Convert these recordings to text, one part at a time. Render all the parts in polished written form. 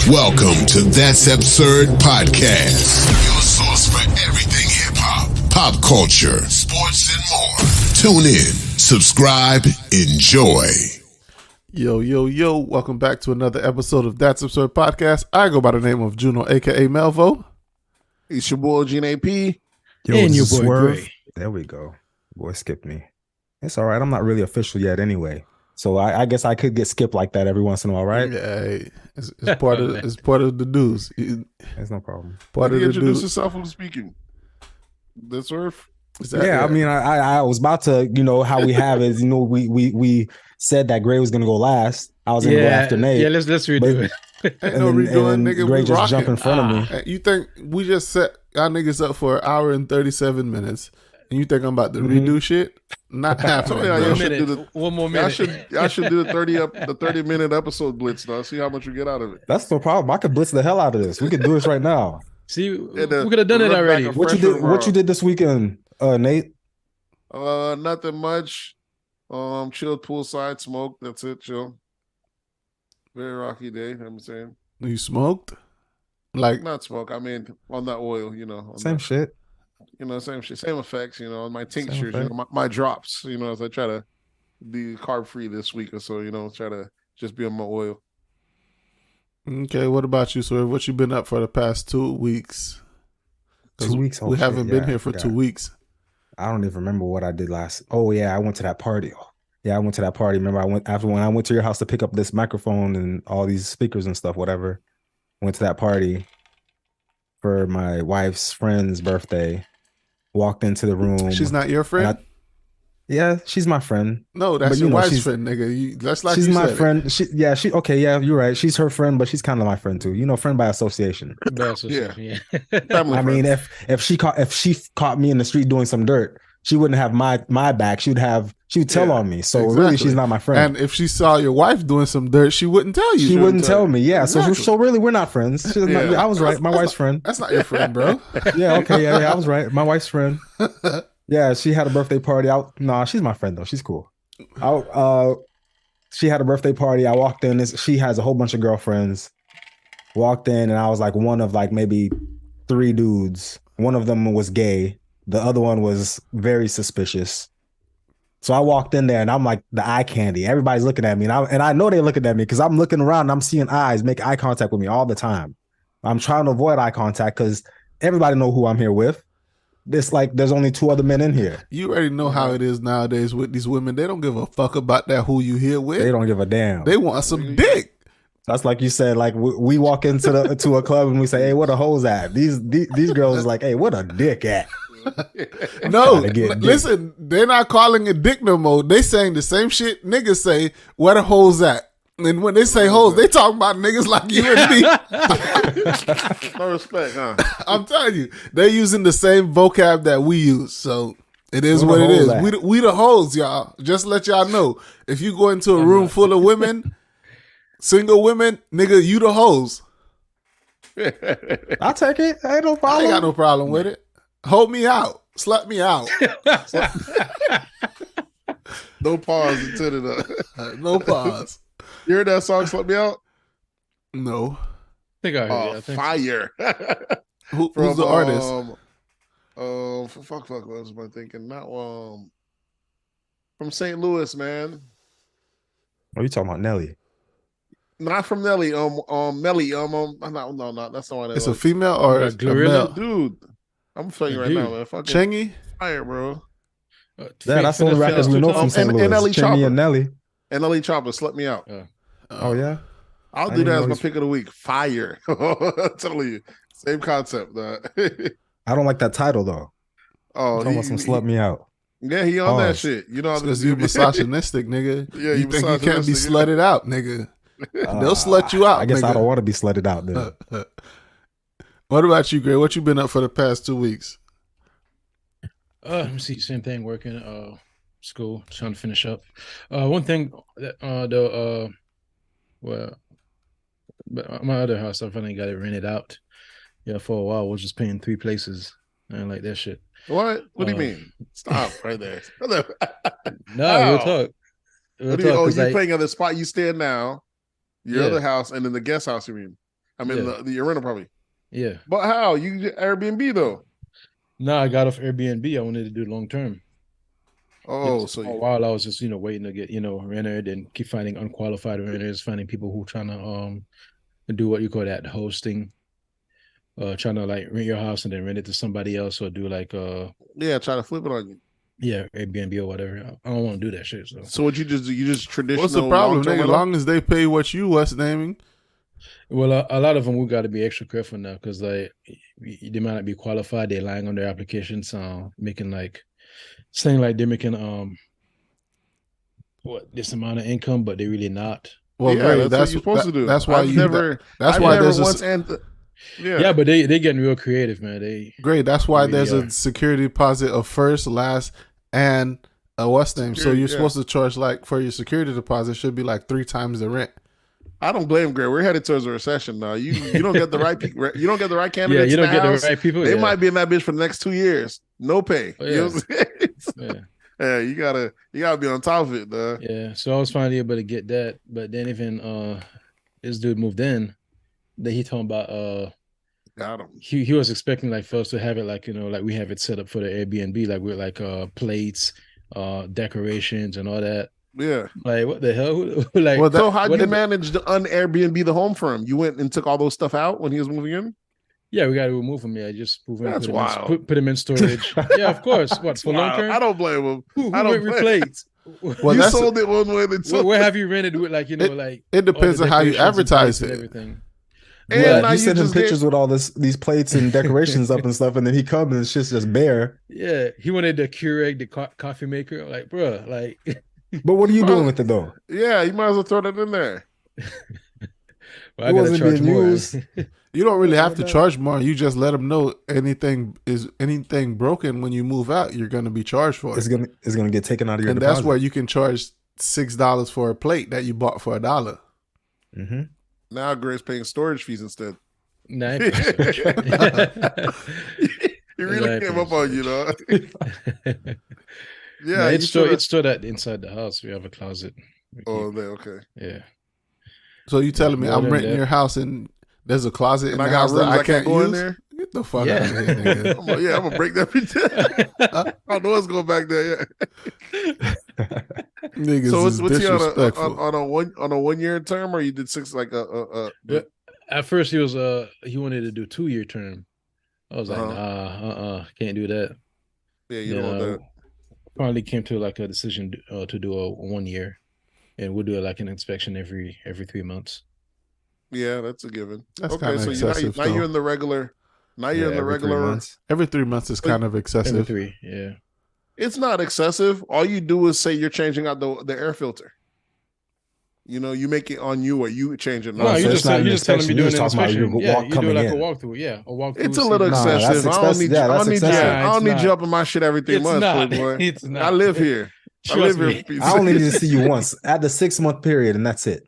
Welcome to That's Absurd Podcast, your source for everything hip-hop, pop culture, sports, and more. Tune in, subscribe, enjoy. Yo, welcome back to another episode of That's Absurd Podcast. I go by the name of Juno, a.k.a. Melvo. It's your boy, Gene AP. Yo, and your boy, Swerve. Gray. There we go. Boy, skipped me. It's all right. I'm not really official yet anyway. So I guess I could get skipped like that every once in a while, right? Yeah, it's part of it's part of the dues. That's no problem. Part of the Introduce dues. yourself when speaking. This Earth. Yeah, I mean, I was about to, how we have is, we said that Gray was gonna go last. I was gonna go after Nate. Yeah, let's redo it. Ain't no redoing, nigga. Gray We just rocking. jump in front of me. You think we just set our niggas up for an hour and 37 minutes, and you think I'm about to redo shit? Not happening. One more minute. Y'all should do the 30-minute episode blitz now. See how much we get out of it. That's no problem. I could blitz the hell out of this. We could do this right now. See, we could have done it already. What you did this weekend, Nate? Nothing much. Chilled poolside, smoked. That's it. Chill. Very rocky day. I'm saying. You smoked? Like Not smoke. I mean, on that oil. Same shit. Same shit. Same effects. On my tinctures. My drops. As I try to be carb free this week or so. Try to just be on my oil. Okay, what about you, sir? What you been up for the past 2 weeks? 2 weeks. We haven't been here for 2 weeks. I don't even remember what I did last. Oh yeah, I went to that party. Yeah, I went to that party. Remember, when I went to your house to pick up this microphone and all these speakers and stuff, whatever. Went to that party for my wife's friend's birthday. Walked into the room. She's not your friend? Yeah, she's my friend. No, that's your wife's friend, nigga. That's like she's you my said friend. Okay, yeah, you're right. She's her friend, but she's kind of my friend too. Friend by association. Yeah. I mean, if she caught me in the street doing some dirt, she wouldn't have my back. She would tell on me. So really, she's not my friend. And if she saw your wife doing some dirt, she wouldn't tell you. She wouldn't tell me. Yeah. Exactly. So really, we're not friends. I was right. My wife's friend. That's not your friend, bro. Yeah. Okay. Yeah. I was right. My wife's friend. Yeah. She had a birthday party. She's my friend though. She's cool. She had a birthday party. I walked in. She has a whole bunch of girlfriends. Walked in, and I was like one of like maybe 3 dudes. One of them was gay. The other one was very suspicious. So I walked in there and I'm like the eye candy. Everybody's looking at me. And I know they're looking at me because I'm looking around and I'm seeing eyes make eye contact with me all the time. I'm trying to avoid eye contact because everybody know who I'm here with. It's like there's only 2 other men in here. You already know how it is nowadays with these women. They don't give a fuck about that who you here with. They don't give a damn. They want some dick. That's like you said, like we walk into to a club and we say, hey, where the hoes at? These girls is like, hey, what a dick at? No, listen, they're not calling it dick no more. They saying the same shit niggas say, where the hoes at? And when they say hoes, they talking about niggas like you and me. No respect, huh? I'm telling you, they're using the same vocab that we use. So it is what it is. We the hoes, y'all. Just let y'all know. If you go into a room full of women, single women, nigga, you the hoes. I'll take it. Ain't no problem. I ain't got no problem with it. Hold me out. Slut me out. No pause until it. No pause. You heard that song, Slut Me Out? No. I think I heard it. Fire. Who's the artist? Fuck, what was I thinking? Not from St. Louis, man. Oh, you talking about Nelly? Not from Nelly. Melly. No, that's the one. It's a female or a male? Dude, I'm telling you right now, man. Fucking Chingy? fire, bro. Yeah, that's the only rappers we know from St. Louis. And Nelly Chopper. and Nelly. And Nelly Chopper, Slut Me Out. Oh yeah. I'll do that as my pick of the week. Fire. I'm telling you. Same concept. I don't like that title though. Oh, talking about some Slut Me Out. Yeah, he on that shit. Because you're misogynistic, nigga. Yeah, you think you can't be slutted out, nigga. They'll slut you out. I guess nigga. I don't want to be slutted out then. What about you, Gray? What you been up for the past 2 weeks? Let me see. Same thing. Working. School. Trying to finish up. One thing that my other house, I finally got it rented out. Yeah, for a while, I was just paying 3 places. I didn't like that shit. What? What do you mean? Stop right there. No, real talk. You're paying at the spot you stay in now, your other house, and then the guest house, you mean? I mean, the rental property. Yeah. But how? You get Airbnb though? No, I got off Airbnb. I wanted to do long term. Oh, so for a while I was just waiting to get rented and keep finding unqualified renters, finding people who trying to do what you call that hosting, trying to like rent your house and then rent it to somebody else or do like try to flip it on you. Yeah, Airbnb or whatever. I don't want to do that shit. So what you just do? You just traditional. What's the problem, nigga? As long as they pay what you was naming. Well, a lot of them we got to be extra careful now because like they might not be qualified. They're lying on their applications, making like saying like they're making this amount of income, but they're really not. Well, yeah, great. That's what you're supposed to do. That's why Yeah, but they getting real creative, man. Great. That's why there's a security deposit of first, last, and what's name. So you're supposed to charge like for your security deposit should be like 3 times the rent. I don't blame Greg. We're headed towards a recession now. You don't get the right people. You don't get the right candidates. Yeah, you don't get house. the right people. They might be in that bitch for the next 2 years. No pay. Oh, you know what I'm saying? Yeah, you gotta be on top of it, though. Yeah, so I was finally able to get that, but then even this dude moved in, that he talking about got him. He was expecting like for us to have it like like we have it set up for the Airbnb, like with like plates, decorations and all that. Yeah, like what the hell? Like, well, so how did you manage to un-Airbnb the home for him? You went and took all those stuff out when he was moving in. Yeah, we got to remove him. Yeah, just move him. That's wild. Put him in storage. Yeah, of course. What for long term? I don't blame him. Who I don't blame plates? Well, you sold it one way. Where have you rented with like like? It depends on how you advertise it. Everything. And yeah, you sent him pictures with all these plates and decorations up and stuff, and then he comes and it's just bare. Yeah, he wanted to Keurig, the coffee maker. Like, bro, like. But what are you doing with it though? Yeah, you might as well throw that in there. Well, I gotta charge more. You don't really have to charge more. You just let them know anything broken when you move out, you're going to be charged for it. It's gonna get taken out of your and deposit. That's where you can charge $6 for a plate that you bought for $1. Mm-hmm. Now Grace paying storage fees instead. Nah, he really came up on you, though. Yeah, no, it's stored that inside the house. We have a closet. Okay. Yeah. So you telling me I'm renting your house and there's a closet in the house that I can't go use? In there? Get the fuck out of here, nigga. I'm gonna break that bitch down. I don't know what's going back there. Yeah. Niggas so is what's he disrespectful. on a 1 year term, or you did 6 like At first he was he wanted to do 2-year term. I was like, nah, can't do that. Yeah, you don't want that. Finally came to like a decision to do a 1 year, and we'll do like an inspection every 3 months. Yeah, that's a given. That's okay, so excessive, now you're in the regular. Now you're in the regular. 3 months. Every 3 months is kind of excessive. Every 3, yeah. It's not excessive. All you do is say you're changing out the air filter. You make it on you, or you change it. No, you're just telling me doing an inspection. Yeah, you do like in. a walkthrough. Yeah, a walkthrough. It's a little excessive. I don't need you up in my shit every 3 months, Playboy. It's not. I live here. Trust me. I only need to see you once at the 6-month period, and that's it.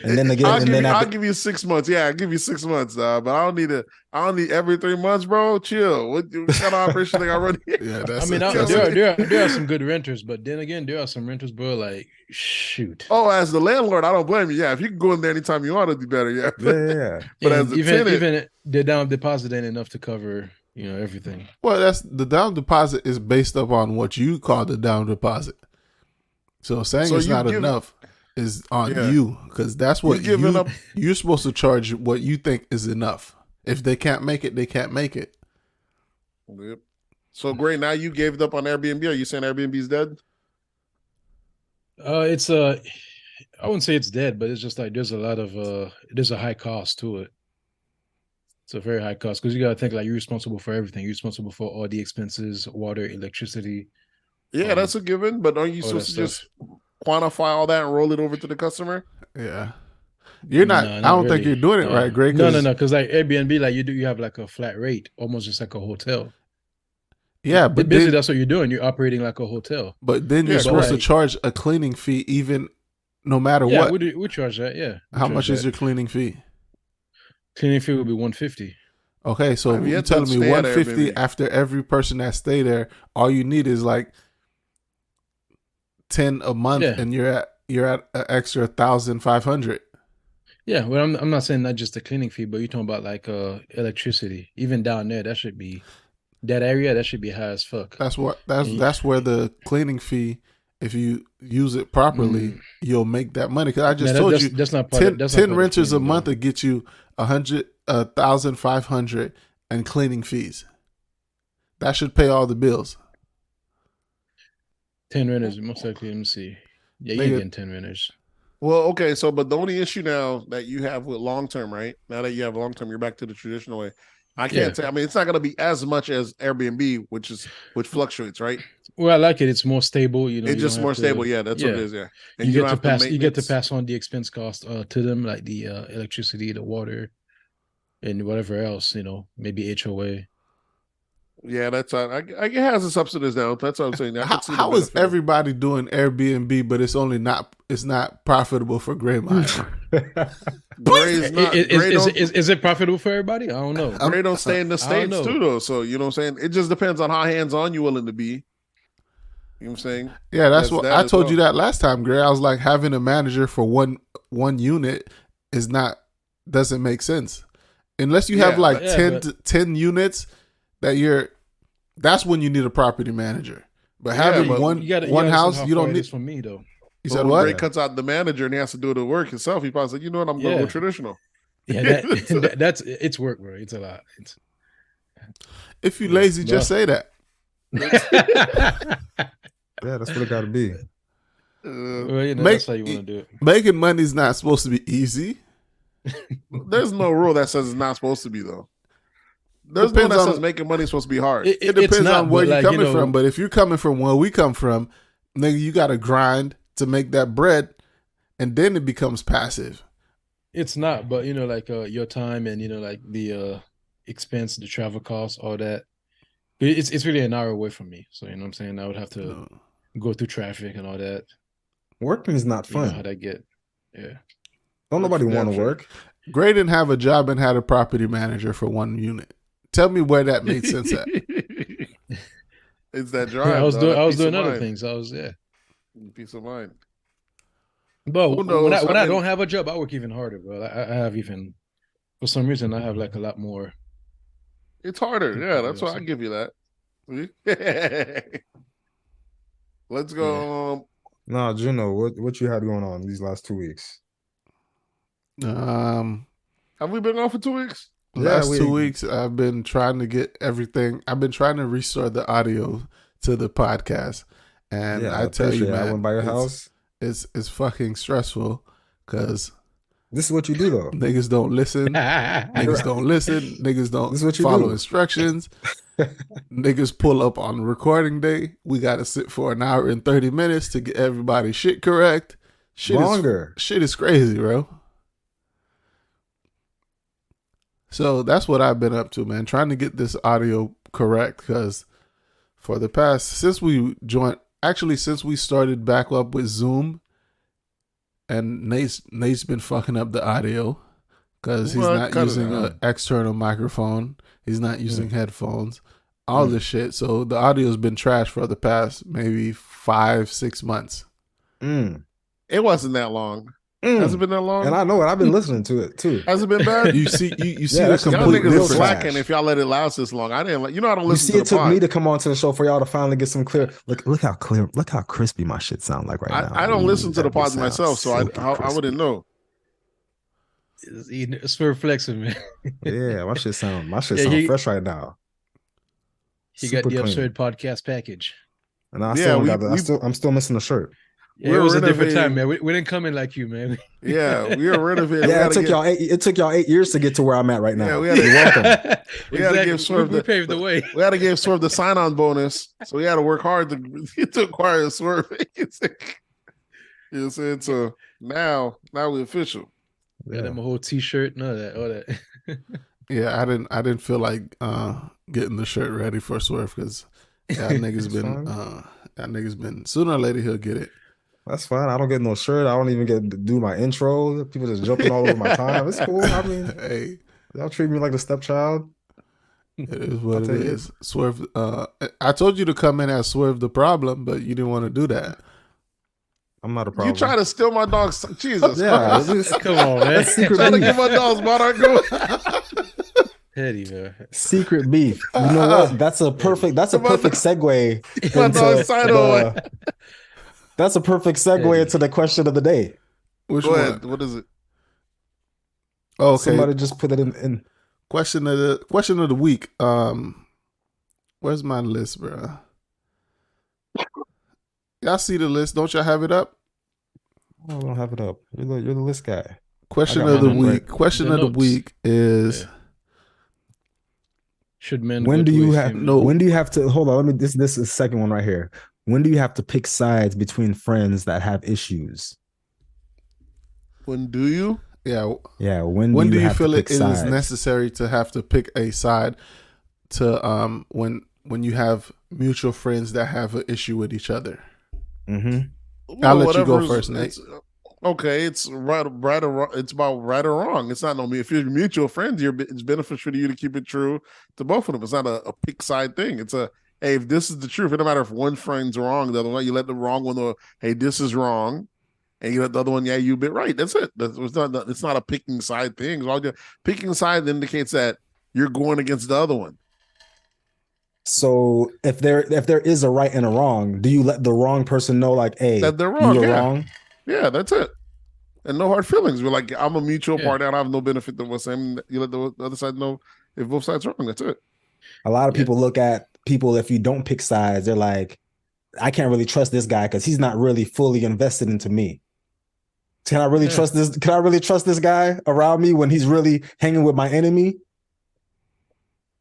And then again, I'll give you 6 months. Yeah, I'll give you 6 months, but I don't need every 3 months, bro. Chill. What kind of operation thing I run here? Yeah, that's. I mean, there are some good renters, but then again, there are some renters, bro. Like, shoot. Oh, as the landlord, I don't blame you. Yeah, if you can go in there anytime you want, it'd be better. Yeah, yeah. But as the tenant, even the down deposit ain't enough to cover everything. Well, that's the down deposit is based upon what you call the down deposit. So saying it's not enough is on you, because that's what you're supposed to charge what you think is enough. If they can't make it, they can't make it. Yep. So great. Now you gave it up on Airbnb. Are you saying Airbnb's dead? It's I wouldn't say it's dead, but it's just like there's a high cost to it. It's a very high cost because you gotta think like you're responsible for everything. You're responsible for all the expenses, water, electricity. Yeah, that's a given. But aren't you supposed to just quantify all that and roll it over to the customer? Yeah. You're not. I don't think you're doing it right, Greg. No. Because like Airbnb, like you have like a flat rate, almost just like a hotel. Yeah, but basically that's what you're doing. You're operating like a hotel. But then you're supposed to charge a cleaning fee, even no matter what. We charge that. Yeah. How much is your cleaning fee? Cleaning fee would be $150. Okay, so you're telling me $150 after every person that stay there. All you need is like 10 a month, and you're at an extra 1,500. Yeah, well, I'm not saying not just the cleaning fee, but you're talking about like electricity. Even down there, that should be that area. That should be high as fuck. That's where the cleaning fee, if you use it properly, you'll make that money. Because I just told you, that's not part 10, of, that's 10 not renters a cleaning, month though. to get you 1,500 and cleaning fees. That should pay all the bills. 10 renters, most likely. Let me see. Yeah, you ain't getting 10 renters. Well, okay, so but the only issue now that you have with long term, right? Now that you have long term, you're back to the traditional way. I can't say. I mean, it's not going to be as much as Airbnb, which fluctuates, right? Well, I like it. It's more stable. You know, it's just more stable. Yeah, that's what it is. Yeah, and you get to pass on the expense cost to them, like the electricity, the water, and whatever else. You know, maybe HOA. Yeah, that's it has the subsidies now. That's what I'm saying. How is everybody doing Airbnb, but it's not profitable for Gray Mile? Is it profitable for everybody? I don't know. Gray don't stay in the States too, though. So you know what I'm saying? It just depends on how hands-on you're willing to be. You know what I'm saying? Yeah, that's what I told you that last time, Gray. I was like, having a manager for one unit doesn't make sense. Unless you have 10 units that's when you need a property manager. But having one house, you don't need. For me though, you said what? Gray cuts out the manager and he has to do the work himself. He probably said, "You know what? I'm going to go traditional." Yeah, that's it's work, bro. It's a lot. If you lazy, just say that. Yeah, that's what it got to be. Well, you know, that's how you want to do it. Making money is not supposed to be easy. There's no rule that says it's not supposed to be, though. There's no that says making money is supposed to be hard. It depends on where you're coming from. But if you're coming from where we come from, nigga, you got to grind to make that bread, and then it becomes passive. It's not, but you know, like your time and you know, like the expense, the travel costs, all that. It's really an hour away from me, so you know what I'm saying. I would have to go through traffic and all that. Working is not fun. You know how that get? Yeah. Don't nobody want to work. Gray didn't have a job and had a property manager for one unit. Tell me where that made sense at. It's that drive. I was doing other things. Peace of mind. But when I don't have a job, I work even harder, bro. I have even, for some reason, I have like a lot more. It's harder. Yeah, that's why I give you that. Let's go. No, Juno, what you had going on these last 2 weeks? Have we been on for 2 weeks? Last 2 weeks, I've been trying to get everything. I've been trying to restore the audio to the podcast, and I tell you, man, I went by your house. It's fucking stressful because this is what you do, though. Niggas don't listen. Niggas don't listen. Niggas don't follow instructions. Niggas pull up on recording day. We got to sit for an hour and 30 minutes to get everybody's shit correct. Shit is crazy, bro. So that's what I've been up to, man. Trying to get this audio correct because for the past, since we started back up with Zoom, and Nate's been fucking up the audio because he's not using an external microphone. He's not using headphones, all this shit. So the audio's been trash for the past maybe 5-6 months. It wasn't that long. Has it been that long? And I know it. I've been listening to it too. Has it been bad? You see the complete y'all niggas difference. slacking if y'all let it last this long. I didn't. I don't listen. You see, it took me to come on to the show for y'all to finally get some clear. Look how clear. Look how crispy my shit sound like right now. I don't listen to the pods myself, so I wouldn't know. It's for flexing, man. Yeah, my shit sound fresh right now. He got the absurd podcast package. And I'm still missing the shirt. Yeah, it was a different time, man. We didn't come in like you, man. Yeah, we were renovating. Yeah, it took y'all 8 years to get to where I'm at right now. Yeah, you're welcome. We had to give Swerve we paved the way. We had to give Swerve the sign-on bonus, so we had to work hard to acquire Swerve. You know what I'm saying? So now we're official. Got him a whole T-shirt and all that. Yeah, I didn't feel like getting the shirt ready for Swerve because that nigga's been sooner or later he'll get it. That's fine. I don't get no shirt. I don't even get to do my intro. People just jumping all over my time. It's cool. I mean, hey, y'all treat me like the stepchild. It is what it is. Swerve. I told you to come in as Swerve the problem, but you didn't want to do that. I'm not a problem. You try to steal my dog's Jesus. Yeah, come on, man. Trying to get my dog's monarch. Petty, man. Secret beef. You know what? That's a perfect segue that's a perfect segue into the question of the day. Which Go one? ahead. What is it? Oh, okay. Somebody just put it in. Question of the week. Where's my list, bro? Y'all see the list? Don't y'all have it up? I don't have it up. You're the list guy. Question of the week. Question of the week is: should men? When do you have to hold on? Let me. This is the second one right here. When do you have to pick sides between friends that have issues? When do you? Yeah. Yeah. When do you feel it is necessary to have to pick a side to when you have mutual friends that have an issue with each other? Mm-hmm. I'll let you go first, Nate. Okay, it's right or wrong. It's about right or wrong. It's not no me. If you're mutual friends, it's beneficial to you to keep it true to both of them. It's not a pick side thing. It's hey, if this is the truth, it don't matter if one friend's wrong, the other one, you let the wrong one know, hey, this is wrong. And you let the other one, yeah, you bit right. That's it. It's not a picking side thing. Picking side indicates that you're going against the other one. So if there is a right and a wrong, do you let the wrong person know, like, hey, that they're wrong? You're wrong? Yeah, that's it. And no hard feelings. We're like, I'm a mutual party and I have no benefit to what's saying. You let the other side know if both sides are wrong. That's it. A lot of people look at people, if you don't pick sides, they're like, I can't really trust this guy because he's not really fully invested into me. Can I really trust this? Can I really trust this guy around me when he's really hanging with my enemy?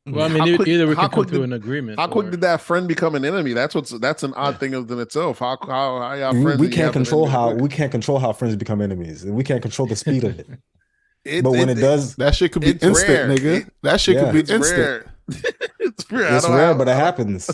Well, I mean, either we can come to an agreement. How quick did that friend become an enemy? That's an odd thing in itself. How friends? We can't control how friends become enemies. We can't control the speed of it. But when it does, that shit could be instant, nigga. That shit could be instant. Rare. It's rare. It's rare, but it happens.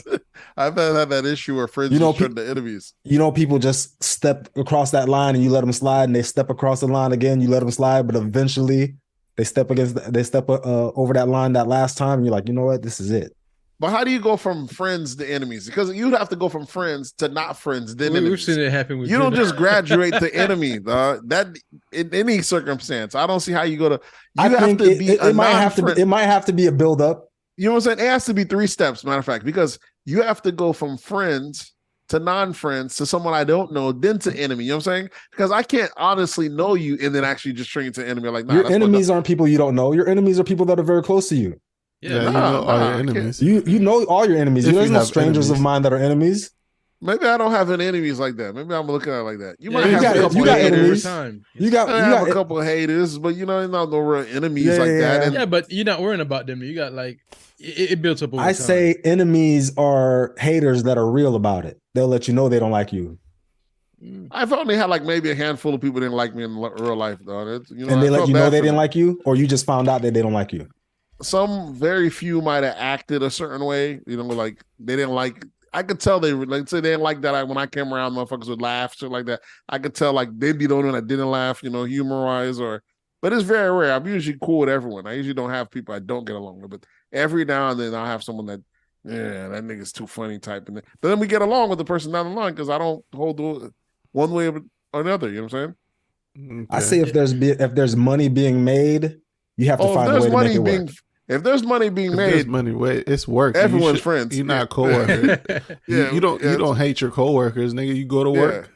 I've had that issue where friends turn to enemies. People just step across that line and you let them slide, and they step across the line again. You let them slide, but eventually they step over that line that last time, and you're like, you know what, this is it. But how do you go from friends to enemies? Because you'd have to go from friends to not friends. Then we've seen it happen with you. Don't just graduate to enemy. That in any circumstance, I don't see how you go to. It might have to be a build up. You know what I'm saying? It has to be 3 steps, matter of fact, because you have to go from friends to non-friends to someone I don't know, then to enemy. You know what I'm saying? Because I can't honestly know you and then actually just turn you to enemy. Like, your enemies aren't people you don't know. Your enemies are people that are very close to you. Yeah, you know all your enemies. You know all your enemies. There's no strangers of mine that are enemies. Maybe I don't have any enemies like that. Maybe I'm looking at it like that. You might have a couple of haters. You got a couple of haters, but not no real enemies that. And but you're not worrying about them. You got like it builds up over time. I say enemies are haters that are real about it. They'll let you know they don't like you. I've only had like maybe a handful of people didn't like me in real life, though. And they let you know they didn't like you, or you just found out that they don't like you. Some very few might have acted a certain way, like they didn't like. I could tell they didn't like that. When I came around, motherfuckers would laugh, shit like that. I could tell like they'd be the only one that didn't laugh, humor wise, but it's very rare. I'm usually cool with everyone. I usually don't have people I don't get along with, but every now and then I'll have someone that, that nigga's too funny type, but then we get along with the person down the line because I don't hold one way or another. You know what I'm saying? Okay. I say if there's money being made, you have to find a way to make it work. If there's money being made, it's work. Everyone's friends. You're not coworkers. You don't hate your coworkers, nigga. You go to work.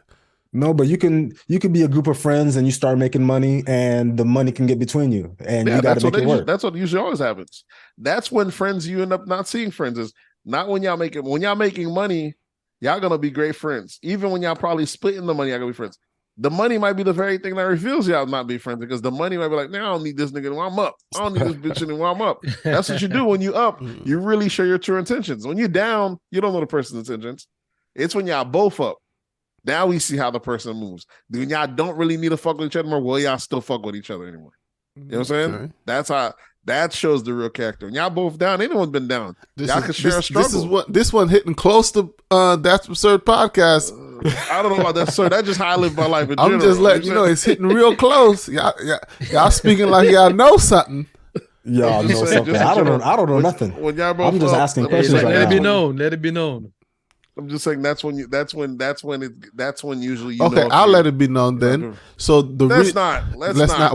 No, but you can be a group of friends and you start making money, and the money can get between you, and you got to make it work. That's what usually always happens. That's when friends you end up not seeing friends is not when y'all making money. Y'all gonna be great friends. Even when y'all probably splitting the money, y'all gonna be friends. The money might be the very thing that reveals y'all not be friends, because the money might be like, now I don't need this nigga while I'm up. I don't need this bitch while I'm up. That's what you do when you up. You really show your true intentions. When you're down, you don't know the person's intentions. It's when y'all both up. Now we see how the person moves. When y'all don't really need to fuck with each other more, well, y'all still fuck with each other anymore. You know what I'm saying? Okay. That's how. That shows the real character. When y'all both down, anyone's been down. Y'all can share a struggle. This one hitting close to That's Absurd podcast. I don't know about that, sir. That just how I live my life in general. I'm just letting you know it's hitting real close. Y'all speaking like y'all know something. Y'all know something. I don't know nothing. I'm just asking questions. Let it be known. I'm just saying that's when usually you okay, know. I'll let it be known then. So let's not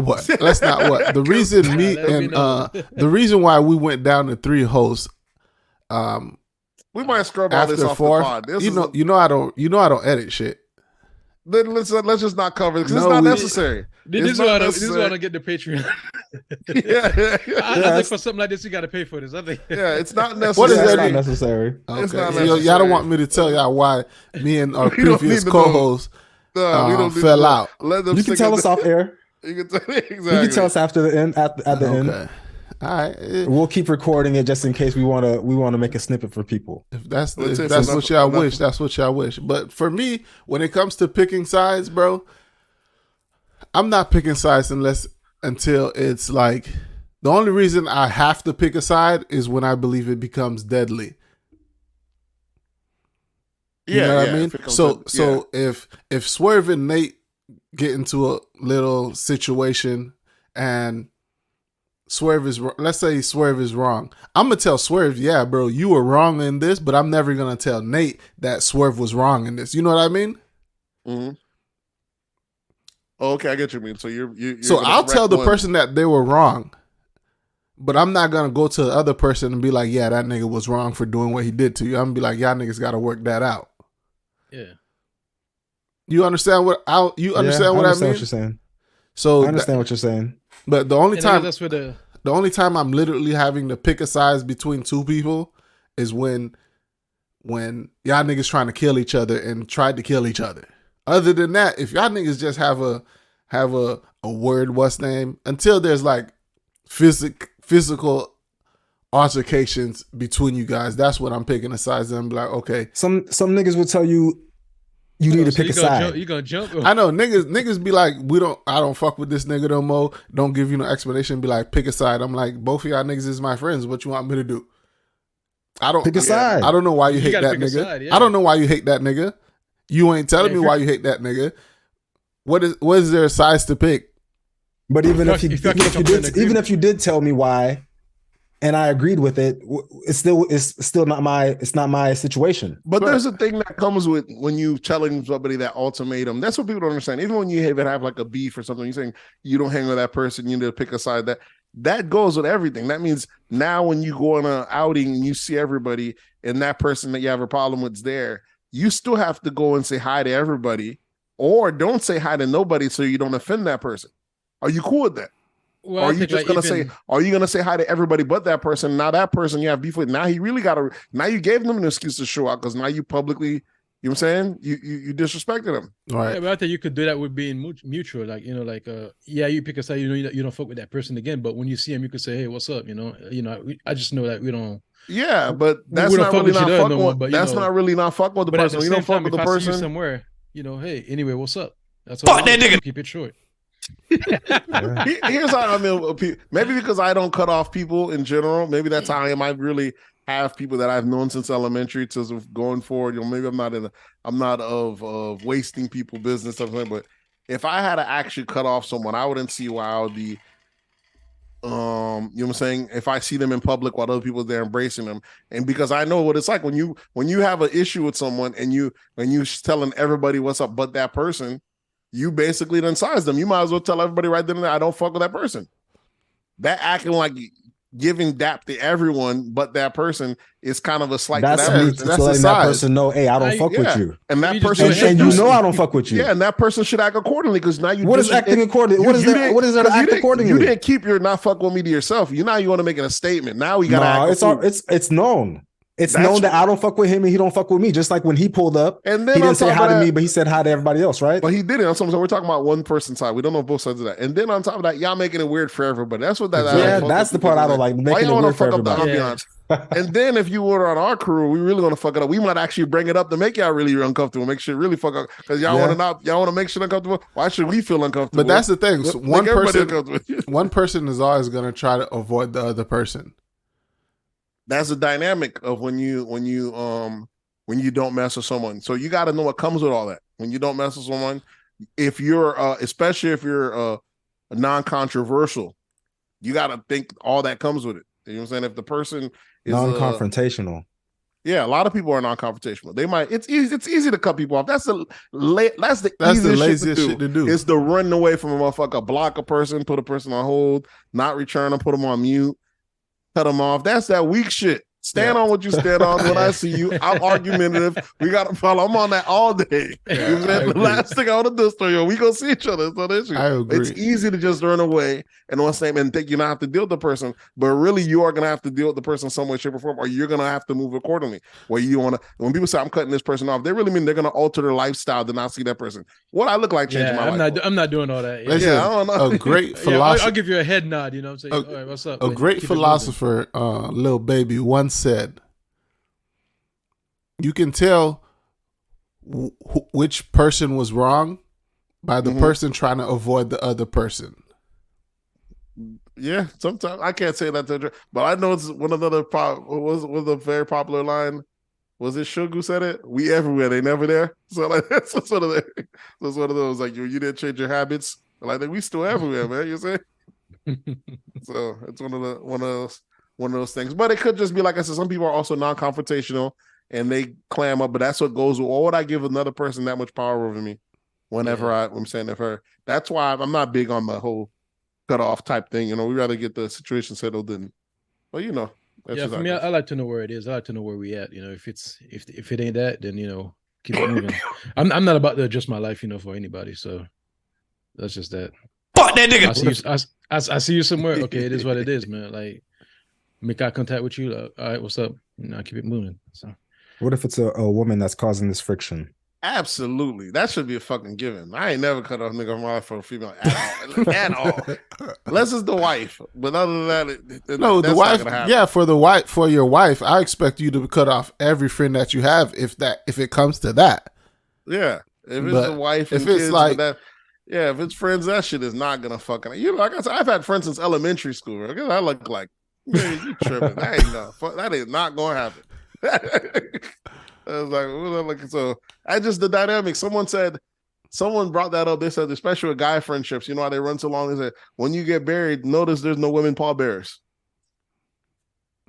what? The reason me and the reason why we went down to 3 hosts, we might scrub all after this off 4, the pod. I don't edit shit. Then let's just not cover it because it's not necessary. This is why I don't get the Patreon. I think for something like this, you got to pay for this. I think. Yeah, it's not necessary. What is that? Not necessary. Okay. It's not So y'all don't want me to tell y'all why me and our We don't previous need to co-hosts we don't need fell to out. Let them You can tell us off air. You can tell exactly. You can tell us after the end. At the end. All right. We'll keep recording it just in case we want to make a snippet for people. If that's what y'all wish, that's what y'all wish. But for me, when it comes to picking sides, bro, I'm not picking sides until it's like the only reason I have to pick a side is when I believe it becomes deadly. You know what I mean? So if Swerve and Nate get into a little situation and let's say Swerve is wrong, I'm gonna tell Swerve, yeah, bro, you were wrong in this, but I'm never gonna tell Nate that Swerve was wrong in this. You know what I mean? Mm-hmm. Oh, okay, I get what you mean. So you're so I'll tell the person that they were wrong, but I'm not gonna go to the other person and be like, yeah, that nigga was wrong for doing what he did to you. I'm gonna be like, y'all niggas gotta work that out. Yeah. You understand what I mean? I understand what you're saying. So I understand what you're saying. But the only time that's where the only time I'm literally having to pick a side between 2 people is when y'all niggas trying to kill each other and tried to kill each other. Other than that, if y'all niggas just have a word, what's name, until there's like physical altercations between you guys, that's what I'm picking a side and be like, okay. Some niggas will tell you need to pick a side. You gonna jump? I know niggas be like, I don't fuck with this nigga no more. Don't give you no explanation. Be like, pick a side. I'm like, both of y'all niggas is my friends. What you want me to do? I don't pick a side. I don't know why you hate that nigga. Side, yeah. I don't know why you hate that nigga. You ain't telling me why you hate that nigga. What is there a size to pick? But even if you did tell me why, and I agreed with it, it's still not my situation. But there's a thing that comes with when you telling somebody that ultimatum. That's what people don't understand. Even when you even have like a beef or something, you're saying you don't hang with that person, you need to pick a side. That goes with everything. That means now when you go on an outing and you see everybody and that person that you have a problem with is there, you still have to go and say hi to everybody, or don't say hi to nobody so you don't offend that person. Are you cool with that? Well, are you just gonna say hi to everybody but that person? Now that person you have beef with, now he really now you gave them an excuse to show out because now you publicly, you know what I'm saying? You disrespected him. Right. Yeah, but I think you could do that with being mutual. Like, you know, like you pick a side, you don't fuck with that person again, but when you see him, you could say, hey, what's up? I just know that we don't. Yeah, but that's not really not fucking with. That's not really not fucking with the person. We don't fuck with the person somewhere. Hey, anyway, what's up? That's all. Fuck that nigga. Keep it short. Here's how I mean. Maybe because I don't cut off people in general. Maybe that's how I am. I really have people that I've known since elementary to going forward. Maybe I'm not of wasting people business stuff like that. But if I had to actually cut off someone, I wouldn't see why I would be. You know what I'm saying? If I see them in public while other people are there embracing them, and because I know what it's like when you have an issue with someone and you telling everybody what's up but that person, you basically done size them. You might as well tell everybody right then and there, I don't fuck with that person. That acting like giving dap to everyone but that person is kind of a slight to that person. That's letting that person know, hey, I don't fuck with you. And that person and you know I don't fuck with you. Yeah, and that person should act accordingly because now you. What is acting accordingly? What is there to act accordingly? You didn't keep your not fuck with me to yourself. You want to make it a statement. Now we got to. It's known. It's known that I don't fuck with him and he don't fuck with me. Just like when he pulled up, and then he didn't say hi to me, but he said hi to everybody else, right? But he didn't. We're talking about one person's side. We don't know both sides of that. And then on top of that, y'all making it weird for everybody. That's what that. Yeah, that's the part I don't like. Making it weird for everybody. Yeah. And then if you were on our crew, we really want to fuck it up. We might actually bring it up to make y'all really uncomfortable, make shit really fuck up because y'all want to make shit uncomfortable. Why should we feel uncomfortable? But that's the thing. So one person is always going to try to avoid the other person. That's the dynamic of when you don't mess with someone. So you got to know what comes with all that. When you don't mess with someone, if you're especially if you're non-controversial, you got to think all that comes with it. You know what I'm saying? If the person is non-confrontational, Yeah, a lot of people are non-confrontational. They might. It's easy to cut people off. That's the easiest laziest shit to do. It's to run away from a motherfucker, block a person, put a person on hold, not return them, put them on mute, cut them off. That's that weak shit. Stand on what you stand on. When I see you, I'm argumentative. We got to follow. I'm on that all day. The last thing I want to do is we gonna see each other. It's not an issue. I agree. It's easy to just run away and one same and think you don't have to deal with the person, but really you are gonna have to deal with the person some way, shape, or form, or you're gonna have to move accordingly. Where you want to. When people say I'm cutting this person off, they really mean they're gonna alter their lifestyle to not see that person. What I look like changing my life. I'm not doing all that. Listen, I don't know. A great philosopher. I'll give you a head nod. You know what I'm saying? All right, what's up? A great philosopher, Lil Baby, once said, you can tell which person was wrong by the person trying to avoid the other person. Yeah, sometimes I can't say that, but I know it's one of the other was a very popular line. Was it Suge who said it? We everywhere, they never there. So like that's one of those like you didn't change your habits. Like we still everywhere, man. You say. So it's one of those things. But it could just be like I said. Some people are also non-confrontational. And they clam up, but that's what goes with. Why would I give another person that much power over me? Whenever I'm saying of her, that's why I'm not big on the whole cut off type thing. You know, we rather get the situation settled than, well, you know. Yeah, for me, I like to know where it is. I like to know where we at. You know, if it ain't that, then you know, keep it moving. I'm not about to adjust my life, you know, for anybody. So that's just that. Fuck that nigga. I see you somewhere. Okay, it is what it is, man. Like make eye contact with you. Like, all right, what's up? You know, I keep it moving. So. What if it's a woman that's causing this friction? Absolutely. That should be a fucking given. I ain't never cut off nigga my life for a female at all. Unless it's the wife. But other than that, no, the wife. Yeah, for your wife, I expect you to cut off every friend that you have if it comes to that. Yeah. If it's the wife, if it's kids, like that, yeah, if it's friends, that shit is not gonna fucking. You know, like I said, I've had friends since elementary school. Right? I look like, man, you tripping? That is not gonna happen. I was like, so I just the dynamic. Someone brought that up. They said, especially with guy friendships, you know how they run so long. They said, when you get married, notice there's no women pallbearers.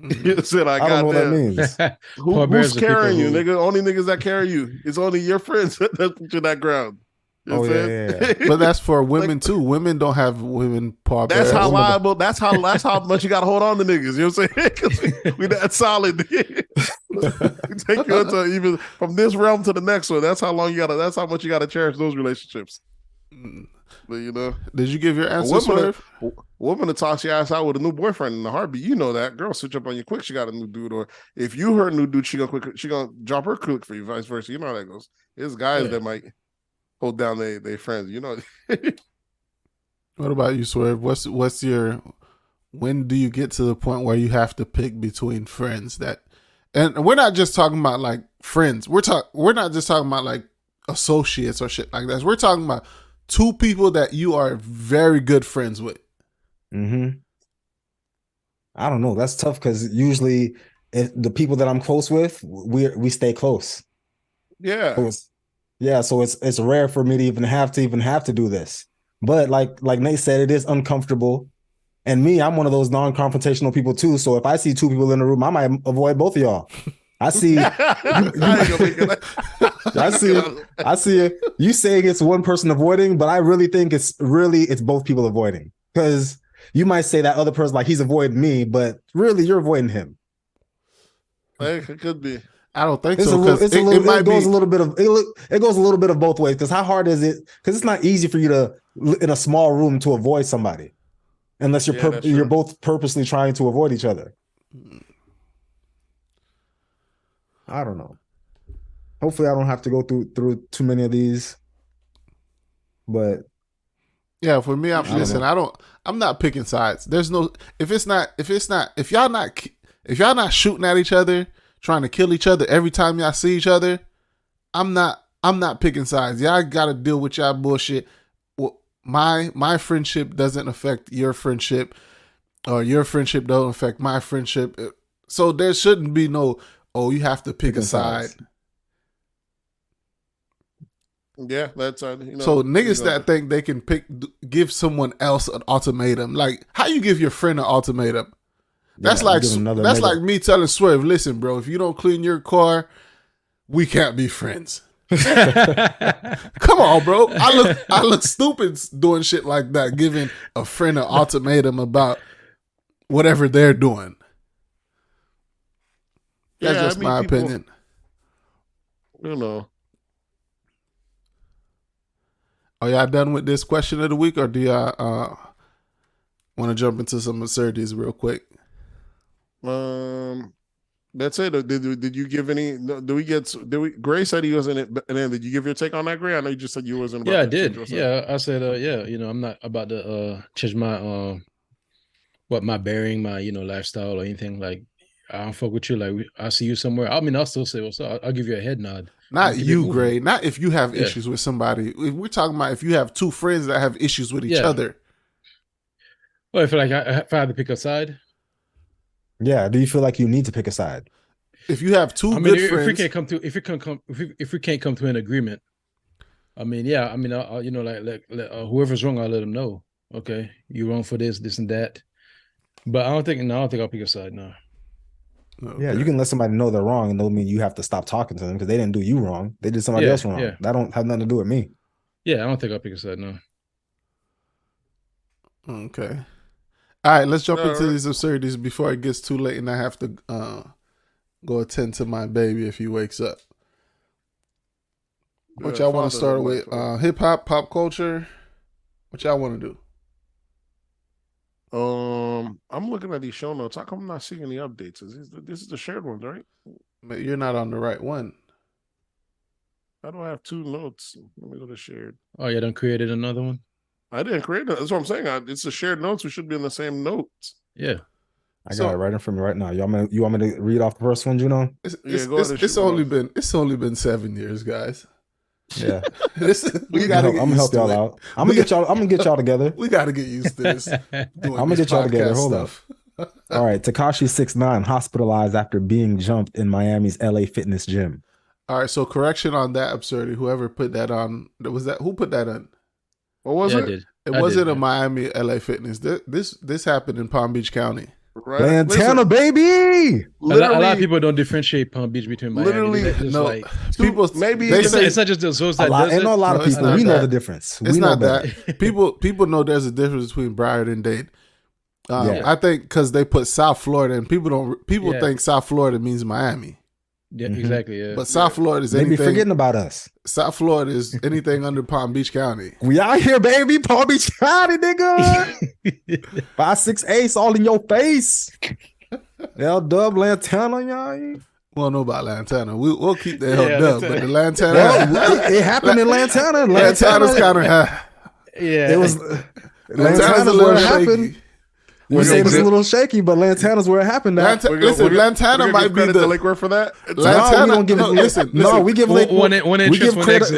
You said, I don't know what that means. Who's carrying you, nigga? Only niggas that carry you. It's only your friends that put you in that ground. You yeah. But that's for women too. Women don't have women pallbearers. That's how liable. That's how much you got to hold on to niggas. You know what I'm saying? Because we that solid. We take you into even from this realm to the next one. That's how long you gotta. That's how much you gotta cherish those relationships. But you know, did you give your answer? Woman to toss your ass out with a new boyfriend in a heartbeat. You know that girl switch up on you quick. She got a new dude, or if you her new dude, she gonna drop her quick for you. Vice versa. You know how that goes. There's guys that might hold down their friends. You know. What about you, Swerve? What's your? When do you get to the point where you have to pick between friends that? And we're not just talking about like friends. We're not just talking about like associates or shit like that. We're talking about two people that you are very good friends with. Mm-hmm. I don't know. That's tough because usually the people that I'm close with, we stay close. Yeah. So it's rare for me to even have to do this. But like Nate said, it is uncomfortable. And me, I'm one of those non-confrontational people too. So if I see two people in the room, I might avoid both of y'all. I see. I see. You saying it's one person avoiding, but I really think it's both people avoiding. Because you might say that other person like he's avoiding me, but really you're avoiding him. It could be. I don't think so. It goes a little bit of both ways. Because how hard is it? Because it's not easy for you to in a small room to avoid somebody. Unless you're both purposely trying to avoid each other. I don't know. Hopefully I don't have to go through too many of these. But yeah, for me, I'm not picking sides. There's no if y'all not shooting at each other, trying to kill each other every time y'all see each other, I'm not picking sides. Y'all gotta deal with y'all bullshit. My friendship doesn't affect your friendship, or your friendship don't affect my friendship. So there shouldn't be no, you have to pick a side. Yeah, that's so niggas that think they can give someone else an ultimatum. Like, how you give your friend an ultimatum? That's like me telling Swerve, listen, bro, if you don't clean your car, we can't be friends. Come on, bro. I look stupid doing shit like that, giving a friend an ultimatum about whatever they're doing. That's just my opinion. You know. Are y'all done with this question of the week, or do y'all want to jump into some absurdities real quick? That's it. Did you give any? Gray said he wasn't it, and then did you give your take on that, Gray? I know you just said you wasn't. About I did. Yeah, I said, I'm not about to change my my bearing, my lifestyle or anything. Like, I don't fuck with you. Like, I see you somewhere. I mean, I'll still say what's up. I'll give you a head nod. Not you, Gray. Not if you have issues with somebody. We're talking about if you have two friends that have issues with each other. Well, if I had to pick a side. Yeah. Do you feel like you need to pick a side? If you have two good friends, if we can't come to an agreement, I'll, whoever's wrong, I'll let them know. Okay, you're wrong for this, and that. But I don't think I'll pick a side. No. Okay. Yeah, you can let somebody know they're wrong, and that'll mean you have to stop talking to them because they didn't do you wrong. They did somebody else wrong. That don't have nothing to do with me. Yeah, I don't think I'll pick a side. No. Okay. All right, let's jump into these absurdities before it gets too late and I have to go attend to my baby if he wakes up. What y'all want to start with? Hip hop, pop culture? What y'all want to do? I'm looking at these show notes. How come I'm not seeing any updates? This is the shared ones, right? But you're not on the right one. I don't have two notes. Let me go to shared. Oh, you done created another one? I didn't create it. That's what I'm saying. It's the shared notes. We should be in the same notes. Yeah. I got it right in front of me right now. You want me to read off the first one, Juno? It's only been 7 years, guys. Yeah. I'm gonna help y'all out. I'm gonna get y'all together. We gotta get used to this. I'm gonna get y'all together. Hold up. All right. Tekashi 6ix9ine hospitalized after being jumped in Miami's LA fitness gym. All right, so correction on that absurdity. Whoever put that on, who put that on? What was it? I did. It wasn't a Miami LA fitness. This happened in Palm Beach County. Right. Lantana, baby. A lot of people don't differentiate Palm Beach between Miami. People maybe they say it's not just those that does it. A lot of people. We know the difference. It's not that. People know there's a difference between Broward and Dade. I think because they put South Florida and people think South Florida means Miami. Yeah, exactly. Yeah. But South Florida is anything. They be forgetting about us. South Florida is anything under Palm Beach County. We out here, baby. Palm Beach County, nigga. 5'6" ace all in your face. L-Dub Lantana, y'all. We don't know about Lantana. We'll keep the L-Dub, but the Lantana. It happened in Lantana. Lantana's kind of. Yeah. It was. Lantana's where it happened. We say it's a little shaky, but Lantana's where it happened. Lantana might be the Lake Worth for that. Lantana, we give Lake Worth.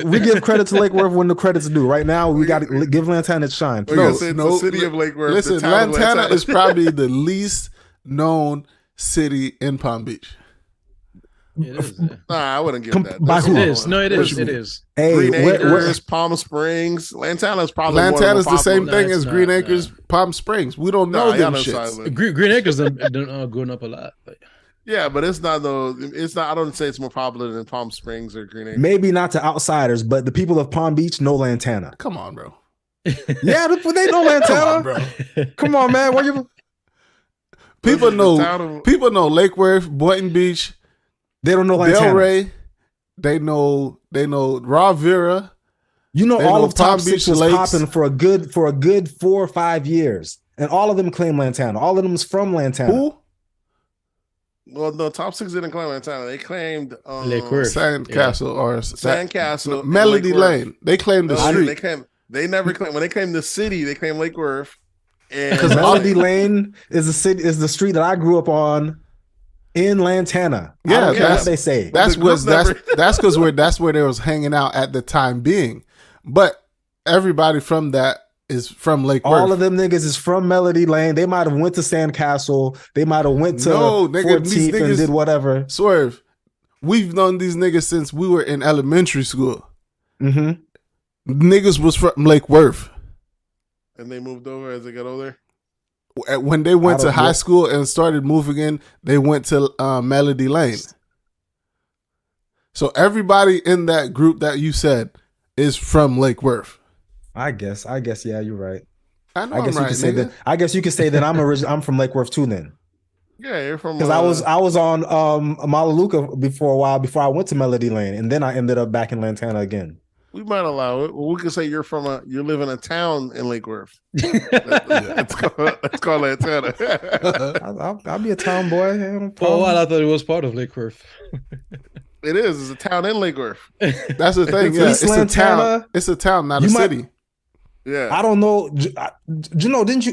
We give credit to Lake Worth when the credit's due. Right now, we got to give Lantana its shine. It's the city of Lake Worth. Listen, Lantana is probably the least known city in Palm Beach. It is. I wouldn't give that. It is. No, it is. It is. Hey, Green Acres, Palm Springs. Lantana's probably the same thing as Green Acres, Palm Springs. We don't know them shits. Green Acres done going up a lot. Yeah, but it's not though. It's not. I don't say it's more popular than Palm Springs or Green Acres. Maybe not to outsiders, but the people of Palm Beach know Lantana. Come on, bro. Yeah, they know Lantana. Come on, bro. Come on, man. Where you? People know Lake Worth, Boynton Beach. They don't know Lantana. Delray. They know Raw Vera. You know, all of Top Palm 6 Beach was Lakes. popping for a good 4 or 5 years, and all of them claim Lantana. All of them is from Lantana. Who? Well, the Top 6 didn't claim Lantana. They claimed Lake Worth, Sandcastle or Sandcastle, Melody Lane. They claimed the street. They never claimed when they claimed the city. They claimed Lake Worth. Because Melody Lane is the street that I grew up on. In Lantana, yeah, that's what they say. That's because that's where they was hanging out at the time being. But everybody from that is from Lake Worth. All of them niggas is from Melody Lane. They might have went to Sandcastle. They might have went to 14th and did whatever. Swerve. We've known these niggas since we were in elementary school. Mm-hmm. Niggas was from Lake Worth, and they moved over as they got older. when they went to high school and started moving in, they went to Melody Lane. So everybody in that group that you said is from Lake Worth. I guess. Yeah, you're right. I know. I guess you could say that. I guess you could say that I'm from Lake Worth too. Then. Yeah, you're from. Because I was on Malaluka before a while before I went to Melody Lane, and then I ended up back in Lantana again. We might allow it. Well, we could say you live in a town in Lake Worth. Let's call Lantana. I'll be a town boy. For a while, I thought it was part of Lake Worth. It is. It's a town in Lake Worth. That's the thing. Yeah, it's a town. It's a town, not a city. Yeah. I don't know.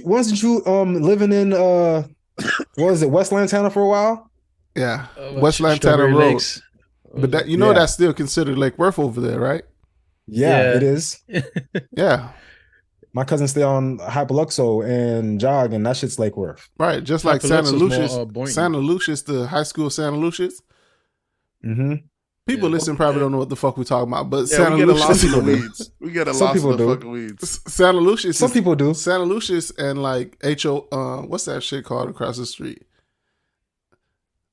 Wasn't you living in what was it, West Lantana for a while? Yeah, West Lantana Road. Lakes. But that that's still considered Lake Worth over there, right? Yeah, it is. Yeah. My cousins stay on Hypoluxo and Jog, and that shit's Lake Worth. Right, just like Santa Lucius. Santa Lucius, the high school Santa Lucius. Mm-hmm. People listen probably don't know what the fuck we're talking about, but Santa Lucius in the weeds. We get a lot of the fucking weeds. Santa Lucius. Some people do. Santa Lucius and like what's that shit called across the street?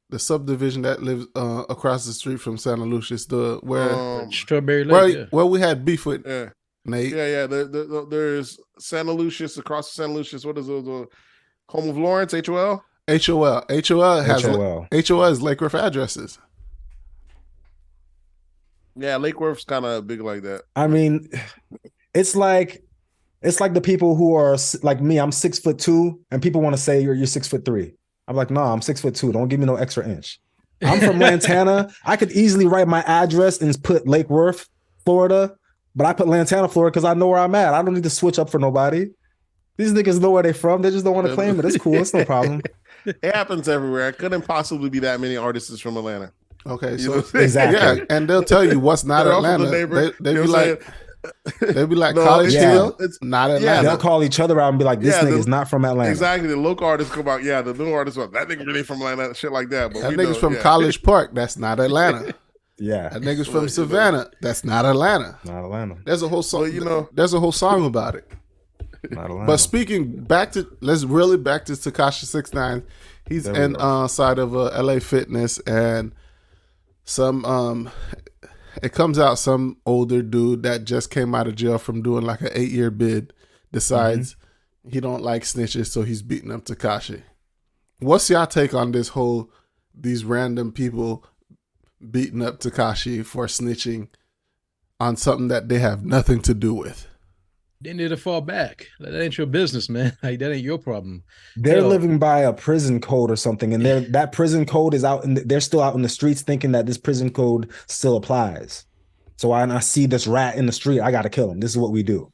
The subdivision that lives across the street from Santa Lucius, where Strawberry Lake, where we had beef with Nate. Yeah. There's Santa Lucius across from Santa Lucius. What is the home of Lawrence? HOL. HOL is Lake Worth addresses. Yeah, Lake Worth's kind of big like that. I mean, it's like the people who are like me. I'm 6'2", and people want to say you're 6'3". I'm like, no, I'm 6'2". Don't give me no extra inch. I'm from Lantana. I could easily write my address and put Lake Worth, Florida, but I put Lantana, Florida, because I know where I'm at. I don't need to switch up for nobody. These niggas know where they're from. They just don't want to claim it. It's cool. It's no problem. It happens everywhere. It couldn't possibly be that many artists from Atlanta. Okay, so exactly, yeah, and they'll tell you what's not Atlanta. They be like College Hill. It's not Atlanta. Yeah, they'll call each other out and be like, "This nigga's not from Atlanta." Exactly. The local artists come out. Yeah, the new artists are that nigga really from Atlanta. Shit like that. But that nigga's from College Park. That's not Atlanta. Yeah, that nigga's from Savannah. That's not Atlanta. Not Atlanta. There's a whole song. There's a whole song about it. Not Atlanta. But speaking let's really back to Tekashi 6ix9ine. He's inside of LA Fitness and. It comes out some older dude that just came out of jail from doing like an 8-year bid decides he don't like snitches, so he's beating up Tekashi. What's y'all take on these random people beating up Tekashi for snitching on something that they have nothing to do with? They need to fall back. That ain't your business, man. Like, that ain't your problem. They're living by a prison code or something, and that prison code is out, and they're still out in the streets thinking that this prison code still applies. So when I see this rat in the street, I got to kill him. This is what we do.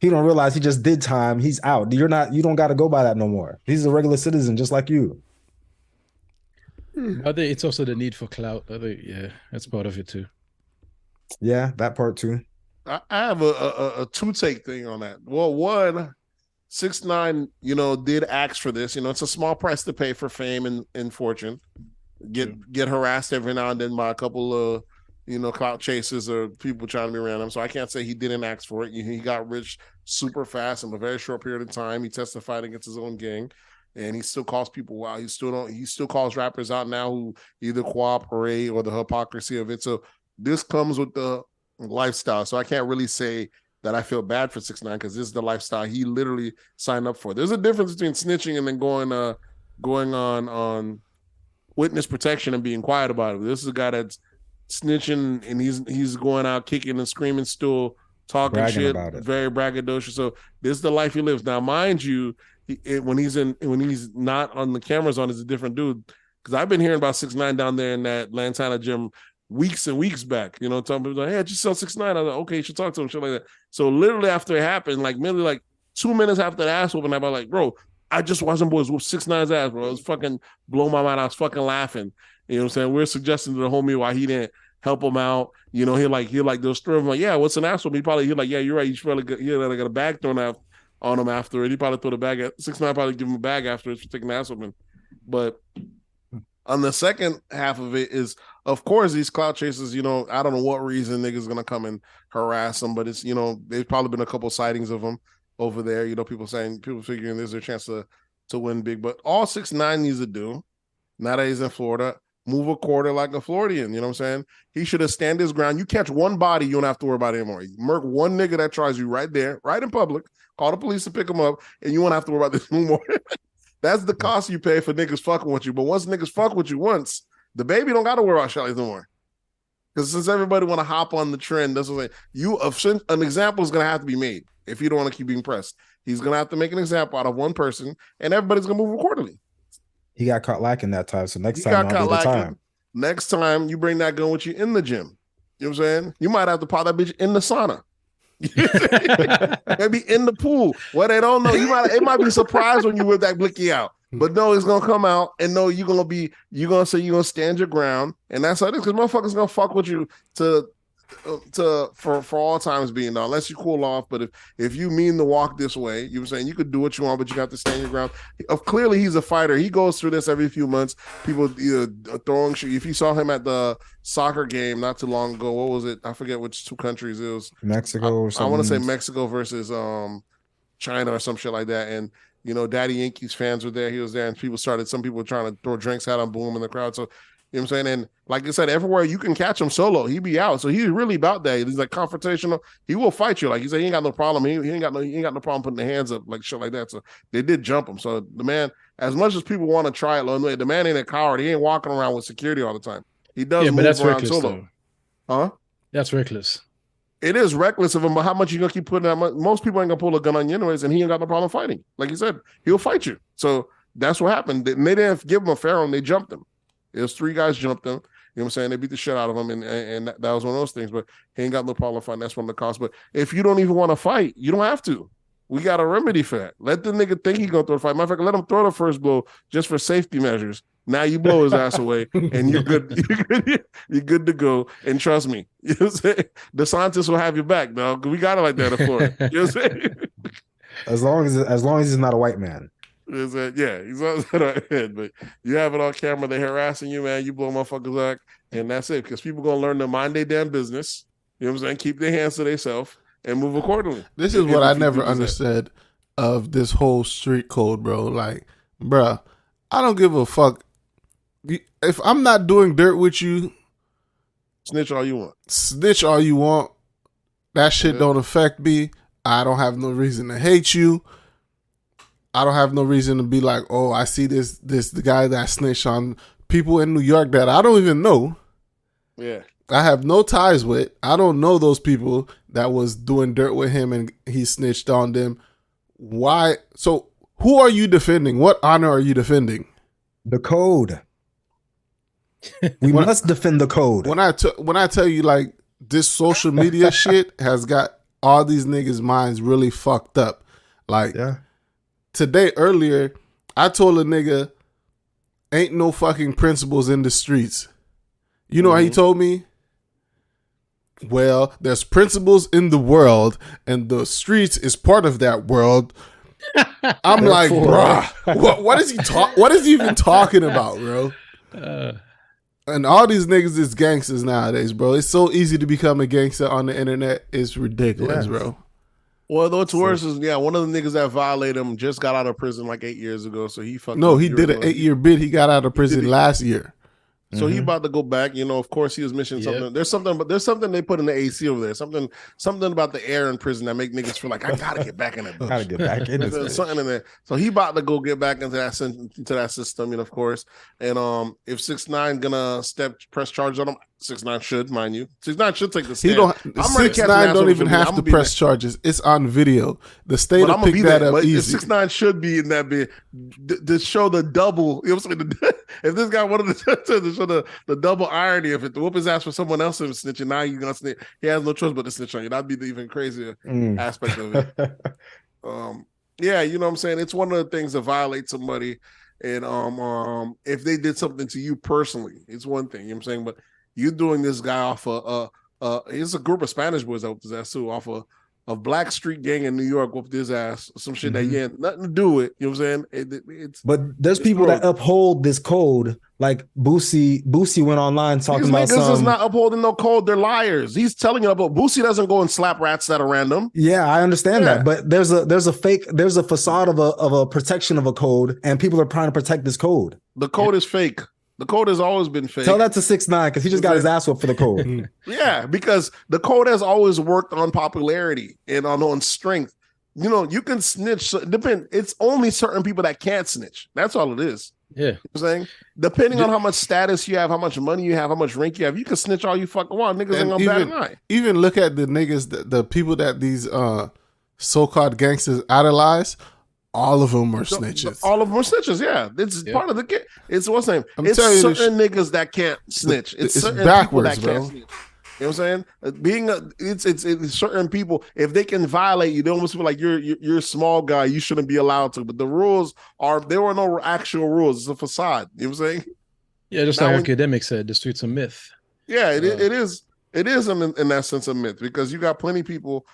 He don't realize he just did time. He's out. You don't got to go by that no more. He's a regular citizen just like you. I think it's also the need for clout. Yeah, that's part of it too. Yeah, that part too. I have a two-take thing on that. Well, one, 6ix9ine, did ask for this. It's a small price to pay for fame and fortune. Get harassed every now and then by a couple of, clout chasers or people trying to be around him. So I can't say he didn't ask for it. He got rich super fast in a very short period of time. He testified against his own gang, and he still calls people out. He still calls rappers out now who either cooperate or the hypocrisy of it. So this comes with the lifestyle. So I can't really say that I feel bad for 6ix9ine because this is the lifestyle he literally signed up for. There's a difference between snitching and then going on witness protection and being quiet about it. This is a guy that's snitching and he's going out kicking and screaming, still talking bragging shit, about it. very braggadocious. So this is the life he lives. Now, mind you, when he's not on the cameras on, is a different dude. Because I've been hearing about 6ix9ine down there in that Lantana gym weeks and weeks back, telling people like, hey, I just saw 6ix9ine. I was like, okay, you should talk to him, shit like that. So literally after it happened, like maybe like 2 minutes after the ass whooping, I was like, bro, I just watched them boys whoop 6ix9ine's ass, bro. It was fucking blow my mind. I was fucking laughing. You know what I'm saying? We're suggesting to the homie why he didn't help him out. He like they'll stir him like, yeah, what's an ass whooping? He like, yeah, you're right. You should probably got a bag thrown out on him after it. He probably threw the bag at 6ix9ine, probably give him a bag after it for taking the ass whooping. But on the second half of it is, of course, these clout chasers, I don't know what reason niggas gonna come and harass them, but it's, there's probably been a couple sightings of them. over there. You know, people figuring there's a chance to win big. But all 6ix9ine needs to do, now that he's in Florida, move a quarter like a Floridian. You know what I'm saying? He should have stand his ground. You catch one body, you don't have to worry about it anymore. You murk one nigga that tries you right there, right in public, call the police to pick him up, and you won't have to worry about this no more. That's the cost you pay for niggas fucking with you. But once niggas fuck with you once, the baby don't got to worry about Shelly's no more. Because since everybody want to hop on the trend, that's what I'm saying. An example is going to have to be made if you don't want to keep being pressed. He's going to have to make an example out of one person, and everybody's going to move accordingly. He got caught lacking that time, so next time I'll be the time. Next time you bring that gun with you in the gym. You know what I'm saying? You might have to pop that bitch in the sauna. Maybe in the pool. Well, they don't know. It might be surprised when you whip that blicky out. But no, it's gonna come out, and no, you're gonna say you're gonna stand your ground, and that's how it is, because motherfuckers gonna fuck with you for all times being now, unless you cool off. But if you mean to walk this way, you were saying you could do what you want, but you have to stand your ground. Clearly, he's a fighter. He goes through this every few months. People throwing shit. If you saw him at the soccer game not too long ago, what was it? I forget which two countries it was. Mexico or something. I want to say Mexico versus China or some shit like that, and. You know, Daddy Yankees fans were there. He was there, and some people were trying to throw drinks at him, boom, in the crowd. So, you know what I'm saying? And like I said, everywhere you can catch him solo, he be out. So he's really about that. He's like confrontational. He will fight you. Like he said, he ain't got no problem. He ain't got no problem putting the hands up, like shit like that. So they did jump him. So the man, as much as people want to try it, the man ain't a coward. He ain't walking around with security all the time. He does move around solo. Huh? That's reckless. It is reckless of him, but how much you gonna keep putting that much? Most people ain't gonna pull a gun on you anyways, and he ain't got no problem fighting. Like you said, he'll fight you. So that's what happened. They didn't give him a fair one, they jumped him. It was 3 guys jumped him. You know what I'm saying? They beat the shit out of him, and that was one of those things. But he ain't got no problem fighting. That's one of the costs. But if you don't even want to fight, you don't have to. We got a remedy for that. Let the nigga think he gonna throw the fight. Matter of fact, let him throw the first blow just for safety measures. Now you blow his ass away, and you're good. You're good to go. And trust me, you know what I'm saying? The scientists will have your back, dog. We got it like that before. You know what I'm saying? As long as he's not a white man. Yeah, he's not a white man, but you have it on camera. They're harassing you, man. You blow motherfuckers back, and that's it. Because people gonna learn to mind their damn business. You know what I'm saying? Keep their hands to themselves and move accordingly. This is what I never understood of this whole street code, bro. Like, bruh, I don't give a fuck. If I'm not doing dirt with you, snitch all you want. Snitch all you want. That shit don't affect me. I don't have no reason to hate you. I don't have no reason to be like, oh, I see the guy that snitched on people in New York that I don't even know. Yeah. I have no ties with. I don't know those people that was doing dirt with him and he snitched on them. Why? So who are you defending? What honor are you defending? The code. We must defend the code. When I tell you, like, this social media shit has got all these niggas' minds really fucked up. Like, today earlier, I told a nigga, ain't no fucking principles in the streets. You know how he told me? Well, there's principles in the world, and the streets is part of that world. I'm like, bruh, what is he What is he even talking about, bro? And all these niggas is gangsters nowadays, bro. It's so easy to become a gangster on the internet. It's ridiculous, bro. Well, what's worse is, one of the niggas that violated him just got out of prison like 8 years ago. So he fucked. No, he did an 8-year bid. He got out of prison last year. So he about to go back. You know, of course, he was missing something. There's something they put in the AC over there. Something about the air in prison that make niggas feel like I gotta get back in it. Gotta get back in There's something in there. So he about to go get back into that system. And of course, and if 6ix9ine gonna press charges on him, 6ix9ine should, mind you. 6ix9ine should take the stand. 6ix9ine don't even have to press charges. It's on video. The state will pick that up easy. 6ix9ine should be in that bit to show the double. You know what I'm saying? If this guy wanted to show the double irony, if it whoop his ass for someone else and snitching, now you're gonna snitch. He has no choice but to snitch on you. That'd be the even crazier aspect of it. You know what I'm saying? It's one of the things that violate somebody, and if they did something to you personally, it's one thing. You know what I'm saying? But you doing this guy off it's a group of Spanish boys that whooped his ass too, off of black street gang in New York whooped his ass, some shit that you had nothing to do with. You know what I'm saying? But there's people that uphold this code. Like Boosie went online talking These about niggas is not upholding no code. They're liars. He's telling you about Boosie doesn't go and slap rats that are random. Yeah, I understand that, but there's a facade of a protection of a code, and people are trying to protect this code. The code is fake. The code has always been fake. Tell that to 6ix9ine because he just got his ass whooped for the code. Yeah, because the code has always worked on popularity and on strength. You know, you can snitch. It's only certain people that can't snitch. That's all it is. Yeah. You know what I'm saying? Depending on how much status you have, how much money you have, how much rank you have, you can snitch all you fucking want. Niggas ain't gonna bat an eye. Even look at the niggas, the people that these so-called gangsters idolize. All of them are snitches. All of them are snitches, yeah. It's part of the game. It's what's the name? It's certain niggas that can't snitch. It's certain backwards, people that can't snitch. You know what I'm saying? It's certain people, if they can violate you, they almost feel like you're a small guy, you shouldn't be allowed to. But the rules there were no actual rules. It's a facade. You know what I'm saying? Yeah, just like academics said, the street's a myth. Yeah, it is. It is in that sense a myth, because you got plenty of people,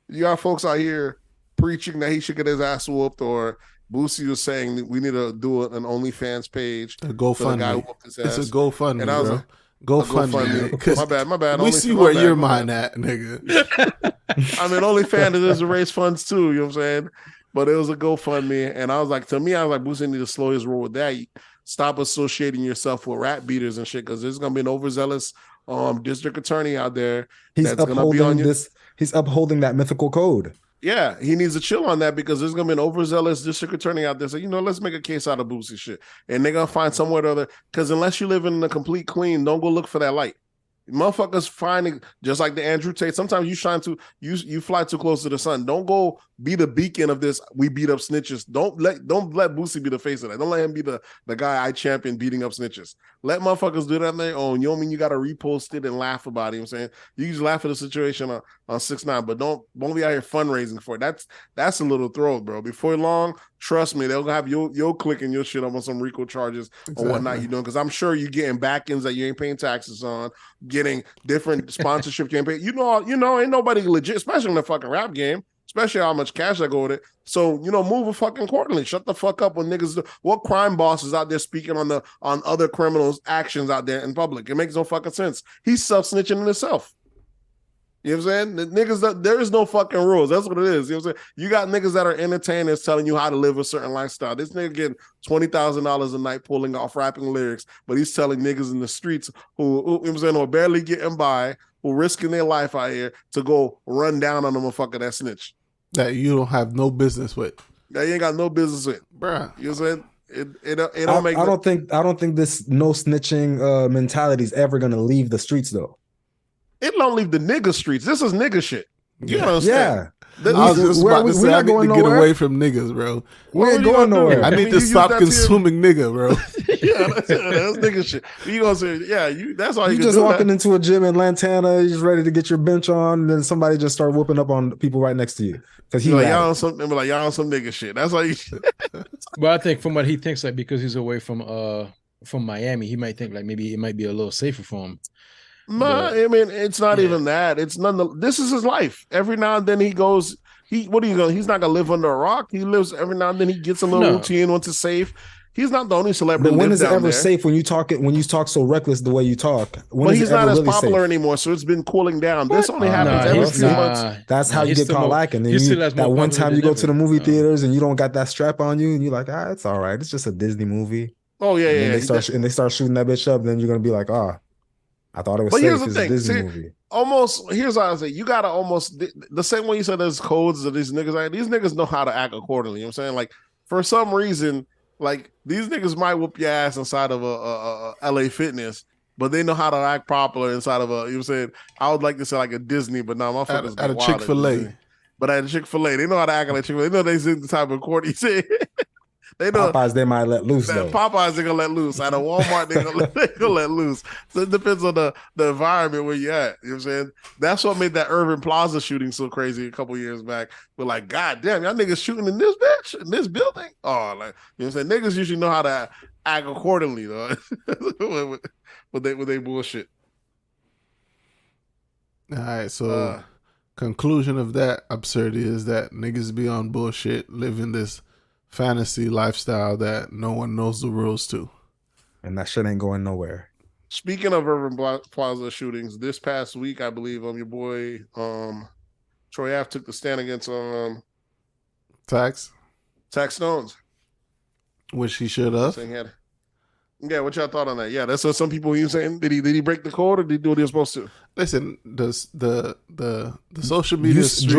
you got folks out here preaching that he should get his ass whooped, or Boosie was saying that we need to do an OnlyFans page. A GoFundMe. It's a GoFundMe, and I was bro. GoFundMe. My bad. We see where your mind at, nigga. I mean, OnlyFans is to raise funds too. You know what I'm saying? But it was a GoFundMe, and I was like, Boosie need to slow his roll with that. Stop associating yourself with rat beaters and shit, because there's gonna be an overzealous district attorney out there. He's upholding that mythical code. Yeah, he needs to chill on that, because there's gonna be an overzealous district attorney out there. So, let's make a case out of Boosie shit, and they're gonna find somewhere or other. Because unless you live in a complete clean, don't go look for that light. Motherfuckers finding, just like the Andrew Tate. Sometimes you fly too close to the sun. Don't go be the beacon of this. We beat up snitches. Don't let Boosie be the face of that. Don't let him be the guy I champion beating up snitches. Let motherfuckers do that on their own. You don't mean you got to repost it and laugh about it. You know what I'm saying? You just laugh at the situation on 6ix9ine, but don't be out here fundraising for it. That's a little throw, bro. Before long, trust me, they'll have your clicking your shit up on some RICO charges or whatnot you're doing. Because I'm sure you're getting back-ends that you ain't paying taxes on, getting different sponsorship campaign. Ain't nobody legit, especially in the fucking rap game. Especially how much cash I go with it. So, move a fucking accordingly. Shut the fuck up when niggas what crime boss is out there speaking on other criminals' actions out there in public. It makes no fucking sense. He's self-snitching in himself. You know what I'm saying? The niggas, there is no fucking rules. That's what it is. You know what I'm saying? You got niggas that are entertainers telling you how to live a certain lifestyle. This nigga getting $20,000 a night pulling off rapping lyrics, but he's telling niggas in the streets who you know what I'm saying, who are barely getting by, who risking their life out here to go run down on a motherfucker that snitch. That you don't have no business with. That you ain't got no business with. Bruh. You know what I'm saying? It don't make I don't think this no snitching mentality is ever gonna leave the streets though. It don't leave the nigga streets. This is nigga shit. You understand? I was just about to say, I need to get away from niggas, bro. We ain't going nowhere. I need to stop consuming nigga, bro. Yeah, that's nigga shit. You gonna say, that's all you can just do. Walking into a gym in Lantana, you're just ready to get your bench on, and then somebody just start whooping up on people right next to you. Because y'all on some nigga shit. That's all you. But I think from what he thinks, like, because he's away from Miami, he might think like maybe it might be a little safer for him. No, I mean, it's not even that. It's this is his life. Every now and then he goes. He's not gonna live under a rock. He lives every now and then. He gets a little routine once it's safe. He's not the only celebrity. But when is it ever there. safe when you talk so reckless the way you talk? Well, he's not as popular anymore, so it's been cooling down. What? This only happens every few months. That's how you get caught lacking. And that one time you go to the movie theaters and you don't got that strap on you, and you're like, it's all right. It's just a Disney movie. Oh yeah, and they start shooting that bitch up. Then you're gonna be like, I thought it was safe. Here's the it's thing. a Disney movie. Here's how I say, you gotta almost the same way you said there's codes of these niggas. These niggas know how to act accordingly. You know what I'm saying? Like, for some reason, like, these niggas might whoop your ass inside of a LA Fitness, but they know how to act proper inside of you know what I'm saying? I would like to say like a Disney, but no, motherfuckers at a Chick-fil-A. But at a Chick-fil-A, they know how to act like Chick-fil-A. They know they're the type of court you say. They know Popeyes, they might let loose though. Popeyes, they're gonna let loose. At a Walmart, they're gonna let loose. So it depends on the environment where you're at. You know what I'm saying? That's what made that Irving Plaza shooting so crazy a couple years back. We're like, God damn, y'all niggas shooting in this bitch, in this building? Oh, like, you know what I'm saying? Niggas usually know how to act accordingly, though. with they bullshit. All right, so Conclusion of that absurdity is that niggas be on bullshit, living this fantasy lifestyle that no one knows the rules to. And that shit ain't going nowhere. Speaking of Urban Plaza shootings, this past week, I believe, your boy Troy Ave took the stand against Tax, Stones. which he should have. Yeah, what y'all thought on that? Yeah, that's what some people you saying. Did he break the code or did he do what he was supposed to? Listen, the social media streets,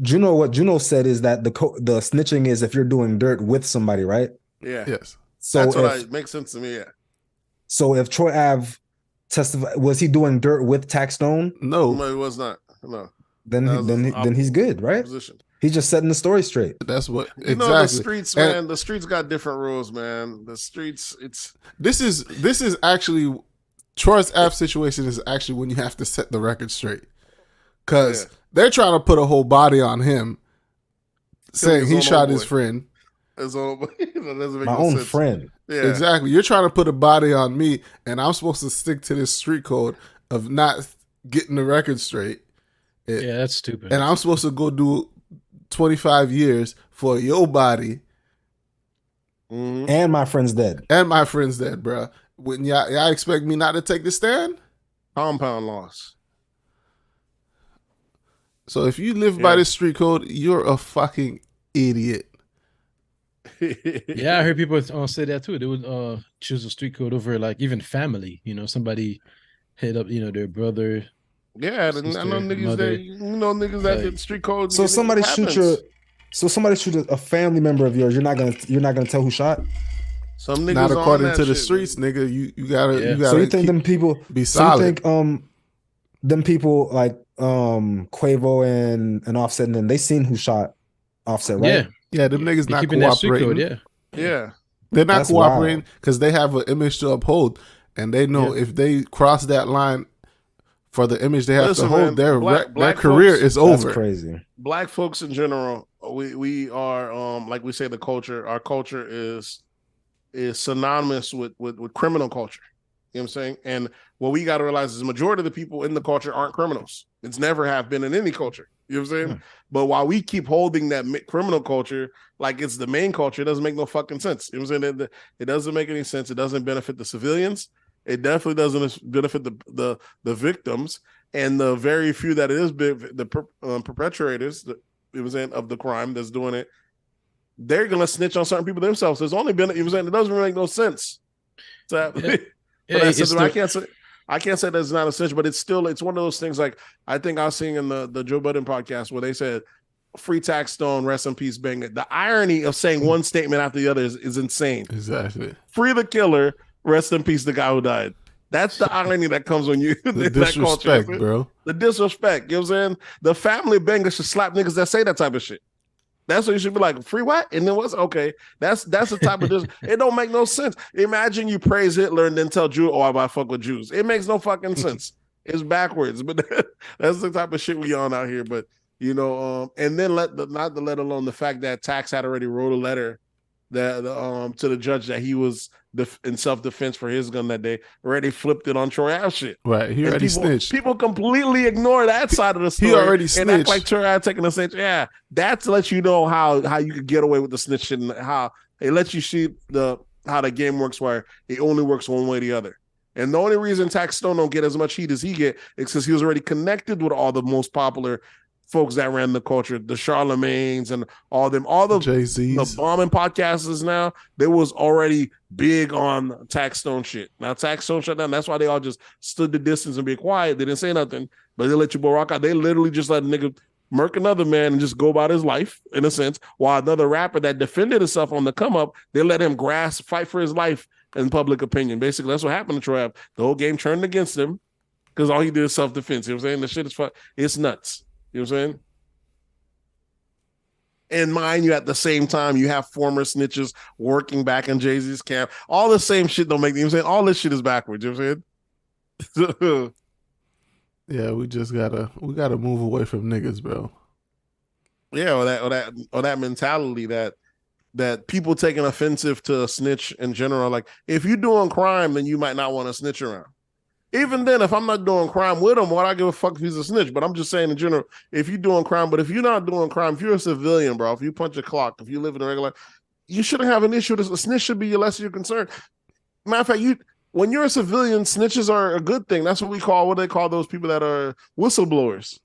Juno, what Juno said is that the snitching is if you're doing dirt with somebody, right? Yeah. Yes. So that makes sense to me. Yeah. So if Troy Ave testified, was he doing dirt with Tax Stone? No, he was not. No. Then he's good, right? Opposition. He's just setting the story straight. That's what you know. The streets, man. The streets got different rules, man. The streets. This is actually Troy's Ave situation is actually when you have to set the record straight, because they're trying to put a whole body on him, saying he shot his friend. His own, my own friend. Yeah, exactly. You're trying to put a body on me, and I'm supposed to stick to this street code of not getting the record straight. Yeah, that's stupid. And I'm supposed to go do 25 years for your body. And my friend's dead. Bro. When y'all expect me not to take the stand? Compound loss. So if you live by this street code, you're a fucking idiot. Yeah, I heard people say that too. They would choose a street code over like even family. You know, somebody hit up, their brother. Yeah, sister, I know niggas that, that get street codes. So somebody shoot a family member of yours. You're not gonna tell who shot. Some niggas not according to the shit, streets, man. Nigga. You gotta. So you think them people be solid? So you think them people like Quavo and Offset, and then they seen who shot Offset, right? Yeah, them niggas not cooperating. Code, yeah, they're not cooperating because they have an image to uphold, and they know if they cross that line for the image they have to hold, their career is over. That's crazy. Black folks in general, we are like we say, our culture is synonymous with criminal culture. You know what I'm saying? And what we got to realize is the majority of the people in the culture aren't criminals. It's never have been in any culture. You know what I'm saying? But while we keep holding that criminal culture like it's the main culture, it doesn't make no fucking sense. You know what I'm saying? It doesn't make any sense. It doesn't benefit the civilians. It definitely doesn't benefit the victims, and the very few that it is the perpetrators, you know what I'm saying, of the crime that's doing it. They're gonna snitch on certain people themselves. There's only been, you know what I'm saying, it doesn't really make no sense. So, I can't say that's not a snitch, but it's one of those things. Like I think I was seeing in the Joe Budden podcast where they said, "Free Tax Stone, rest in peace, bang." The irony of saying one statement after the other is insane. Exactly. Free the killer. Rest in peace, the guy who died. That's the irony that comes when you the disrespect, bro. The disrespect. You know what I'm saying? The family banger should slap niggas that say that type of shit. That's what you should be like. Free what? And then what's okay? That's the type of it don't make no sense. Imagine you praise Hitler and then tell Jew, "Oh, I fuck with Jews." It makes no fucking sense. It's backwards. But that's the type of shit we on out here. But and then let alone the fact that Tax had already wrote a letter that to the judge that he was in self-defense for his gun that day, already flipped it on Troy Ave shit. Right, he already snitched. People completely ignore that side of the story. He already snitched. And act like Troy Ave taking a snitch. Yeah, that lets you know how you could get away with the snitch shit, and how it lets you see how the game works, where it only works one way or the other. And the only reason Tax Stone don't get as much heat as he get is because he was already connected with all the most popular folks that ran the culture, the Charlemagnes and all the Jay-Z's, the bombing podcasters now, they was already big on Tax Stone shit. Now Tax Stone shut down. That's why they all just stood the distance and be quiet. They didn't say nothing, but they let you boy rock out. They literally just let a nigga murk another man and just go about his life, in a sense, while another rapper that defended himself on the come up, they let him fight for his life in public opinion. Basically, that's what happened to Troy Ave. The whole game turned against him because all he did is self-defense. You know what I'm saying? The shit is it's nuts. You know what I'm saying? And mind you, at the same time, you have former snitches working back in Jay-Z's camp. All the same shit don't make, you know what I'm saying? All this shit is backwards, you know what I'm saying? Yeah, we gotta move away from niggas, bro. Yeah, or that mentality that people taking offensive to a snitch in general. Like, if you're doing crime, then you might not want to snitch around. Even then, if I'm not doing crime with him, what I give a fuck if he's a snitch. But I'm just saying in general, if you're doing crime, but if you're not doing crime, if you're a civilian, bro, if you punch a clock, if you live in a regular, you shouldn't have an issue. A snitch should be your less of your concern. Matter of fact, when you're a civilian, snitches are a good thing. That's what they call those people that are whistleblowers.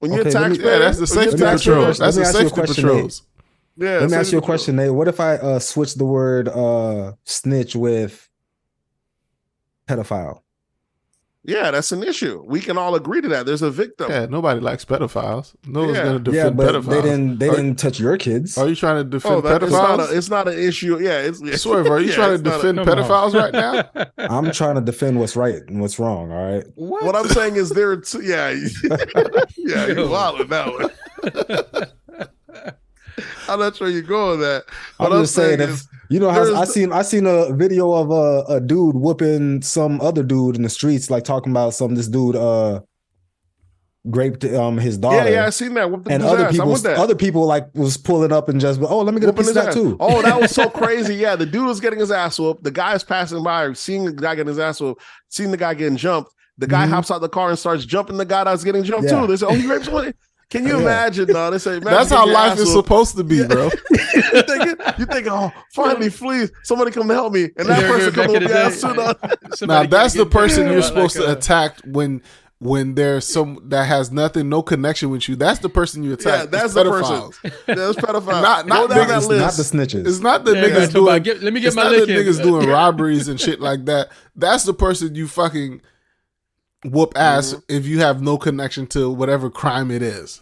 When you're a taxpayer, that's the safety patrols. That's the safety patrols. Yeah. Let me ask you a question, Nate. What if I switch the word snitch with pedophile? Yeah, that's an issue. We can all agree to that. There's a victim. Yeah, nobody likes pedophiles. No one's going to defend pedophiles. They didn't touch your kids. Are you trying to defend pedophiles? It's not an issue. Yeah, Swerve, are you trying to defend pedophiles right now? I'm trying to defend what's right and what's wrong. All right. What I'm saying is you're wild with that one. I'm not sure you go with that. I'm just saying how I seen a video of a dude whooping some other dude in the streets, like talking about this dude raped his daughter. Yeah, I seen that. And other people like was pulling up and just, let me get a piece of that too. Oh, that was so crazy. Yeah, the dude was getting his ass whooped. The guy is passing by, seeing the guy getting his ass whooped, seeing the guy getting jumped. The guy hops out the car and starts jumping the guy that's getting jumped too. They say, he raped somebody. Can you imagine? No, they say that's how life is supposed to be, bro. you think, finally, please, somebody come to help me, and that person come to the ass too. Now that's the person you're supposed to attack when there's some that has no connection with you. That's the person you attack. Yeah, that's the person. That's pedophile. Not niggas, not the snitches. It's not the niggas doing. Let me get my lick in. Niggas doing robberies and shit like that. That's the person you fucking whoop ass if you have no connection to whatever crime it is.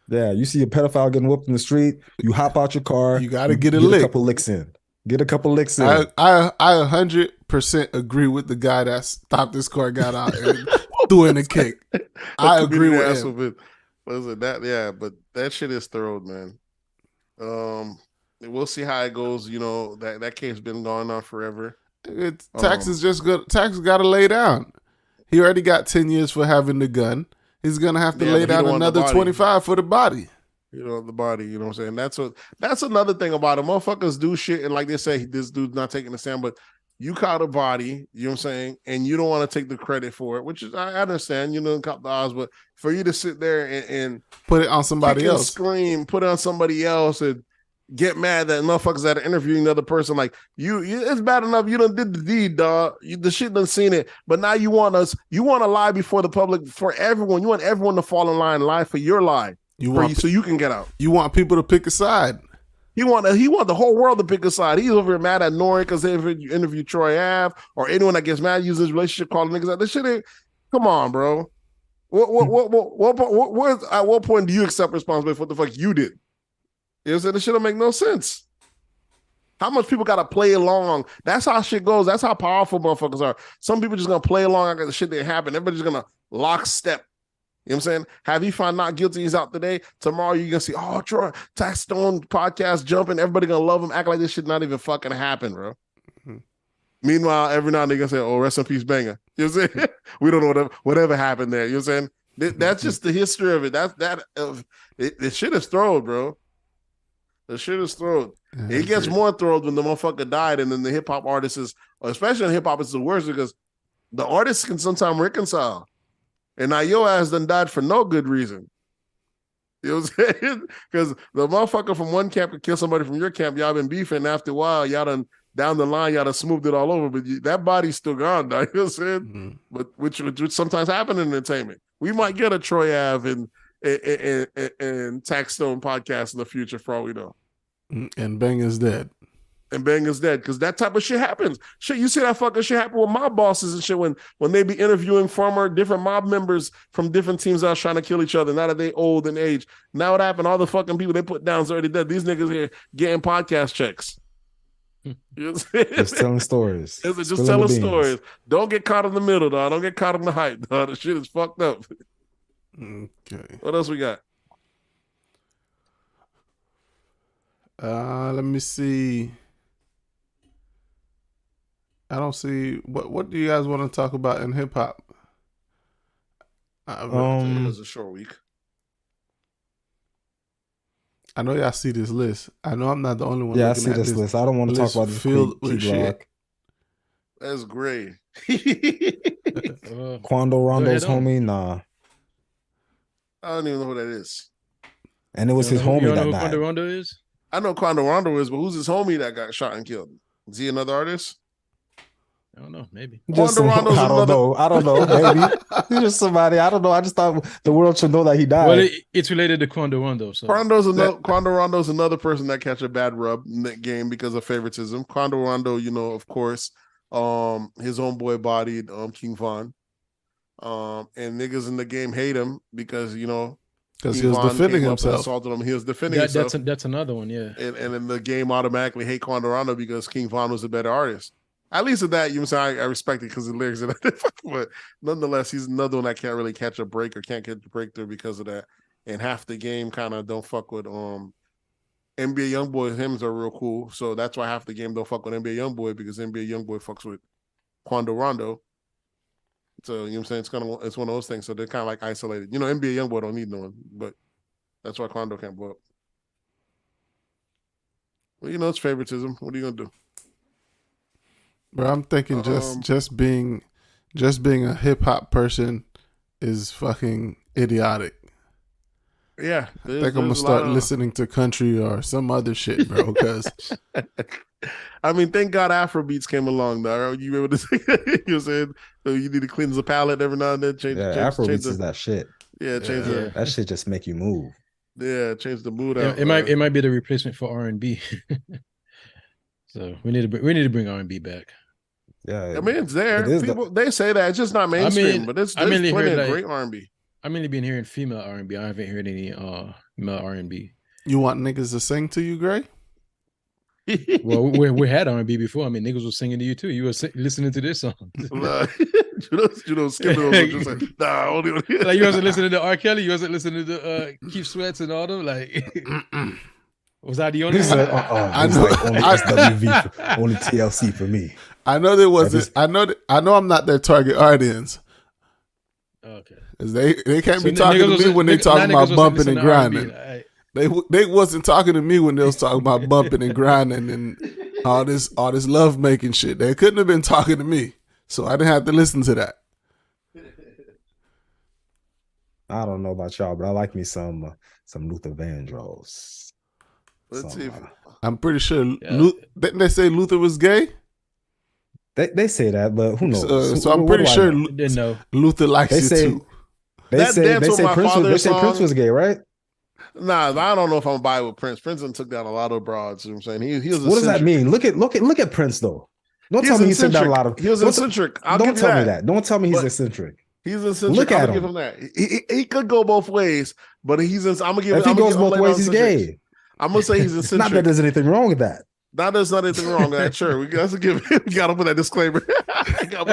Yeah, you see a pedophile getting whooped in the street, you hop out your car, you got to get a couple licks in. Get a couple licks in. I 100% agree with the guy that stopped this car, got out and threw in a kick. I agree with him. Listen, but that shit is thorough, man. We'll see how it goes. You know, that case been going on forever. Tax got to lay down. He already got 10 years for having the gun. He's gonna have to lay down another 25 for the body. The body. You know what I'm saying? That's another thing about it. Motherfuckers do shit, and like they say, this dude's not taking the stand, but you caught a body. You know what I'm saying? And you don't want to take the credit for it, which is I understand. You don't caught the odds, but for you to sit there and put it on somebody else, scream, put it on somebody else, and get mad that motherfuckers that are interviewing another person like you it's bad enough you done did the deed, dog. The shit done seen it, but now you want to lie before the public, for everyone. You want everyone to fall in line, lie for your lie, so you can get out. You want people to pick a side. He want the whole world to pick a side. He's over here mad at Nori because they interviewed Troy Ave, or anyone that gets mad uses his relationship calling niggas out. This shit ain't. Come on, bro. At what point do you accept responsibility for what the fuck you did? You know what I'm saying? This shit don't make no sense. How much people got to play along? That's how shit goes. That's how powerful motherfuckers are. Some people just going to play along like the shit that happened. Everybody's going to lockstep. You know what I'm saying? Have you found not guilty? He's out today. Tomorrow you're going to see, Troy, Tax Stone podcast jumping. Everybody going to love him. Act like this shit not even fucking happen, bro. Mm-hmm. Meanwhile, every now and then they're going to say, rest in peace, Banger. You know what I'm saying? We don't know whatever happened there. You know what I'm saying? That's just the history of it. The shit is thrown, bro. The shit is thrown. It gets more thrown when the motherfucker died, and then the hip hop artist is, especially in hip hop, it's the worst because the artists can sometimes reconcile. And now your ass done died for no good reason. You know what I'm saying? Because the motherfucker from one camp could kill somebody from your camp. Y'all been beefing, and after a while, y'all done down the line, y'all done smoothed it all over. But that body's still gone, dog. You know what I'm saying? Mm-hmm. But which sometimes happen in entertainment. We might get a Troy Ave and Tax Stone podcast in the future for all we know. And Bang is dead. Because that type of shit happens. Shit, you see that fucking shit happen with mob bosses and shit when they be interviewing former different mob members from different teams that was trying to kill each other. Now that they old in age. Now what happened? All the fucking people they put down is already dead. These niggas here getting podcast checks. You know what I'm saying? Just telling stories. Just telling stories. Don't get caught in the middle, dog. Don't get caught in the hype, dog. The shit is fucked up. Okay. What else we got? Let me see. I don't see what do you guys want to talk about in hip hop? It was a short week. I know y'all see this list. I know I'm not the only one. Yeah, I see this list. I don't want to talk about this field shit. That's great. Quando Rondo's homie, nah. I don't even know who that is. And it was his homie that died. Quando Rondo is? I know Quando Rondo is, but who's his homie that got shot and killed? Is he another artist? I don't know. Maybe. Quando Rondo's I don't know. Maybe he's just somebody. I don't know. I just thought the world should know that he died. Well, it's related to Quando Rondo. So Quando Rondo's another person that catch a bad rub in that game because of favoritism. Quando Rondo, of course, his own boy bodied King Von. And niggas in the game hate him because because he was defending himself. Assaulted him. He was defending himself. That's another one, yeah. And in the game automatically hate Quando Rondo because King Von was a better artist. At least at that, I respect it because the lyrics are but nonetheless, he's another one that can't really catch a break or can't get the breakthrough because of that. And half the game kind of don't fuck with NBA Youngboy hymns are real cool. So that's why half the game don't fuck with NBA Youngboy because NBA Youngboy fucks with Quando Rondo. So I'm saying? It's one of those things. So they're kind of like isolated. NBA Youngboy don't need no one, but that's why Quando can't blow up. Well, it's favoritism. What are you gonna do? Bro, I'm thinking just being a hip hop person is fucking idiotic. Yeah, I think I'm gonna start listening to country or some other shit, bro. Because I mean, thank God Afrobeats came along, though. You able to say saying? So you need to cleanse the palate every now and then. Afrobeats is that shit. Yeah, that shit just make you move. Yeah, change the mood out. It might be the replacement for R&B. So we need to bring R&B back. Yeah, I mean it's there. People they say that it's just not mainstream, but there's plenty of great R&B. I mainly been hearing female R&B. I haven't heard any male R&B. You want niggas to sing to you, Gray? Well, we had R&B before. I mean, niggas was singing to you too. You were listening to this song. Skipping those just like, nah, only like you wasn't listening to R. Kelly. You wasn't listening to Keith Sweats and all them. Like, was I the only one? I know. Like only SWV, only TLC for me. I know there wasn't. I know I'm not their target audience. Okay. They can't be talking to me when they talking about bumping and grinding. They wasn't talking to me when they was talking about bumping and grinding and all this love making shit. They couldn't have been talking to me, so I didn't have to listen to that. I don't know about y'all, but I like me some Luther Vandross. Let's see. I'm pretty sure. Didn't they say Luther was gay? They say that, but who knows? So I'm pretty sure Luther likes you too. They say Prince was gay, right? Nah, I don't know if I'm by with Prince. Prince took down a lot of broads. You know what I'm saying? He was. What does that mean? Look at Prince though. Don't tell me he took down a lot of. He was eccentric. Don't tell me that. Don't tell me he's eccentric. He's eccentric. Look at him. Give him that. He could go both ways, but he's. I'm gonna give. If he goes both ways, he's gay. I'm gonna say he's eccentric. Not that there's anything wrong with that. Now there's not anything wrong with that. Sure, we got to give. We got to put that disclaimer. Not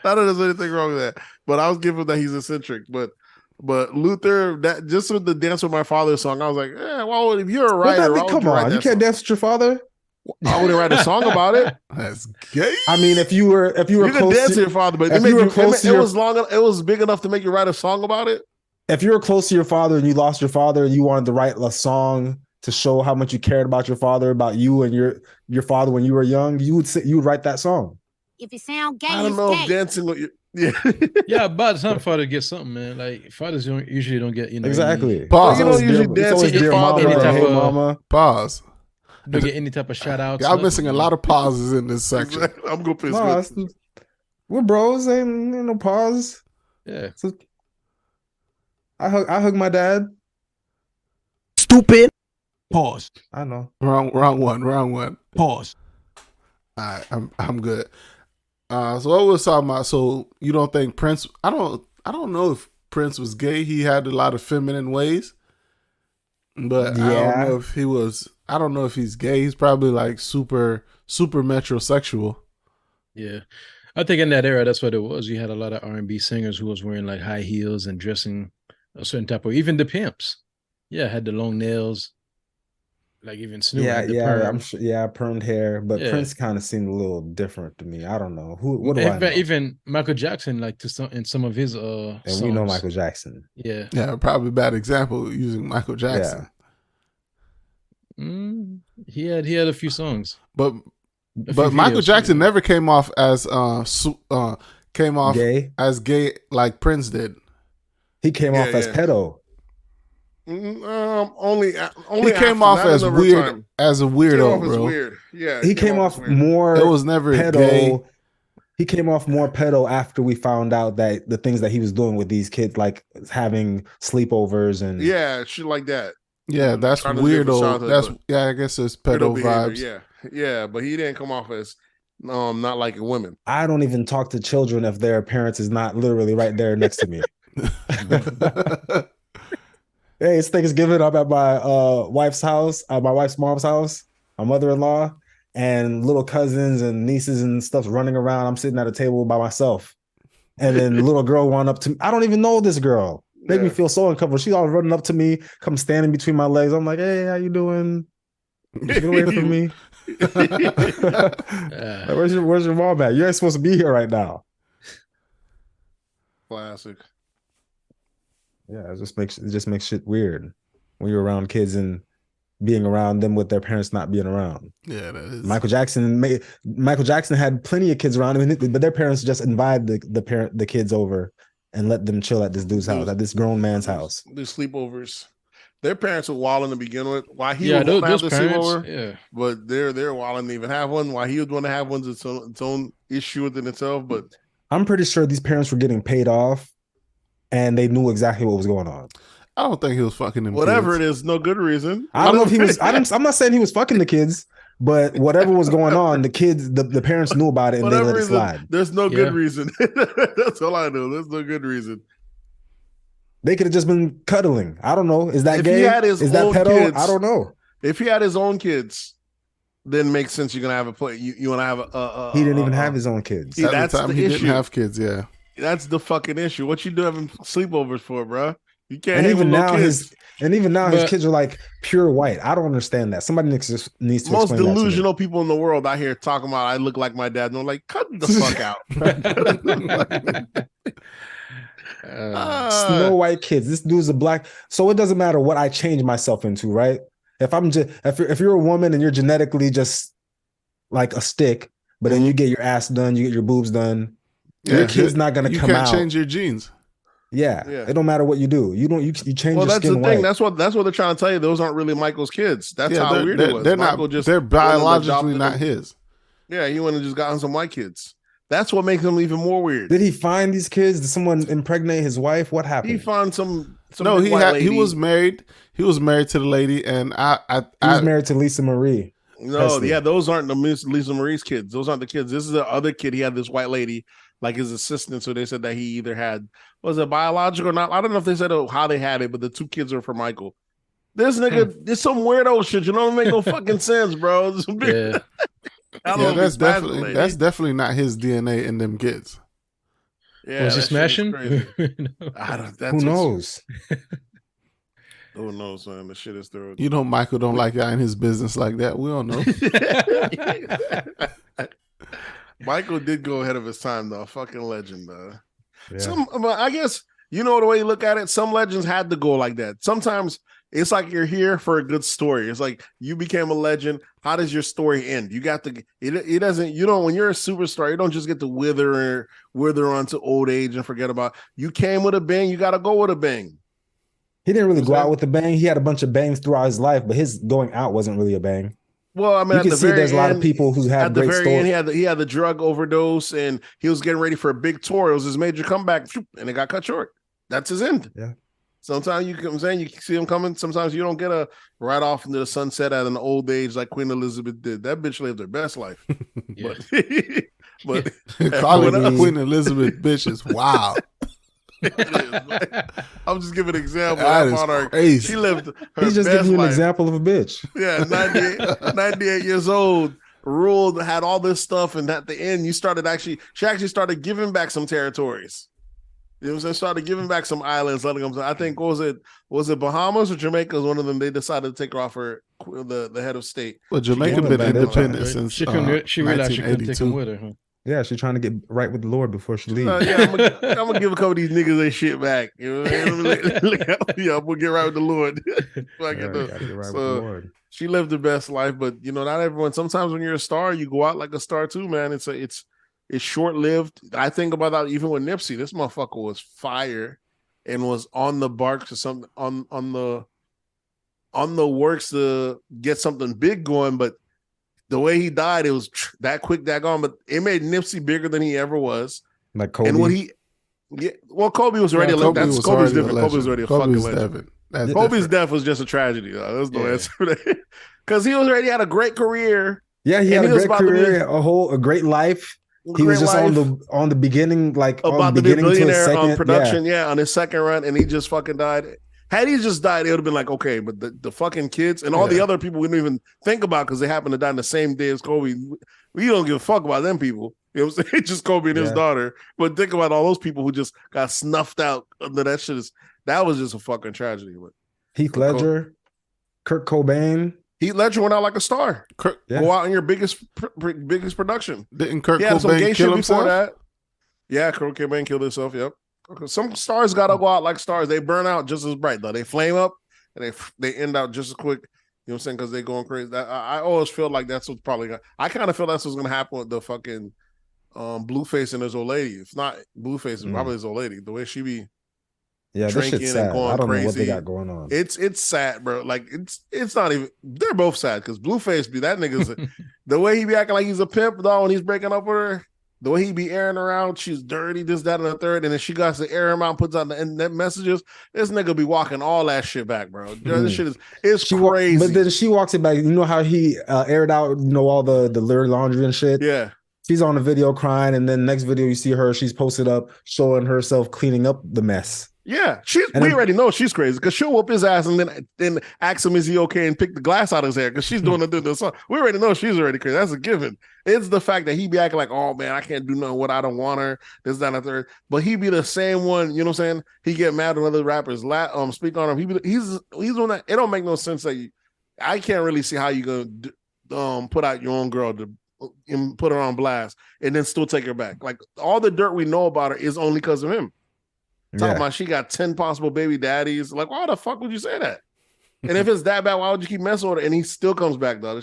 that there's anything wrong with that. But I was giving that he's eccentric. But Luther, that just with the Dance with My Father song, I was like, well, if you're a writer, come on, you can't dance with your father. I wouldn't write a song about it. That's gay. I mean, if you were you close can dance to your father, but it was long. It was big enough to make you write a song about it. If you were close to your father and you lost your father and you wanted to write a song to show how much you cared about your father, about you and your father when you were young, you would write that song. If you sound gay, I don't know if dancing with you. Yeah, but some father get something, man. Like fathers usually don't get, exactly. Pause. You don't usually dance with your father. Mama. Pause. Don't get any type of shout outs. I'm missing a lot of pauses in this section. I'm gonna piss. We're bros, ain't no pause. Yeah. So, I hug my dad. Stupid. Pause. I know. Wrong one. Pause. All right, I'm good. So what was talking about? So you don't think Prince? I don't know if Prince was gay. He had a lot of feminine ways, but I don't know if he was. I don't know if he's gay. He's probably like super metrosexual. Yeah, I think in that era, that's what it was. You had a lot of R&B singers who was wearing like high heels and dressing a certain type of. Even the pimps, had the long nails. Like even Snoop. I'm sure. Yeah, permed hair, but Prince kind of seemed a little different to me. I don't know what do I know? Even Michael Jackson, like in some of his and songs. We know Michael Jackson. Yeah, probably a bad example using Michael Jackson. Yeah. He had a few songs, but But Michael Jackson never came off as Gay? as gay like Prince did. He came off as pedo. Only he came off as weird, as a weirdo, bro. Weird. Yeah, he came off more. It was never pedo. Gay. He came off more pedo after we found out that the things that he was doing with these kids, like having sleepovers and shit like that. Yeah, that's weirdo. That's I guess it's pedo vibes. Yeah, but he didn't come off as not liking women. I don't even talk to children if their parents is not literally right there next to me. Hey, it's Thanksgiving. I'm at my wife's house, at my wife's mom's house, my mother-in-law, and little cousins and nieces and stuff running around. I'm sitting at a table by myself. And then the little girl went up to me. I don't even know this girl. Make me feel so uncomfortable. She's all running up to me, come standing between my legs. I'm like, hey, how you doing? Get away from me. Where's your mom at? You ain't supposed to be here right now. Classic. Yeah, it just makes shit weird when you're around kids and being around them with their parents not being around. Yeah, that is. Michael Jackson had plenty of kids around him, but their parents just invited the kids over and let them chill at this dude's house, at this grown man's house. Do sleepovers. Their parents were wilding to begin with. Why he would have the sleepover, but they're wilding to even have one. Why he would want to have one's its own issue within itself. But I'm pretty sure these parents were getting paid off, and they knew exactly what was going on. I don't think he was fucking them. Whatever kids. It is, no good reason. I don't know if he was. I'm not saying he was fucking the kids, but whatever was going on, the kids, the parents knew about it and they let it slide. There's no good reason. That's all I know. There's no good reason. They could have just been cuddling. I don't know. Is that if gay? He had his is that pedo? Kids, I don't know. If he had his own kids, then it makes sense. You're gonna have a play. You want to have a. He didn't even have his own kids. See, that's the time he didn't have kids. Yeah, that's the fucking issue. What you do having sleepovers for, bro? You can't. And even now, his kids are like pure white. I don't understand that. Somebody needs to explain that to me. Most delusional people in the world out here talking about I look like my dad. And I'm like, cut the fuck out. Snow White kids. This dude's a black. So it doesn't matter what I change myself into, right? If you're a woman and you're genetically just like a stick, but then you get your ass done, you get your boobs done, your kid's not gonna come out. You can't change your genes. Yeah, it don't matter what you do. You change. Well, your that's skin the thing. white. That's what they're trying to tell you. Those aren't really Michael's kids. That's how weird it was. They're biologically not his. Yeah, he went and just gotten some white kids. That's what makes him even more weird. Did he find these kids? Did someone impregnate his wife? What happened? He found some. No, he was married. He was married to the lady, and he was married to Lisa Marie. No, Presley. Yeah, those aren't the Lisa Marie's kids. Those aren't the kids. This is the other kid. He had this white lady, like his assistant. So they said that he either had, was it biological or not? I don't know if they said how they had it, but the two kids are for Michael. This nigga, it's some weirdo shit. You know, don't make no fucking sense, bro. That's definitely not his DNA in them kids. Yeah, was he smashing? Who knows? Who knows, man? The shit is through. You know, Michael don't like y'all in his business like that. We don't know. Michael did go ahead of his time, though. Fucking legend, though. Yeah. I guess, you know, the way you look at it, some legends had to go like that. Sometimes it's like you're here for a good story. It's like you became a legend. How does your story end? You got to, it doesn't, you know, when you're a superstar, you don't just get to wither on to old age and forget about, you came with a bang, you got to go with a bang. He didn't really go out with a bang. He had a bunch of bangs throughout his life, but his going out wasn't really a bang. Well, I mean, you can see there's a lot of people who have great stories. He had the drug overdose, and he was getting ready for a big tour. It was his major comeback, and it got cut short. That's his end. Yeah. Sometimes you see him coming. Sometimes you don't get a right off into the sunset at an old age like Queen Elizabeth did. That bitch lived her best life. But calling Queen Elizabeth bitch is wild. I'm just giving an example. That is crazy. She lived her He's just best giving you an life. example of a bitch. Yeah, 98 years old, ruled, had all this stuff, and at the end, she actually started giving back some territories. You know what I'm saying? Started giving back some islands, letting them. I think was it Bahamas or Jamaica? Was one of them. They decided to take her off the head of state. Well, Jamaica been independent since she realized she couldn't take him with her. Huh? Yeah, she's trying to get right with the Lord before she leaves. I'm gonna give a couple of these niggas their shit back. You know what I mean? Yeah, I'm gonna get right with the Lord. Gotta get right with the Lord. She lived the best life, but not everyone. Sometimes when you're a star, you go out like a star too, man. It's short lived. I think about that even with Nipsey. This motherfucker was fire and was on the barks or something on the works to get something big going, but the way he died, it was that quick, that gone. But it made Nipsey bigger than he ever was. Like Kobe. And Kobe was already Kobe's different. Kobe was already a fucking legend. Kobe's death was just a tragedy. There's no answer for that. Because he had a great career. Yeah, he had a great career, a great life. He was just on the beginning, like about to be a billionaire on production, on his second run, and he just fucking died. Had he just died, it would have been like, okay, but the fucking kids and all the other people we didn't even think about because they happened to die on the same day as Kobe. We don't give a fuck about them people. You know what I'm saying? Just Kobe and his daughter. But think about all those people who just got snuffed out under that shit. That was just a fucking tragedy. But Heath Ledger, Kurt Cobain. Heath Ledger went out like a star. Go out in your biggest production. Didn't Kurt Cobain kill himself? Before that. Yeah, Kurt Cobain killed himself. Yep. Some stars gotta go out like stars. They burn out just as bright though. They flame up and they end out just as quick. You know what I'm saying? Because they're going crazy. I always feel like that's what's probably gonna. I kind of feel that's what's gonna happen with the fucking Blueface and his old lady. If not Blueface, it's probably his old lady. The way she be drinking and going I don't crazy. know what they got going on. It's sad, bro. Like it's not even. They're both sad because Blueface be that nigga's the way he be acting like he's a pimp though when he's breaking up with her. The way he be airing around, she's dirty, this, that, and the third, and then she got to air him out and puts out the messages. This nigga be walking all that shit back, bro. This shit is crazy. But then she walks it back. You know how he aired out, all the dirty laundry and shit? Yeah. She's on the video crying, and then next video you see her, she's posted up showing herself cleaning up the mess. Yeah, we already know she's crazy because she'll whoop his ass and then ask him is he okay and pick the glass out of his hair because she's doing the song. We already know she's already crazy. That's a given. It's the fact that he be acting like, oh man, I can't do nothing. What I don't want her. This, that, and the third. But he be the same one. You know what I'm saying? He get mad when other rappers speak on him. He's doing that. It don't make no sense that I can't really see how you gonna put out your own girl and put her on blast and then still take her back. Like all the dirt we know about her is only because of him. Talking about she got 10 possible baby daddies. Like, why the fuck would you say that? And if it's that bad, why would you keep messing with her? And he still comes back, though.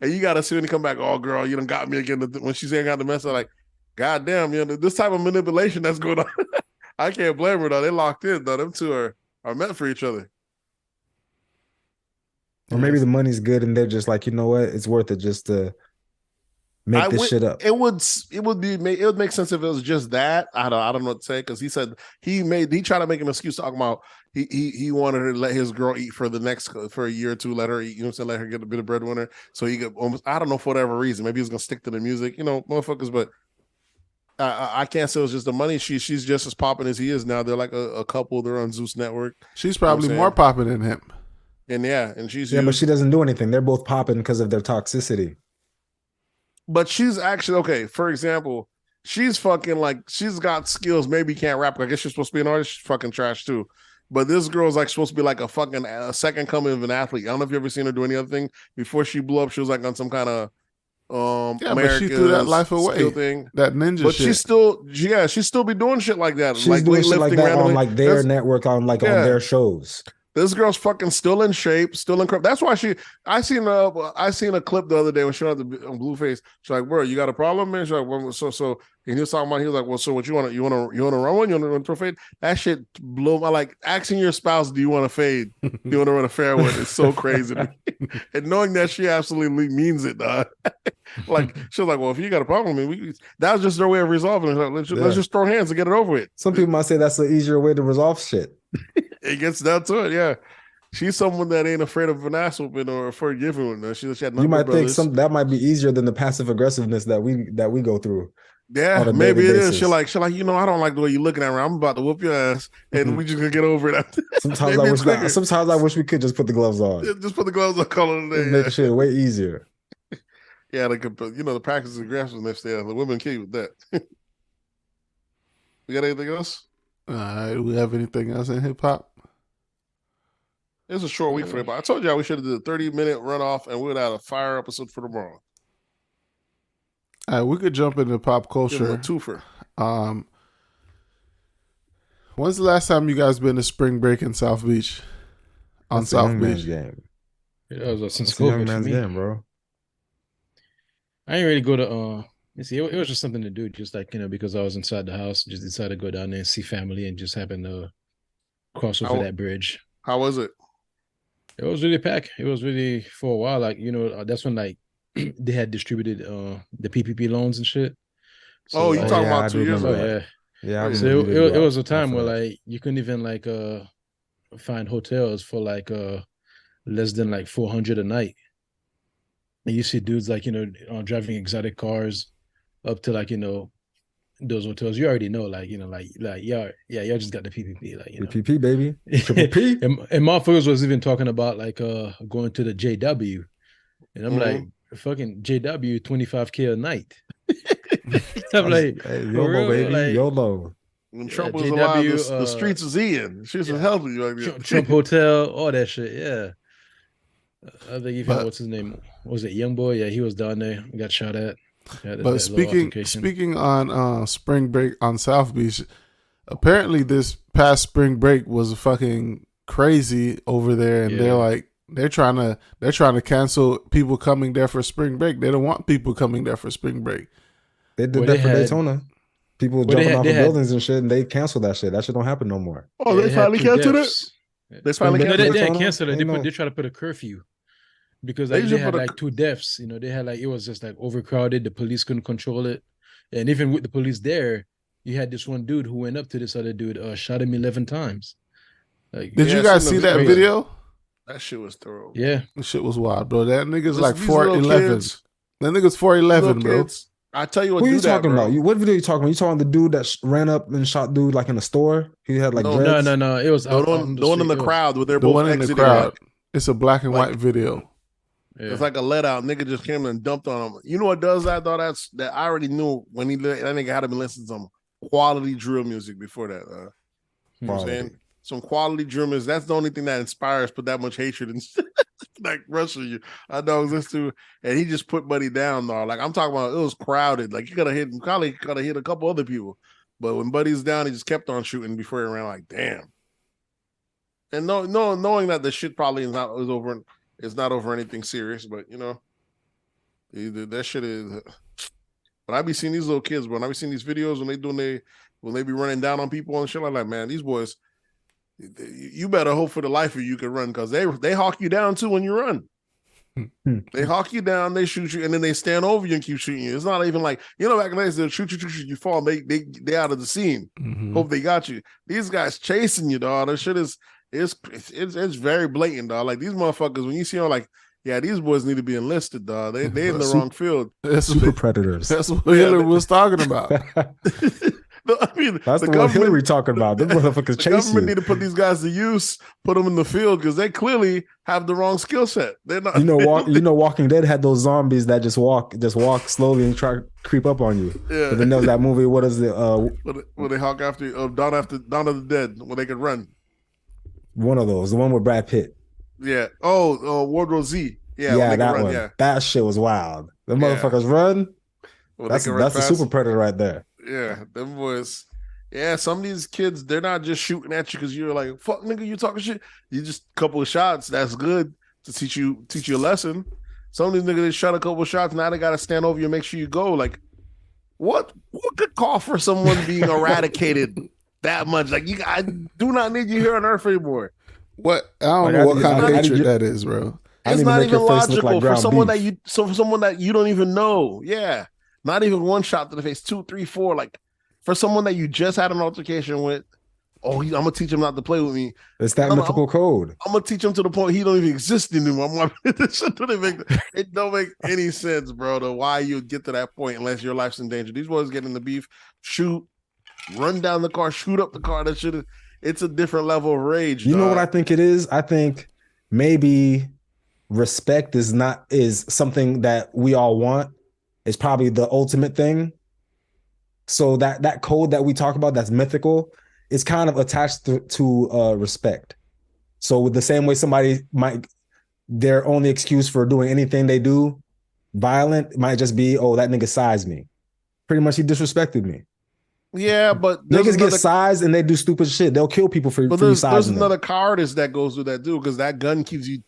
And you got to see when he come back, oh, girl, you done got me again. When she's saying got the mess, I'm like, God damn, this type of manipulation that's going on. I can't blame her, though. They locked in, though. Them two are meant for each other. Or maybe the money's good and they're just like, you know what? It's worth it just to make this shit up. It would make sense if it was just that. I don't know what to say because he said he tried to make an excuse talking about he wanted her to let his girl eat for a year or two, let her eat, you know what I'm saying, let her get a bit of breadwinner. So he could almost, I don't know, for whatever reason, maybe he's gonna stick to the music, motherfuckers, but I can't say it was just the money. She's just as popping as he is now. They're like a couple, they're on Zeus Network. She's probably more popping than him. And she's but she doesn't do anything. They're both popping because of their toxicity. But she's actually okay. For example, she's fucking like she's got skills. Maybe can't rap. I guess she's supposed to be an artist. She's fucking trash too. But this girl's like supposed to be like a second coming of an athlete. I don't know if you ever seen her do any other thing before she blew up. She was like on some kind of but she threw that life away thing, that ninja. But shit. she's still be doing shit like that. She's like doing shit like that randomly. On like their network on their shows. This girl's fucking still in shape, still in crap. That's why I seen a clip the other day when she had the Blueface. She's like, bro, you got a problem, man? She's like, well, so and he was talking about, he was like, well, so what you want to run one? You want to run through a fade? That shit blew my, like asking your spouse, do you want to fade? Do you want to run a fair one? It's so crazy to me. And knowing that she absolutely means it, dog. Like, she was like, well, if you got a problem with me, that was just their way of resolving it. Like, let's just throw hands and get it over with. Some people might say that's the easier way to resolve shit. It gets down to it, yeah. She's someone that ain't afraid of an ass whooping or forgiving. She had you might think that might be easier than the passive aggressiveness that we go through. Yeah, maybe it is. She like, I don't like the way you're looking at her. I'm about to whoop your ass, and we just gonna get over it. Sometimes I wish we could just put the gloves on. Just put the gloves on, call it a day. Make shit way easier. Yeah, the practice of aggressiveness there. The women kill you with that. We got anything else? Do we have anything else in hip hop? It's a short week for hip hop. I told y'all we should have did a 30-minute runoff, and we would have a fire episode for tomorrow. All right, we could jump into pop Give him a culture. twofer. When's the last time you guys been to spring break in South Beach? On That's a South young man's Beach. game. It was since That's a young COVID for man's me. game, bro. I didn't really go to you see, it was just something to do, just like, because I was inside the house, just decided to go down there and see family and just happened to cross over that bridge. How was it? It was really packed. It was really, for a while, like, that's when like they had distributed the PPP loans and shit. So, you talking about 2 years ago? ago? Yeah. So it was a time where like you couldn't even like find hotels for like less than like $400 a night. And you see dudes like, driving exotic cars up to like, those hotels. You already know, like, y'all just got the PPP, like, PPP, baby. Triple P. and motherfuckers was even talking about like going to the JW. And I'm like, fucking JW, $25K a night. I'm like, hey, YOLO, baby. like, YOLO. When Trump was JW, alive, the streets was in. Streets was healthy. Like Trump Hotel, all that shit. Yeah. I think even what's his name? Was it Young Boy? Yeah, he was down there. Got shot at. But speaking on spring break on South Beach, apparently this past spring break was fucking crazy over there, and they're trying to cancel people coming there for spring break. They don't want people coming there for spring break. They did that for Daytona. People jumping off of buildings and shit, and they canceled that shit. That shit don't happen no more. Oh, they finally canceled it. They finally canceled it. They didn't cancel it. They tried to put a curfew. Because like, they had like 2 deaths, they had like, it was just like overcrowded. The police couldn't control it. And even with the police there, you had this one dude who went up to this other dude, shot him 11 times. Like, did you guys see that video? That shit was thorough. Yeah. That shit was wild, bro. That nigga's like 4'11". That nigga's 4'11", bro. I tell you what. Who are you talking about? What video are you talking about? You talking about the dude that ran up and shot dude like in a store? He had like dreads? No. It was the one in the crowd where they're the both one in the crowd. It's a black and white video. Yeah. It's like a let out. Nigga just came and dumped on him. You know what does that though? That I already knew when that nigga had to be listening to some quality drill music before that. You know what I'm saying? Some quality drill music. That's the only thing that inspires put that much hatred and like rushing you. I know this too. And he just put Buddy down though. Like I'm talking about, it was crowded. Like he could have hit a couple other people. But when Buddy's down, he just kept on shooting before he ran. Like, damn. And knowing that the shit probably is over. It's not over anything serious, but that shit is. But I be seeing these little kids, bro. And I be seeing these videos when they be running down on people and shit like that. Man, these boys, you better hope for the life of you can run, because they hawk you down too when you run. They hawk you down, they shoot you, and then they stand over you and keep shooting you. It's not even like, back in the days, they'll shoot, you fall, they out of the scene. Mm-hmm. Hope they got you. These guys chasing you, dog. That shit is. It's very blatant, dog. Like these motherfuckers, when you see them, like, yeah, these boys need to be enlisted, dog. They in the wrong field. Super predators. That's what Hillary was talking about. No, I mean, that's the one Hillary talking about. Them motherfuckers chasing. The government need to put these guys to use, put them in the field, because they clearly have the wrong skill set. They're not. Walking Dead had those zombies that just walk slowly and try to creep up on you. Yeah. But then there was that movie. What is it? Where they hawk after Dawn of the Dead, where they could run. One of those, the one with Brad Pitt. Yeah. Oh, World War Z. Yeah, that run, one. Yeah. That shit was wild. The motherfuckers run. Well, that's a super predator right there. Yeah, them boys. Yeah, some of these kids, they're not just shooting at you because you're like, fuck nigga, you talking shit. You just a couple of shots. That's good to teach you a lesson. Some of these niggas, they shot a couple of shots. Now they got to stand over you and make sure you go. Like, what could call for someone being eradicated that much? Like, I do not need you here on Earth anymore. What? I don't know what kind of hatred that is, bro. It's not even logical for someone that you don't even know. Yeah. Not even one shot to the face, 2, 3, 4. Like, for someone that you just had an altercation with, I'm gonna teach him not to play with me. It's that mythical code. I'm gonna teach him to the point he don't even exist anymore. It don't make any sense, bro, to why you get to that point unless your life's in danger. These boys get in the beef, shoot, run down the car, shoot up the car. It's a different level of rage. You know what I think it is? I think maybe respect is something that we all want. It's probably the ultimate thing. So that code that we talk about, that's mythical, is kind of attached to respect. So with the same way somebody their only excuse for doing anything they do Violent might just be, oh, that nigga sized me. Pretty much he disrespected me. Yeah, but niggas get sized and they do stupid shit. They'll kill people for you sizing there's them. another cowardice that goes with that dude, because that gun keeps you.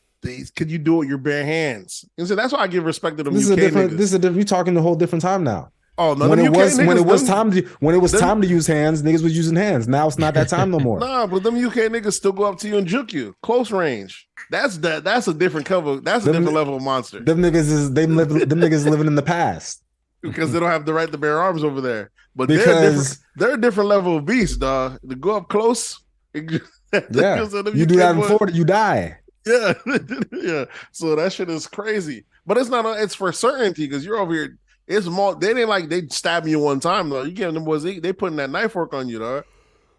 Could you do it with your bare hands? And so that's why I give respect to them. This is a different. This is a different. You're talking a whole different time now. Oh no! When it was time to use hands, niggas was using hands. Now it's not that time no more. Nah, but them UK niggas still go up to you and juke you close range. That's a different cover. That's a different level of monster. Them niggas living in the past because they don't have the right to bear arms over there. But they're a different level of beast, dog. To go up close, yeah, you do that in Florida, you die. Yeah, yeah. So that shit is crazy. But it's not. It's for certainty because you're over here. It's more. They didn't like they stabbed you one time though. You give them boys. They putting that knife work on you, dog.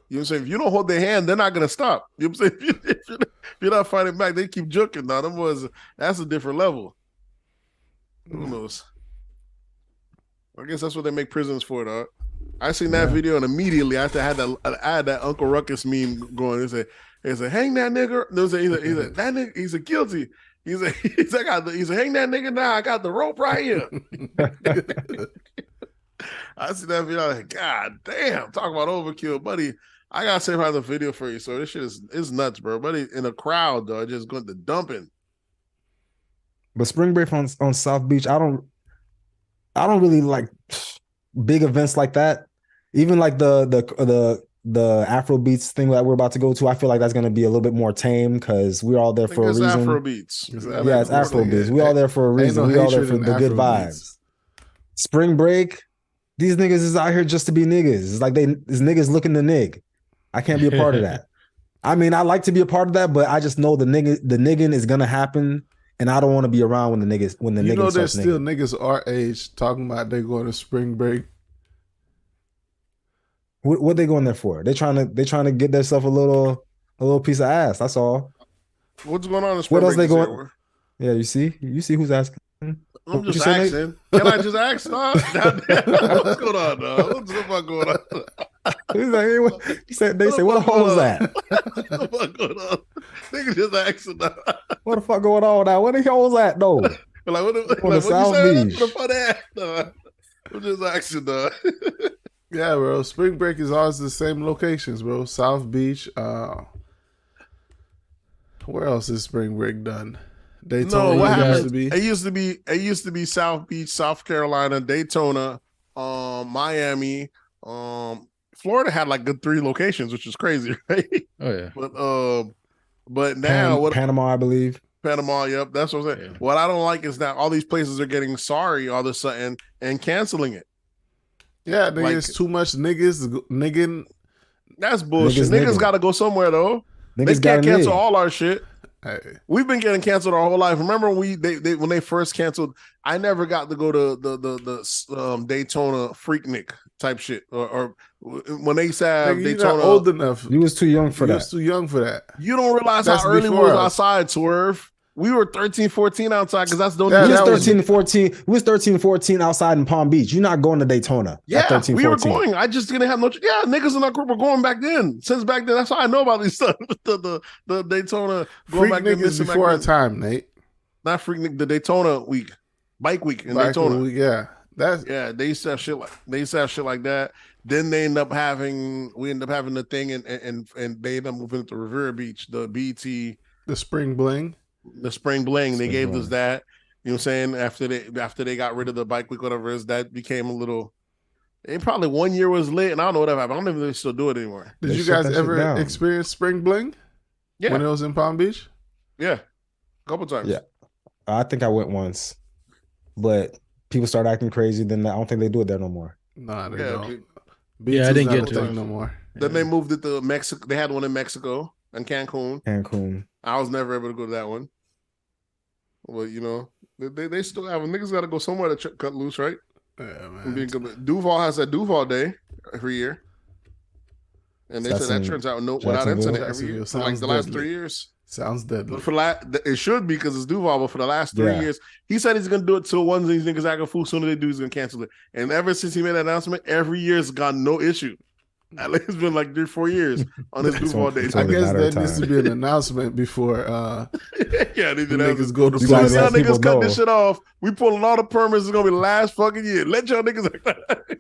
You know what I'm saying? If you don't hold their hand, they're not gonna stop. You know what I'm saying? If you're not fighting back, they keep juking. Now them boys. That's a different level. Who knows? I guess that's what they make prisons for, dog. I seen that video and immediately I had that Uncle Ruckus meme going. They said, hang that nigga. He said, that nigga, he's a guilty. He said, hang that nigga now. I got the rope right here. I see that video. I'm like, God damn, talk about overkill, buddy. I gotta save out the video for you. So this shit is nuts, bro. Buddy, in a crowd, though, just going to dumping. But spring break on South Beach, I don't really like big events like that. Even like the Afro beats thing that we're about to go to, I feel like that's going to be a little bit more tame because we're all there for a reason. Afro beats. Yeah, it's Afro beats. We all there for a reason. We all there for the good vibes. Spring break, these niggas is out here just to be niggas. It's like these niggas looking to nig. I can't be a part of that. I mean, I like to be a part of that, but I just know the nigging is gonna happen, and I don't want to be around when the niggas You know, there's still niggas our age talking about they going to spring break. What they going there for? They trying to get themselves a little piece of ass. That's all. What's going on in What spring else break they going? Yeah, you see who's asking. I'm just asking. Can I just ask? What's going on, dog? What's the fuck going on? He's like, they say, what the hole is that? What the fuck going on? Nigga just asking. What the fuck going on now? What the hell was that, though? Like, what you saying? What the fuck that? I'm just asking, dog. Yeah, bro. Spring break is always the same locations, bro. South Beach. Where else is spring break done? Daytona. No, what happened? It used to be South Beach, South Carolina, Daytona, Miami. Florida had like good 3 locations, which is crazy, right? Oh yeah. But now Panama, I believe. Panama, yep. That's what I'm saying. Yeah. What I don't like is that all these places are getting sorry all of a sudden and canceling it. Yeah, there's too much nigging. That's bullshit. Niggas got to go somewhere though. They can't cancel all our shit. Hey. We've been getting canceled our whole life. Remember when they first canceled? I never got to go to the Daytona Freaknik type shit, or when they said Daytona. Not old enough. You was too young for that. You was too young for that. You don't realize how early we was outside, Swerve. We were 13, 14 outside because that's the only. We was 13 and 14. We was 13 and 14 outside in Palm Beach. You're not going to Daytona. Yeah, 13, we 14. were going. I just didn't have no. Yeah, niggas in our group were going back then. Since back then, that's how I know about these stuff. the Daytona going Freak back then. Niggas before our time, Nate. Not Freak the Daytona week, bike week in Daytona. Week, yeah, they used to have shit like that. Then we end up having the thing and they end up moving to Revere Beach, the BT, the Spring Bling. The Spring Bling, they gave us that. You know what I'm saying? After they got rid of the bike week, whatever it is, that became a little. It probably 1 year was lit, and I don't know whatever happened. I don't even know if they still do it anymore. Did you guys ever experience Spring Bling? Yeah, when it was in Palm Beach. Yeah, a couple times. Yeah, I think I went once, but people started acting crazy. Then I don't think they do it there no more. Nah, they don't. Yeah, I didn't get to it no more. Then they moved it to Mexico. They had one in Mexico and Cancun. I was never able to go to that one. Well, you know, they still have niggas got to go somewhere to cut loose, right? Yeah, man. Duval has that Duval Day every year, and they said that turns out without incident every year for like the last 3 years. Sounds deadly. It should be because it's Duval, but for the last 3 years, he said he's gonna do it till one of these niggas act a fool. Sooner they do, he's gonna cancel it. And ever since he made that announcement, every year it's got no issue. It's been like 3-4 years on his booth all day. I guess there needs to be an announcement before yeah, they did niggas go to prison. prison. Y'all niggas cut this shit off. We pulling all the permits. It's gonna be the last fucking year. Let y'all niggas.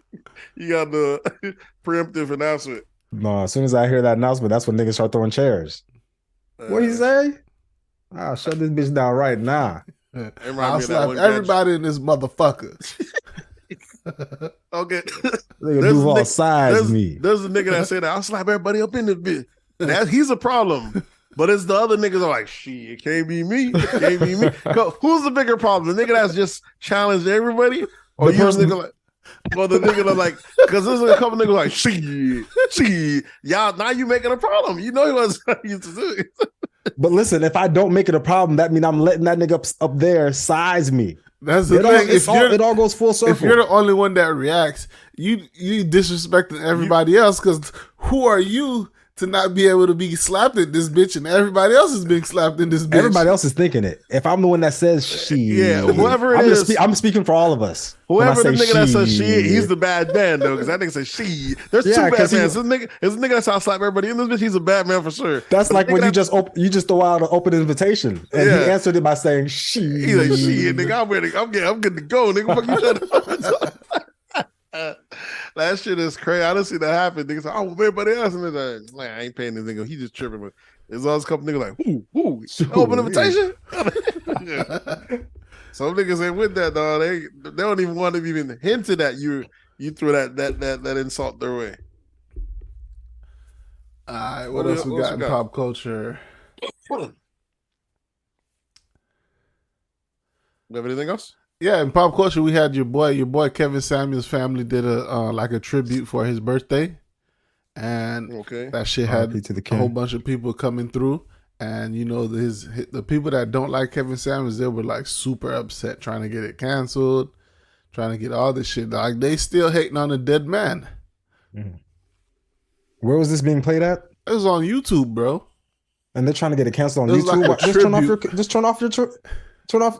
You got the preemptive announcement. No, as soon as I hear that announcement, that's when niggas start throwing chairs. What you say? I'll shut this bitch down right now. I'll slap everybody in this motherfucker. Okay. Duval size me. There's a nigga that said that I'll slap everybody up in this bitch. He's a problem. But it's the other niggas that are like, shit, it can't be me. It can't be me. Who's the bigger problem? The nigga that's just challenged everybody? Or you nigga like, well, the nigga that like, because there's a couple niggas like, shit. Y'all, now you making a problem. You know he was used to do it. But listen, if I don't make it a problem, that means I'm letting that nigga up there size me. That's the thing. It all goes full circle. If you're the only one that reacts, you disrespecting everybody else, because who are you to not be able to be slapped at this bitch and everybody else is being slapped in this bitch? Everybody else is thinking it. If I'm the one that says she, whoever it is, I'm speaking for all of us. Whoever the nigga that says she, he's the bad man though, because that nigga says she. There's two bad mans. There's a nigga that's out slap everybody in this bitch. He's a bad man for sure. That's like when you just throw out an open invitation, and he answered it by saying she. He's like she, nigga. I'm ready. I'm good to go, nigga. Fuck you, shut up. That shit is crazy. I don't see that happen. Niggas like, oh, everybody else, and they're like, I ain't paying this nigga. He just tripping. But there's always a couple niggas like, who? Open invitation. Some niggas ain't with that, dog. They don't even want to even hinted at you threw that insult their way. All right, what else we got in pop culture? You have anything else? Yeah, in pop culture, we had your boy Kevin Samuels' family did a tribute for his birthday, and that shit had a whole bunch of people coming through. And you know, the people that don't like Kevin Samuels, they were like super upset, trying to get it canceled, trying to get all this shit. Like they still hating on a dead man. Mm-hmm. Where was this being played at? It was on YouTube, bro. And they're trying to get it canceled on YouTube. Like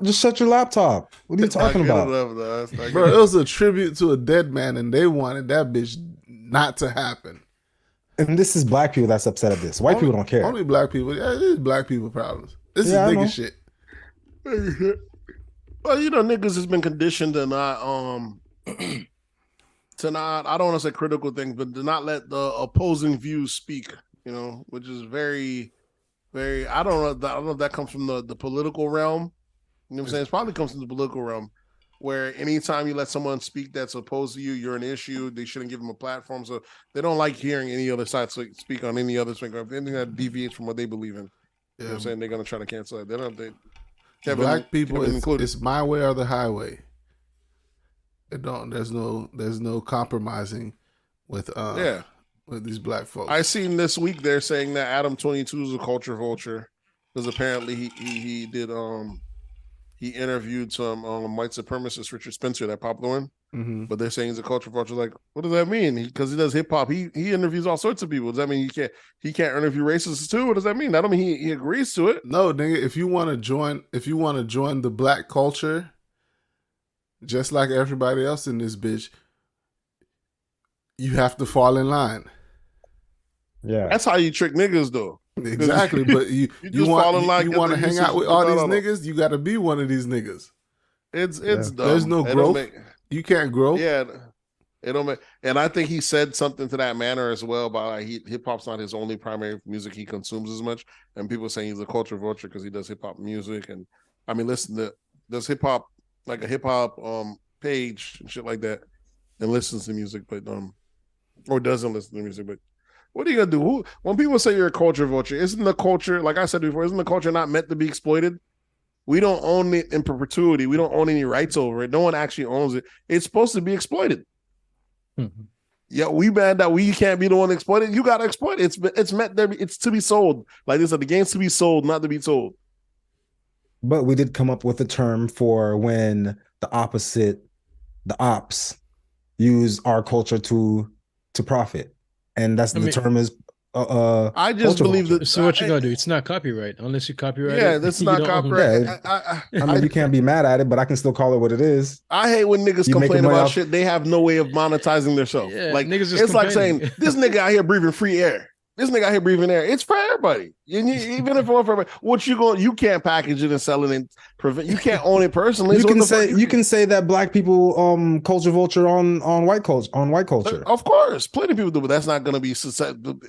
just shut your laptop. What are you talking about? Bro, it was a tribute to a dead man, and they wanted that bitch not to happen. And this is black people that's upset at this. White people don't care. Only black people. Yeah, it is black people problems. This is nigga shit. Well, you know, niggas has been conditioned to not I don't want to say critical things, but to not let the opposing views speak, you know, which is very, very, I don't know if that comes from the political realm. You know what I'm saying? It probably comes from the political realm, where anytime you let someone speak that's opposed to you, you're an issue. They shouldn't give them a platform. So they don't like hearing any other side speak on any other thing, or anything that deviates from what they believe in. You know what I'm saying? They're going to try to cancel it. Black people, it's my way or the highway. There's no compromising with these black folks. I seen this week they're saying that Adam 22 is a culture vulture because apparently he did he interviewed some white supremacist Richard Spencer, that popular one, but they're saying he's a culture vulture. Like, what does that mean? Because he does hip hop, he interviews all sorts of people. Does that mean he can't interview racists too? What does that mean? I don't mean he agrees to it. No, nigga. If you want to join the black culture, just like everybody else in this bitch, you have to fall in line. Yeah, that's how you trick niggas, though. Exactly, but you want to hang out with all these niggas. You got to be one of these niggas. It's dumb. There's no growth. You can't grow. Yeah, it don't make. And I think he said something to that manner as well about like hip hop's not his only primary music he consumes as much. And people saying he's a culture vulture because he does hip hop music. And I mean, listen, does hip hop like a hip hop page and shit like that, and listens to music, but or doesn't listen to music, but. What are you gonna do? When people say you're a culture vulture, isn't the culture, like I said before, isn't the culture not meant to be exploited? We don't own it in perpetuity. We don't own any rights over it. No one actually owns it. It's supposed to be exploited. Mm-hmm. Yeah, we mad that we can't be the one exploited. You gotta exploit it. It's meant there. It's to be sold. Like this, the game's to be sold, not to be sold. But we did come up with a term for when the ops use our culture to profit. And the term is I just culture believe vulture. that. So what you gonna do? It's not copyright unless you copyright Yeah, it. that's You not don't own it. copyright. Yeah, I mean, you can't be mad at it, but I can still call it what it is. I hate when niggas You making complain money about off- shit they have no way of monetizing themselves. Yeah, Like niggas just it's like complaining. saying this nigga out here breathing free air. This nigga out here breathing air. It's for everybody. Even if it's for everybody, what you can't package it and sell it and prevent. You can't own it personally. You so can what the say fuck you can say that black people culture vulture on white culture. Of course, plenty of people do, but that's not going to be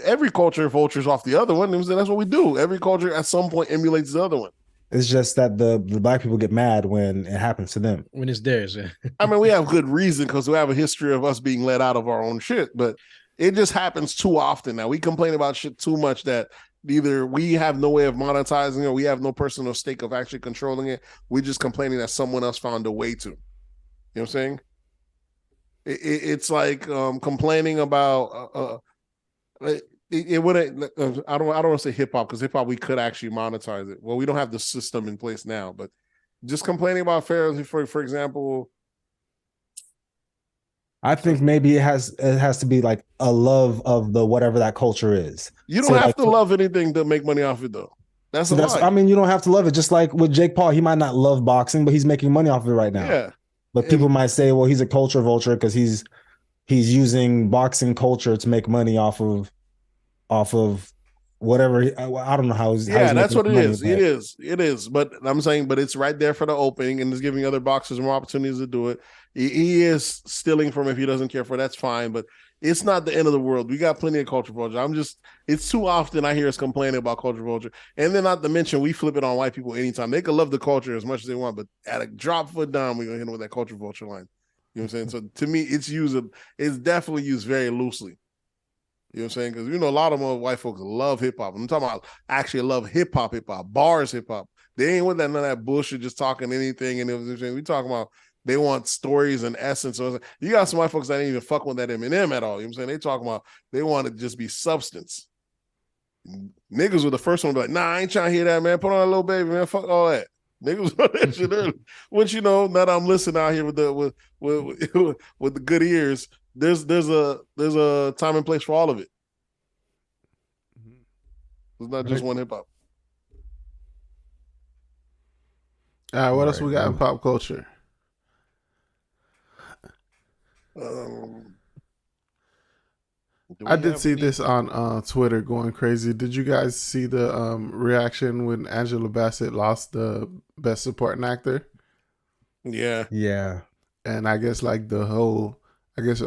every culture vultures off the other one. That's what we do. Every culture at some point emulates the other one. It's just that the black people get mad when it happens to them. When it's theirs. Yeah. I mean, we have good reason because we have a history of us being let out of our own shit, but it just happens too often now. We complain about shit too much that either we have no way of monetizing or we have no personal stake of actually controlling it. We're just complaining that someone else found a way to. You know what I'm saying? It's like complaining about it wouldn't. I don't want to say hip hop because hip hop we could actually monetize it. Well, we don't have the system in place now, but just complaining about fair, for example. I think maybe it has to be like a love of the whatever that culture is. You don't have to love anything to make money off it, though. That's a lie. I mean, you don't have to love it. Just like with Jake Paul, he might not love boxing, but he's making money off of it right now. Yeah. But people might say, well, he's a culture vulture because he's using boxing culture to make money off of whatever. I don't know how. Yeah, that's what it is. It is. But I'm saying, but it's right there for the opening, and it's giving other boxers more opportunities to do it. He is stealing from if he doesn't care for it, that's fine, but it's not the end of the world. We got plenty of culture vulture. It's too often I hear us complaining about culture vulture. And then not to mention, we flip it on white people anytime. They can love the culture as much as they want, but at a drop foot down, we're going to hit them with that culture vulture line. You know what I'm saying? So to me, it's definitely used very loosely. You know what I'm saying? Because, a lot of white folks love hip hop. I'm talking about actually love hip hop, bars hip hop. They ain't with none of that bullshit just talking anything. And we talking about they want stories and essence. So you got some white folks that ain't even fuck with that Eminem at all. You know what I'm saying? They talking about they want to just be substance. Niggas were the first one to be like, nah, I ain't trying to hear that, man. Put on a little baby, man. Fuck all that. Niggas on that shit early. Which now that I'm listening out here with the good ears, there's a time and place for all of it. It's not just one hip hop. All right, what else we got in pop culture? I did see this on Twitter going crazy. Did you guys see the reaction when Angela Bassett lost the Best Supporting Actor? Yeah. And I guess a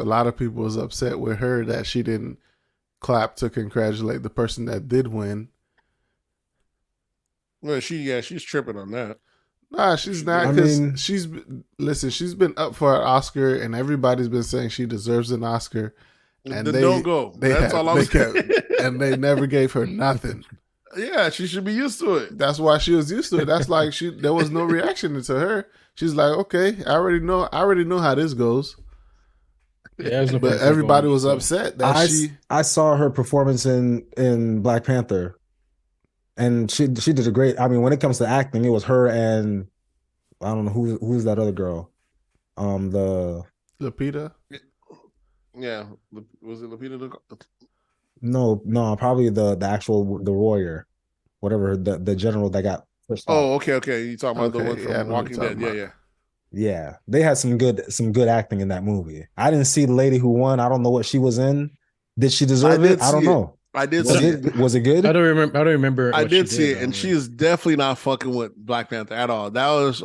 lot of people was upset with her that she didn't clap to congratulate the person that did win. Well, she's tripping on that. Nah, she's not, because she's been up for an Oscar and everybody's been saying she deserves an Oscar. And they don't go. That's all I'm saying. And they never gave her nothing. Yeah, she should be used to it. That's why she was used to it. That's like there was no reaction to her. She's like, okay, I already know how this goes. Yeah, but everybody was upset that I saw her performance in Black Panther, and she did a great. I mean, when it comes to acting, it was her and I don't know who's that other girl, the Lupita. Yeah, was it Lupita? No, probably the actual the warrior, whatever the general that got pushed. Oh, okay. You talking about the one from Walking Dead? Yeah. They had some good acting in that movie. I didn't see the lady who won. I don't know what she was in. Did she deserve it? I don't know. I did see it. Was it good? I don't remember. I did see it, and she is definitely not fucking with Black Panther at all. That was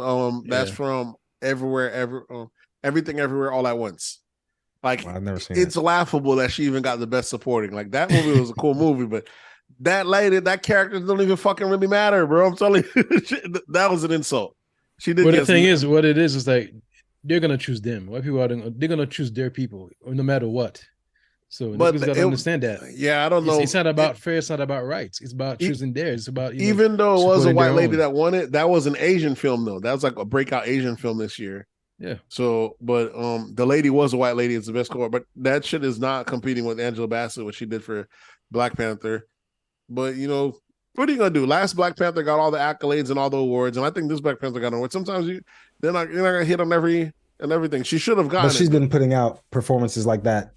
that's from Everything Everywhere All at Once. Like, I've never seen it's laughable that she even got the best supporting. Like, that movie was a cool movie, but that lady, that character don't even fucking really matter, bro. I'm telling you, that was an insult. She did. But the thing is, what it is like they're gonna choose them. White people they're gonna choose their people, no matter what. So niggas gotta understand that. Yeah, I don't know. It's not about fair. It's not about rights. It's about choosing theirs. It's about even though it was a white lady that won it, that was an Asian film though. That was like a breakout Asian film this year. Yeah. So, but the lady was a white lady. It's the best score, but that shit is not competing with Angela Bassett, what she did for Black Panther. But what are you gonna do? Last Black Panther got all the accolades and all the awards, and I think this Black Panther got an award. Sometimes you're not gonna hit on everything. She should have gotten. But she's been putting out performances like that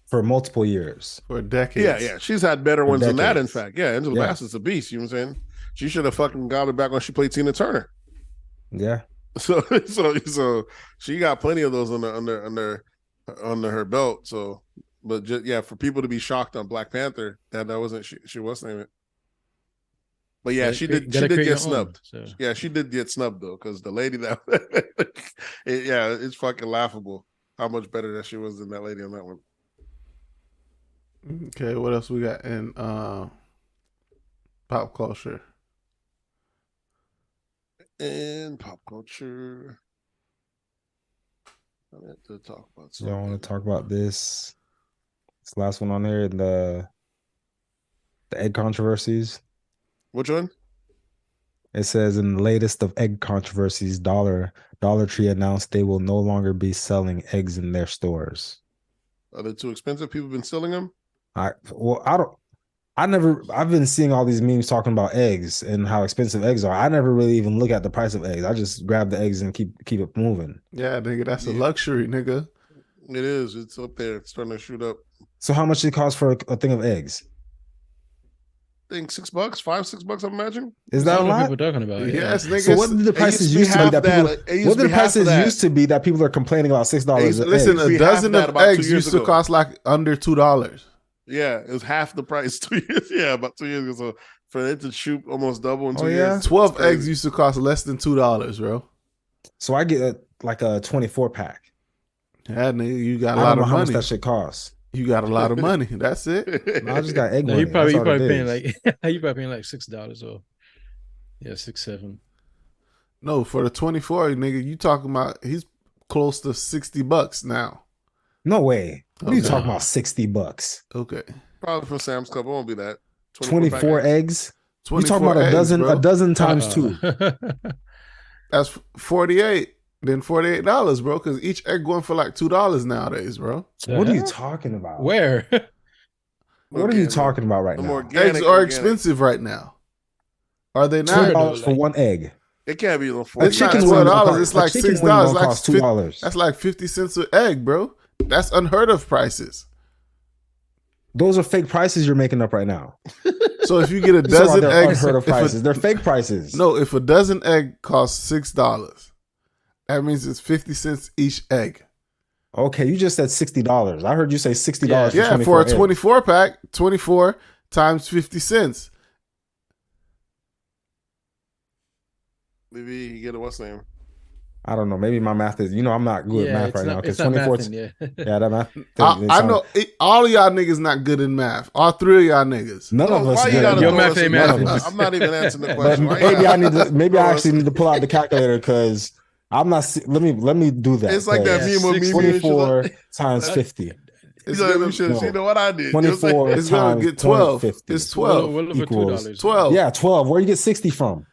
for multiple years. For decades. Yeah. She's had better ones than that, in decades. fact. Yeah, Angela Bassett's a beast, you know what I'm saying? She should have fucking got it back when she played Tina Turner. Yeah. So she got plenty of those under her belt. So, but just, for people to be shocked on Black Panther, that wasn't she was saying it. But yeah, she did get snubbed. So. Yeah, she did get snubbed though, because the lady that it's fucking laughable how much better that she was than that lady on that one. Okay, what else we got in pop culture? In pop culture, I have to talk about something. Y'all want to talk about this? This last one on there, the egg controversies. Which one? It says in the latest of egg controversies, Dollar Tree announced they will no longer be selling eggs in their stores. Are they too expensive? People have been selling them? I've been seeing all these memes talking about eggs and how expensive eggs are. I never really even look at the price of eggs. I just grab the eggs and keep it moving. Yeah, nigga, that's a luxury, nigga. It is. It's up there. It's starting to shoot up. So how much does it cost for a thing of eggs? I think $6, $5-6, I imagine. Is that a lot? People talking about? Yes, nigga. So what did the prices used to be that people? What did the prices used to be that people are complaining about $6? Listen, a dozen of eggs used to cost like under $2. Yeah, it was half the price 2 years. Yeah, about 2 years ago. So for it to shoot almost double in 2 years. 12 eggs used to cost less than $2, bro. So I get like a 24 pack. Yeah, nigga, you got a lot of money. How much that shit costs? You got a lot of money. That's it. No, I just got egg money. You probably paying like you probably paying like $6 or $6-7. No, for the 24, nigga, you talking about he's close to $60 now. No way. What are you talking about? $60? Okay. Probably for Sam's Club. It won't be that. 24 eggs? 24 you talking about eggs, a dozen times two. That's 48. Then $48, bro, because each egg going for like $2 nowadays, bro. What are you talking about? Where? What are you talking about right now? Eggs are expensive right now. Are they not? $2 for one egg. It can't be $4. It's not $12. It's like $6. Like $2. That's like 50 cents an egg, bro. That's unheard of prices. Those are fake prices you're making up right now. So if you get a dozen eggs, unheard of prices. They're fake prices. No, if a dozen egg costs $6, that means it's 50 cents each egg. Okay, you just said $60. I heard you say $60. Yeah, for a 24 pack, 24 times 50 cents. Maybe you get a what's name? I don't know. Maybe my math is, I'm not good at math right now. Because 24. That math. I know all of y'all niggas not good in math. All three of y'all niggas. None of us. Your math ain't math. I'm not even answering the question. Maybe I actually need to pull out the calculator because I'm not. Let me do that. It's like that meme with me. 24 times 50. You know what I did? 24 it's gonna get 12. It's 12 equals 12. Yeah, 12. Where you get 60 from?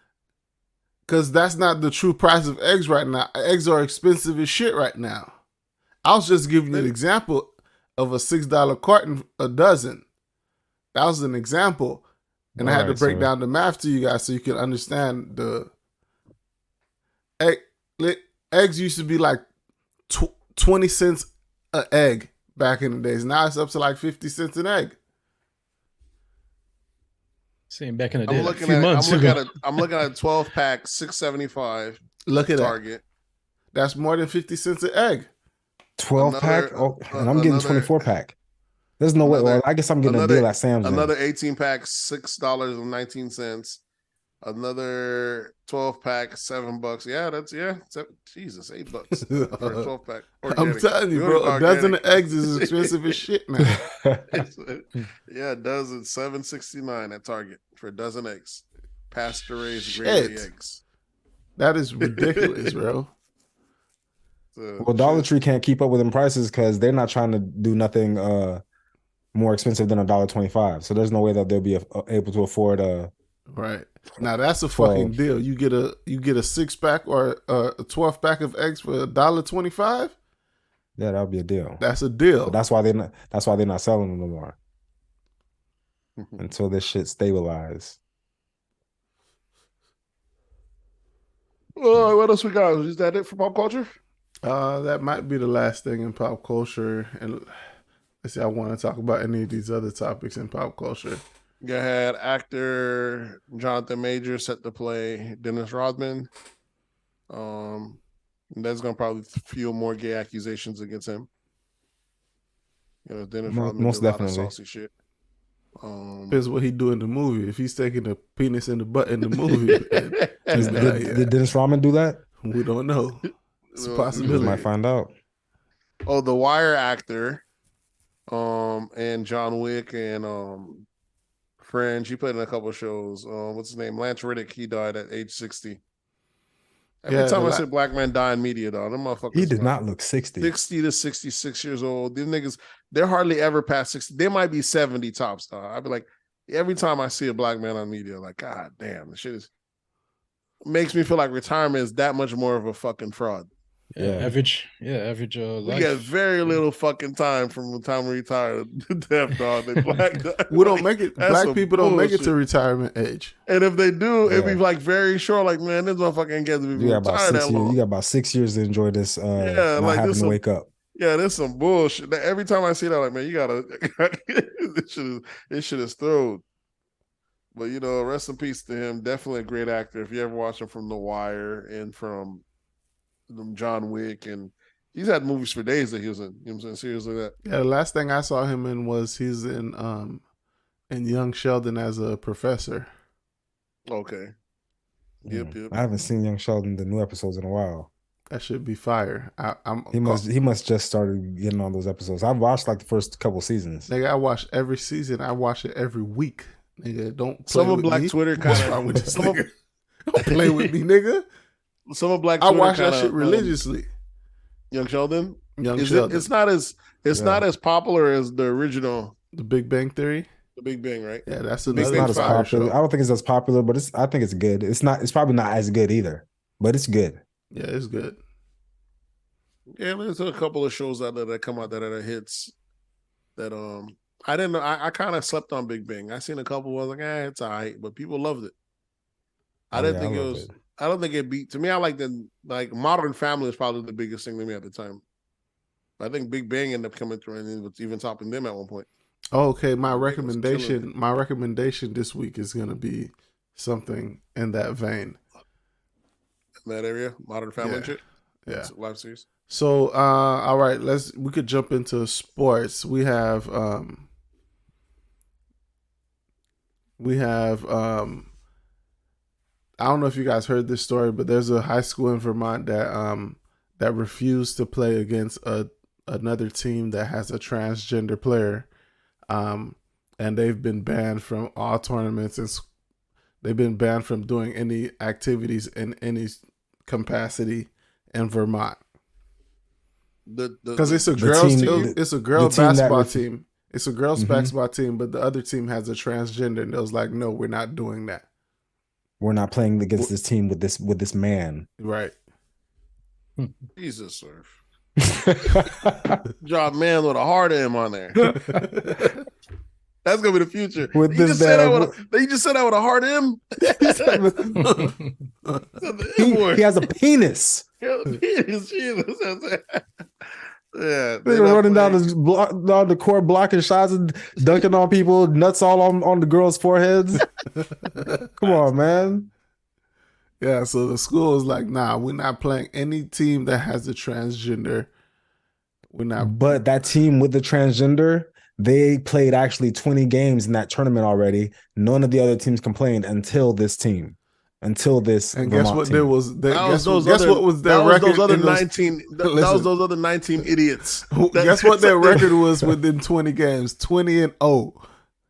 Because that's not the true price of eggs right now. Eggs are expensive as shit right now. I was just giving you an example of a $6 carton a dozen. That was an example. And I had to break down the math to you guys so you can understand the eggs used to be like 20 cents an egg back in the days. Now it's up to like 50 cents an egg. Same back in the day. I'm looking at a 12 pack, $6.75. Look at Target. That. That's more than 50 cents an egg. 12 pack? Oh, and I'm getting 24 pack. There's no way. Well, I guess I'm getting a deal at Sam's. Another 18 pack, $6.19. Another 12 pack, $7. Yeah, Jesus, $8 for a 12 pack. I'm telling you, bro, a dozen of eggs is expensive as shit now. Yeah, a dozen, $7.69 at Target for a dozen eggs. Pasture raised grade eggs. That is ridiculous, bro. Well, Dollar Tree can't keep up with them prices because they're not trying to do nothing more expensive than $1.25. So there's no way that they'll be able to afford a. Right. Now that's a fucking deal. You get a 6-pack or a 12 pack of eggs for $1.25. Yeah, that would be a deal. That's a deal. But that's why they're not selling them no more until this shit stabilizes. All right, what else we got? Is that it for pop culture? That might be the last thing in pop culture, and Let's see, I want to talk about any of these other topics in pop culture. You had actor Jonathan Majors set to play Dennis Rodman. That's gonna probably fuel more gay accusations against him. Dennis Rodman most did a lot definitely. of saucy shit. Depends what he do in the movie. If he's taking the penis in the butt in the movie, did Dennis Rodman do that? We don't know. It's a We possibility. might find out. Oh, the Wire actor, and John Wick and Fringe. He played in a couple of shows. What's his name? Lance Reddick. He died at age 60. Every time I say black man die in media, though, them motherfuckers. He did not look 60. 60 to 66 years old. These niggas, they're hardly ever past 60. They might be 70 tops, though. I'd be like, every time I see a black man on media, like, God damn, this shit makes me feel like retirement is that much more of a fucking fraud. Average life. We get very little fucking time from the time we retire to death, dog. They black. We don't make it. Black people don't make it to retirement age. And if they do, it'd be like very short. Like, man, this motherfucker ain't get to be retired that long. You got about 6 years to enjoy this. Not like having to wake up. Yeah, there's some bullshit. Every time I see that, like, man, you gotta. This shit is thrown. But rest in peace to him. Definitely a great actor. If you ever watch him from The Wire and from John Wick, and he's had movies for days that he was in. You know what I'm saying? Seriously, that. Yeah, the last thing I saw him in was he's in Young Sheldon as a professor. Okay. Yep. I haven't seen Young Sheldon the new episodes in a while. That should be fire. He must just started getting on those episodes. I've watched like the first couple seasons. Nigga, I watch every season. I watch it every week. Nigga, don't play some of with Black me. Twitter kind What's wrong with this nigga? Don't play with me, nigga. Some of Black Twitter I watch that shit religiously. Young Sheldon. Sheldon. It's not as popular as the original. The Big Bang Theory. The Big Bang, right? Yeah, that's it's not as popular. Show. I don't think it's as popular, but I think it's good. It's probably not as good either, but it's good. Yeah, it's good. Yeah, there's a couple of shows out there that come out that are hits. That I didn't know. I kind of slept on Big Bang. I seen a couple. I was like, it's all right, but people loved it. I didn't think it was. I don't think it beat. To me, I like Modern Family is probably the biggest thing to me at the time. I think Big Bang ended up coming through and was even topping them at one point. Okay, my recommendation this week is gonna be something in that vein. In that area, Modern Family and shit. Yeah, live series. So, all right, we could jump into sports. We have I don't know if you guys heard this story, but there's a high school in Vermont that refused to play against another team that has a transgender player, and they've been banned from all tournaments, and they've been banned from doing any activities in any capacity in Vermont. Because it's a girls team. It's a girl basketball team. It's a girls basketball team, but the other team has a transgender, and it was like, no, we're not doing that. We're not playing against this team with this man. Right. Jesus, sir. Drop man with a hard M on there. That's gonna be the future. With you just said that with a hard M. He has a penis. Jesus. Yeah, they're running down the court, blocking shots and dunking on people, nuts all on the girls' foreheads. Come on, man. Yeah, so the school is like, nah, we're not playing any team that has a transgender. We're not. But that team with the transgender, they played actually 20 games in that tournament already. None of the other teams complained until this team. Until this, and Vermont guess what? team. There was. Guess what was their record? Those other 19. That was those other 19 idiots. Guess what their record was within 20 games? 20-0.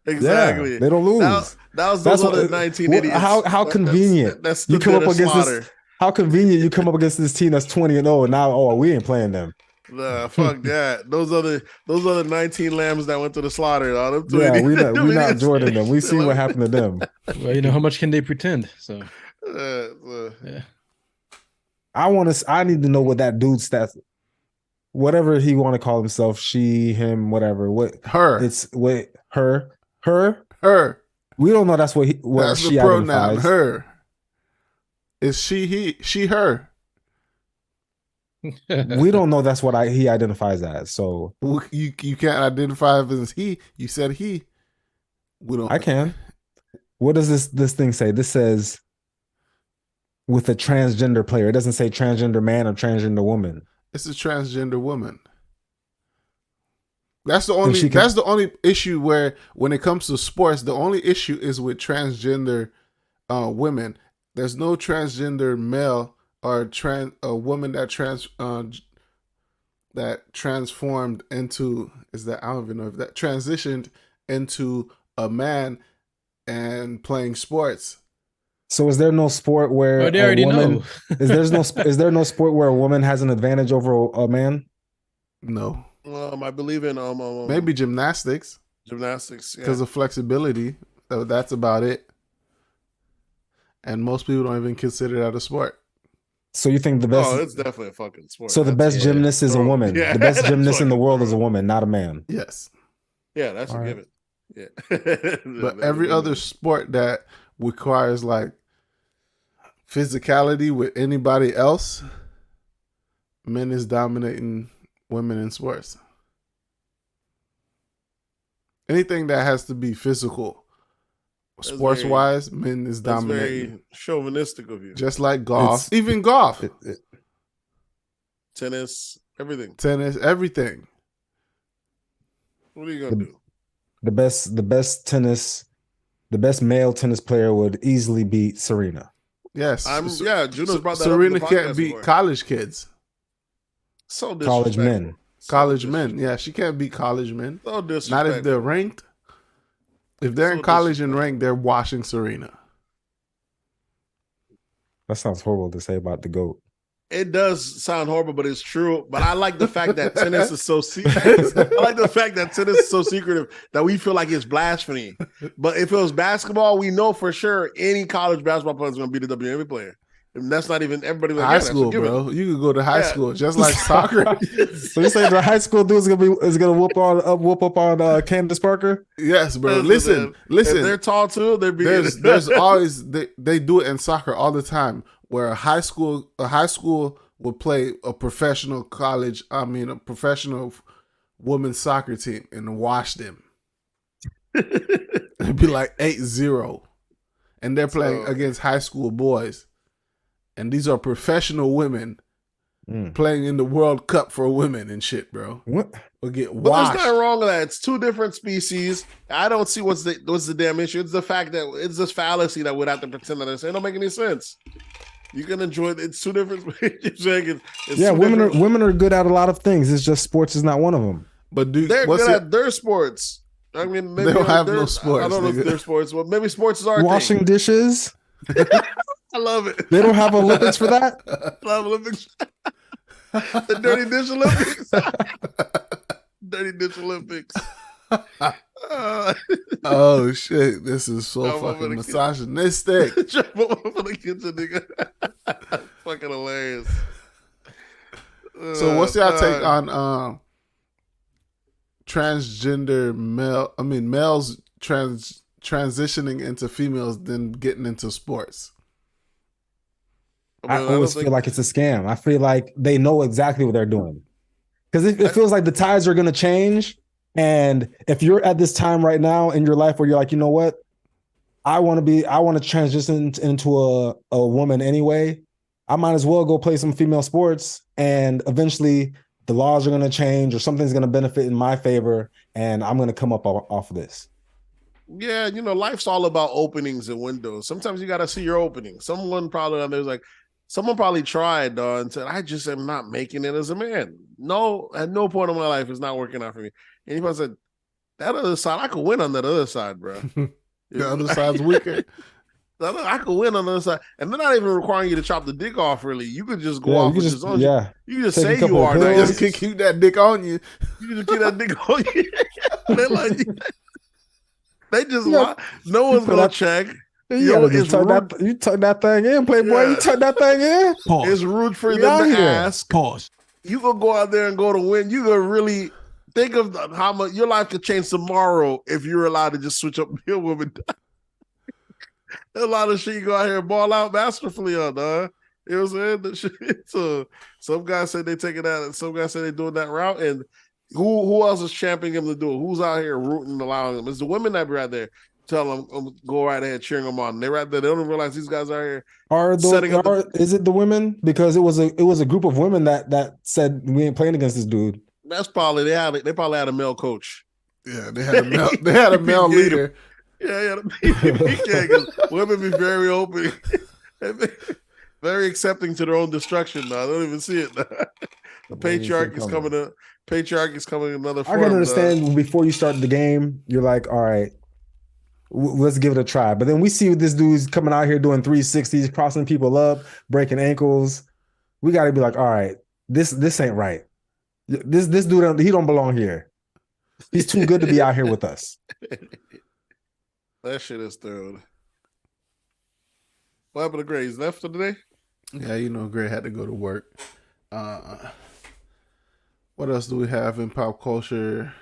Exactly. Yeah, they don't lose. That was those other 19 idiots. How convenient? That's you come up against this. How convenient you come up against this team that's 20-0, and now we ain't playing them. Nah, fuck that. Those other 19 lambs that went to the slaughter. We're not joining them. We see what happened to them. Well, how much can they pretend? So yeah. I need to know what that dude's stats, whatever he want to call himself, she, him, whatever. What her? It's what her. We don't know. That's what that's she the pronoun. Identifies. Her. It's she, he, she, her. We don't know that's what he identifies as. So You can't identify as he. You said he. We don't. I can. What does this thing say? This says with a transgender player. It doesn't say transgender man or transgender woman. It's a transgender woman. That's the only issue where when it comes to sports, the only issue is with transgender women. There's no transgender male or a woman that transformed into I don't even know if that transitioned into a man and playing sports. So is there no sport where they already know. is there no sport where a woman has an advantage over a man? No. I believe in maybe gymnastics. Gymnastics, because of flexibility. That's about it. And most people don't even consider that a sport. So you think the best? Oh, it's definitely a fucking sport. So the best gymnast is a woman. Yeah, the best gymnast in the world is a woman, not a man. Yes. Yeah, that's a given. Yeah. But every other sport that requires like physicality with anybody else, men is dominating women in sports. Anything that has to be physical, sports wise, men is dominating. Very chauvinistic of you. Just like golf, even golf, tennis, everything. What are you gonna do? The best male tennis player would easily beat Serena. Yes. Juno's brought that Serena up. Serena can't beat college kids. So college men. College men. Yeah, she can't beat college men. So not if they're ranked. If they're in college and ranked, they're washing Serena. That sounds horrible to say about the GOAT. It does sound horrible, but it's true. But I like the fact that tennis is so secretive. I like the fact that tennis is so secretive that we feel like it's blasphemy. But if it was basketball, we know for sure any college basketball player is going to be the WNBA player. And that's not even everybody. High school, bro. You could go to high school just like soccer. So you say the high school dude is gonna whoop up on Candace Parker? Yes, bro. Listen. If they're tall too. There's always they do it in soccer all the time. Where a high school will play a professional women's soccer team and wash them. It'd be like 8-0. And they're playing against high school boys. And these are professional women playing in the World Cup for women and shit, bro. What? We'll get washed. But there's nothing wrong with that. It's two different species. I don't see what's the damn issue. It's the fact that it's this fallacy that would have to pretend that it don't make any sense. You can enjoy it. It's two different. Women are good at a lot of things. It's just sports is not one of them. But they're good at their sports. I mean, maybe they don't have no sports. I don't know if they're sports. Well, maybe sports is our washing thing. Dishes. I love it. They don't have Olympics for that. I love Olympics. The Dirty Dish Olympics. Dirty Dish Olympics. Oh shit! This is so fucking misogynistic. Fucking hilarious. So, what's y'all take on transgender males transitioning into females, then getting into sports? I always feel like it's a scam. I feel like they know exactly what they're doing because it feels like the tides are going to change. And if you're at this time right now in your life where you're like, you know what, I want to transition into a woman anyway, I might as well go play some female sports, and eventually the laws are going to change or something's going to benefit in my favor, and I'm going to come up off of this. Yeah, life's all about openings and windows. Sometimes you got to see your opening. Someone probably tried and said, I just am not making it as a man. No, at no point in my life it's not working out for me. Anybody said, that other side, I could win on that other side, bro. The other side's weaker. I could win on the other side. And they're not even requiring you to chop the dick off, really. You could just go off with your own. Yeah. You can just say you are. They just can keep that dick on you. You can just keep that dick on you. They just no one's going to check. You tuck that thing in, Playboy. Yeah. You tuck that thing in. Pause. It's rude for them to ask. Pause. You gonna go out there and go to win. You gonna really think of how much your life could change tomorrow if you're allowed to just switch up and be a woman. There's a lot of shit you go out here and ball out masterfully on, dog. You know what I'm saying? So some guys say they take it out, and some guys say they're doing that route. And who else is championing him to do it? Who's out here rooting and allowing them? It's the women that be right there. Tell them go right ahead, cheering them on. They right there. They don't realize these guys are here. Is it the women? Because it was a group of women that said we ain't playing against this dude. That's probably they probably had a male coach. Yeah, they had a male leader. Yeah. Women be very open, very accepting to their own destruction. Now I don't even see it. The patriarchy is coming. Patriarchy is coming in another form. I can understand before you start the game, you're like, all right, let's give it a try. But then we see this dude's coming out here doing 360s, crossing people up, breaking ankles. We got to be like, all right, this ain't right. This dude, he don't belong here. He's too good to be out here with us. That shit is thorough. What happened to Gray? He's left for the day? Yeah, Gray had to go to work. What else do we have in pop culture?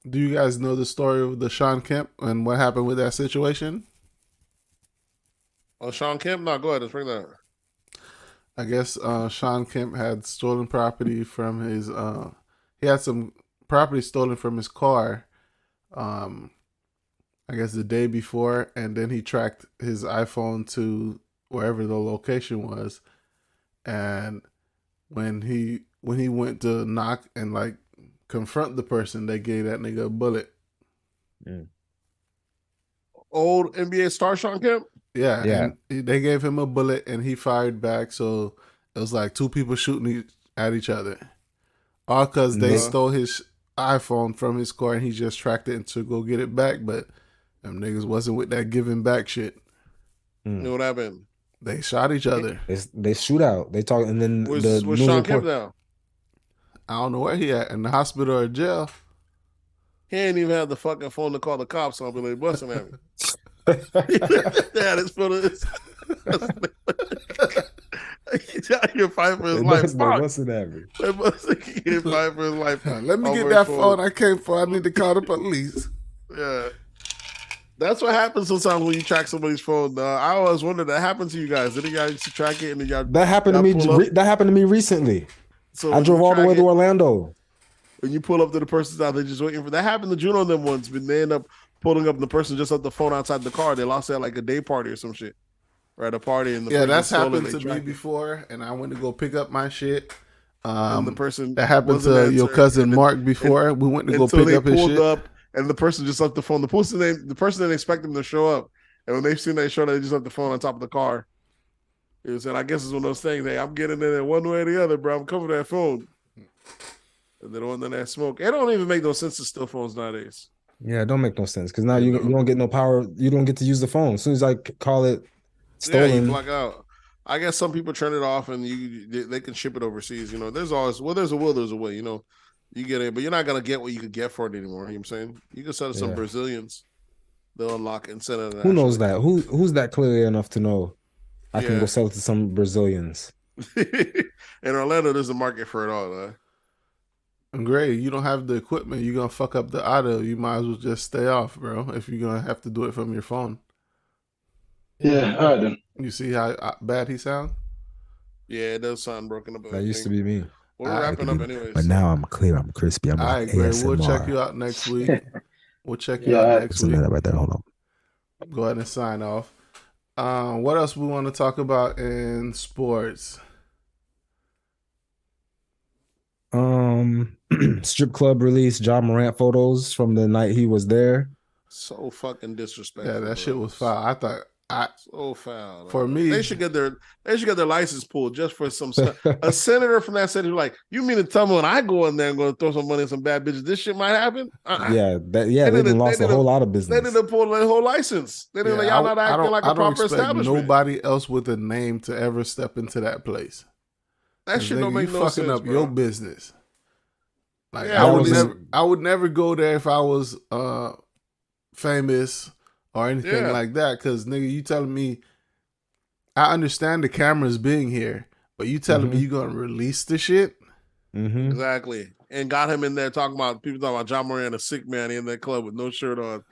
Do you guys know the story of the Shawn Kemp and what happened with that situation? Oh, Shawn Kemp? No, go ahead. Let's bring that up. I guess Shawn Kemp had stolen property from his... he had some property stolen from his car, I guess the day before, and then he tracked his iPhone to wherever the location was. And when he went to knock and like confront the person, they gave that nigga a bullet. Mm. Old NBA star Shawn Kemp? Yeah. And they gave him a bullet and he fired back. So it was like two people shooting at each other. All because they stole his iPhone from his car and he just tracked it and to go get it back. But them niggas wasn't with that giving back shit. You know what happened? They shot each other. They shoot out. They talk, and then was Shawn Kemp now? I don't know where he at, in the hospital or jail. He ain't even had the fucking phone to call the cops on, but they busting at me. Yeah, this photo. He's out here fighting for his life. They busting at me. They fighting for his life. Let me get that phone I came for. I need to call the police. Yeah. That's what happens sometimes when you track somebody's phone. I always wonder that happened to you guys. Did you guys used to track it and then y'all? That happened to me. That happened to me recently. So I drove all the way to Orlando. When you pull up to the person's house, they're just waiting for that. Happened to Juno and them once, but they end up pulling up and the person just left the phone outside the car. They lost it at like a day party or some shit. Or at a party and that's happened to me before, and I went to go pick up my shit. And the person that happened to your cousin Mark before. We went to go pick up his shit. And the person just left the phone. The person didn't expect them to show up. And when they've seen they show, they just left the phone on top of the car. It was, and I guess it's one of those things. Hey, I'm getting in there one way or the other, bro. I'm covering that phone. And then one that smoke. It don't even make no sense to steal phones nowadays. Yeah, it don't make no sense because now you don't get no power. You don't get to use the phone. As soon as I call it stolen, you block out. I guess some people turn it off and they can ship it overseas. There's always there's a will, there's a way. You get it, but you're not gonna get what you could get for it anymore. You know what I'm saying? You can sell it to some Brazilians. They'll unlock it and send it. Who knows that? Who's that clearly enough to know? I can go sell it to some Brazilians. In Orlando, there's a market for it all. Great. You don't have the equipment. You're going to fuck up the audio. You might as well just stay off, bro, if you're going to have to do it from your phone. Yeah, all right then. You see how bad he sounds? Yeah, it does sound broken up. That used to be me. We're wrapping up anyways. But now I'm clear. I'm crispy. I'm all right, great. We'll check you out next week. We'll check you out next week. Right there. Hold on. Go ahead and sign off. What else we want to talk about in sports? Strip club released Ja Morant photos from the night he was there. So fucking disrespectful. Yeah, that shit was foul. I thought so foul. For me, they should get their license pulled just for some stuff. A senator from that city, like, you mean to tell me when I go in there and going to throw some money at some bad bitches, this shit might happen? Yeah, they lost a whole lot of business. They didn't pull the whole license. They didn't. Y'all not acting like a proper establishment. Nobody else with a name to ever step into that place. That shit don't make no sense. You fucking up your business. Like yeah, I would never go there if I was famous or anything like that. Because nigga, you telling me, I understand the cameras being here, but you telling me you gonna release the shit? Exactly. And got him in there talking about Ja Morant, a sick man in that club with no shirt on.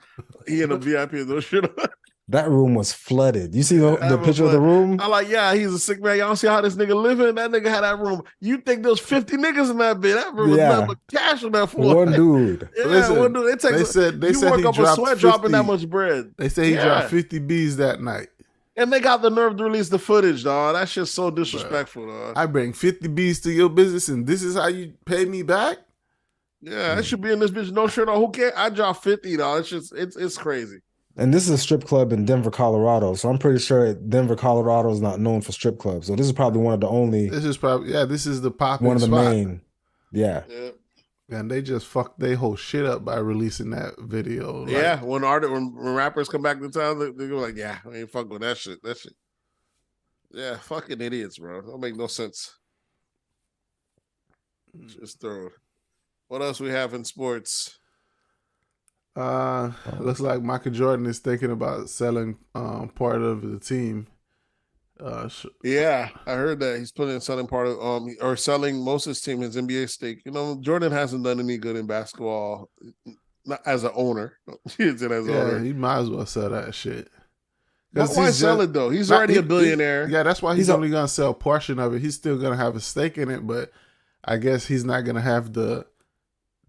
He in a VIP with no shirt on. That room was flooded. You see the picture of the room? I'm like, yeah, he's a sick man. Y'all don't see how this nigga living? That nigga had that room. You think there's 50 niggas in that bed? That room was nothing but cash on that floor. One dude. Yeah, Listen, one dude. they said you he work up a dropped sweat 50, dropping that much bread. They say he dropped 50 B's that night. And they got the nerve to release the footage, dog. That shit's so disrespectful, dog. I bring 50 B's to your business, and this is how you pay me back? Yeah, that should be in this bitch. No shirt on. Who cares? I dropped 50, dog. It's just, it's crazy. And this is a strip club in Denver, Colorado. So I'm pretty sure Denver, Colorado is not known for strip clubs. So this is probably one of the only. This is probably, this is the popping one of the spot. main. Yeah. And they just fucked their whole shit up by releasing that video. Yeah, when rappers come back to town, they go like, yeah, I ain't fuck with that shit. That shit. Yeah, fucking idiots, bro. Don't make no sense. Just throw it. What else we have in sports? Looks like Michael Jordan is thinking about selling part of the team. Yeah, I heard that he's planning on selling part of or selling most of his team, his NBA stake. You know, Jordan hasn't done any good in basketball, not as an owner. Owner. He might as well sell that shit. Why sell it though? He's already a billionaire. That's why he's only gonna sell a portion of it. He's still gonna have a stake in it, but I guess he's not gonna have the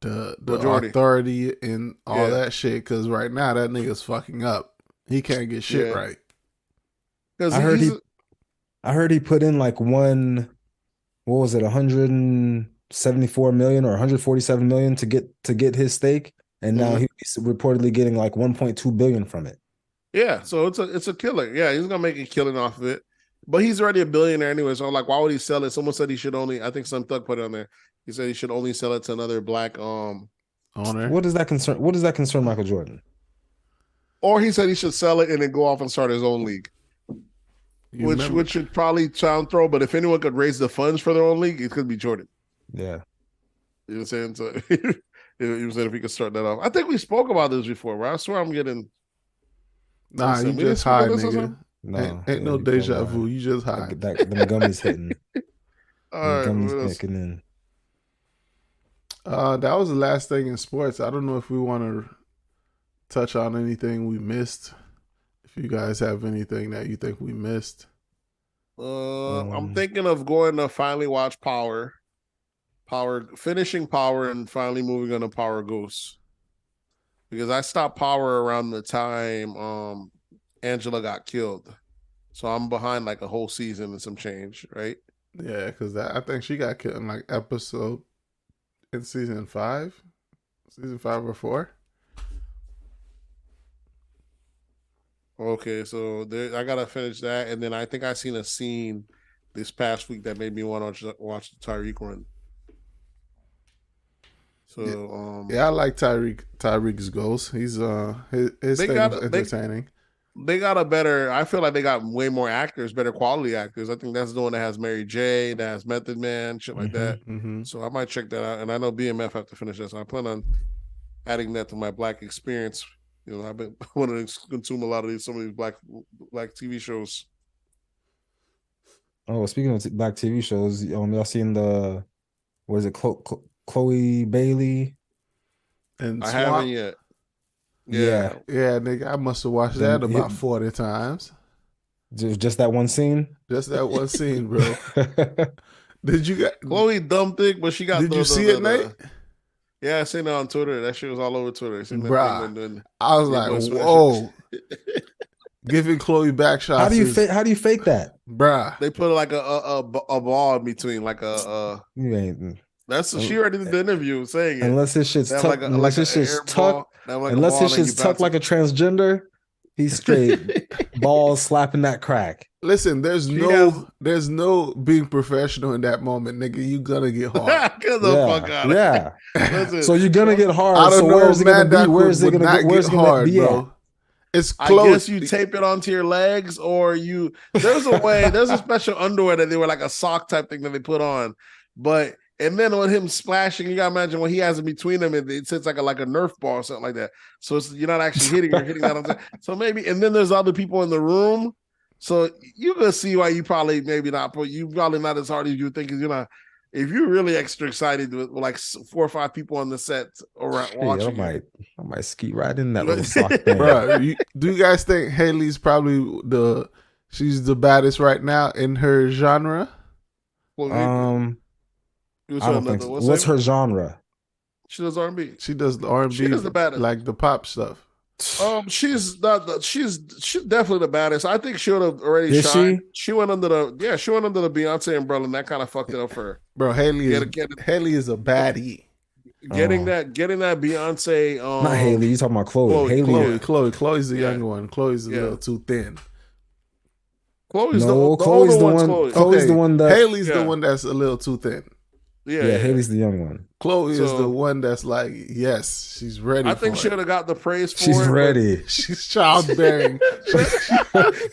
authority and all that shit, because right now that nigga's fucking up. He can't get shit right. I heard he put in like 174 million or 147 million to get his stake, and now he's reportedly getting like 1.2 billion from it. Yeah, so it's a killer. Yeah, he's gonna make a killing off of it. But he's already a billionaire anyway, so like, why would he sell it? Someone said he should only. I think some thug put it on there. He said he should only sell it to another black owner. What does that concern Michael Jordan? Or he said he should sell it and then go off and start his own league. Which should probably sound throw, but if anyone could raise the funds for their own league, it could be Jordan. Yeah. You know what I'm saying? So you said if we could start that off. I think we spoke about this before, right? I swear I'm getting. Nah, you just high, nigga. No, ain't no deja vu. You just high. The gummies hitting. All right, gummies kicking in. That was the last thing in sports. I don't know if we want to touch on anything we missed. If you guys have anything that you think we missed. I'm thinking of going to finally watch finishing Power and finally moving on to Power Ghosts. Because I stopped Power around the time Angela got killed. So I'm behind like a whole season and some change, right? Yeah, because I think she got killed in like episode in season 5 or 4. Okay, so I gotta finish that, and then I think I seen a scene this past week that made me want to watch the Tyreek run. So I like Tyreek's ghost. He's his thing is entertaining. They got a better. I feel like they got way more actors, better quality actors. I think that's the one that has Mary J, that has Method Man, shit like that. Mm-hmm. So I might check that out. And I know BMF have to finish that, so I plan on adding that to my Black experience. You know, I've been wanting to consume some of these black TV shows. Oh, speaking of black TV shows, y'all seen what is it, Chloe Bailey? And I haven't yet. Yeah, nigga, I must have watched that about 40 times. Just that one scene? Just that one scene, bro. Did you get Chloe dumb thick, but she got. Did you see it, Nate? Yeah, I seen it on Twitter. That shit was all over Twitter. Bruh, I was like, whoa. Giving Chloe back shots. How do you fake that? Bruh. They put like a ball in between, like you ain't. That's she already did the interview saying it. Unless this shit's tucked, unless this shit's tucked like a transgender, he's straight balls slapping that crack. Listen, there's no being professional in that moment, nigga. You gonna get hard. Get the fuck out. Yeah. Listen, so you're gonna get hard. I don't know. Where's it gonna be? Where's it gonna get hard, bro? It's close. I guess you tape it onto your legs, or there's a special underwear that they were like a sock type thing that they put on, but. And then with him splashing, you gotta imagine what he has in between them. It sits like a Nerf ball or something like that. So you're not actually hitting or hitting that on top. So maybe, and then there's other people in the room. So you can see why you probably maybe not. You probably not as hard as you think. You're not. if you're really extra excited with like 4 or 5 people on the set around watching I might ski right in that little sock thing. Bro, do you guys think Haley's probably she's the baddest right now in her genre? I don't think so. What's her genre? She does R&B. She does the R&B. She is the baddest, like the pop stuff. She's definitely the baddest. I think she would have already Is shined. She went under the Beyonce umbrella, and that kind of fucked it up for her. Bro, Haley is a baddie. Getting that Beyonce. Not Haley. You talking about Chloe? Chloe's the younger one. Chloe's a little too thin. Chloe's the older one. Chloe's the one that Haley's the one that's a little too thin. Yeah, Haley's the young one. Chloe is the one that's like, yes, she's ready. I think she would have got the praise for it. She's ready. She's childbearing.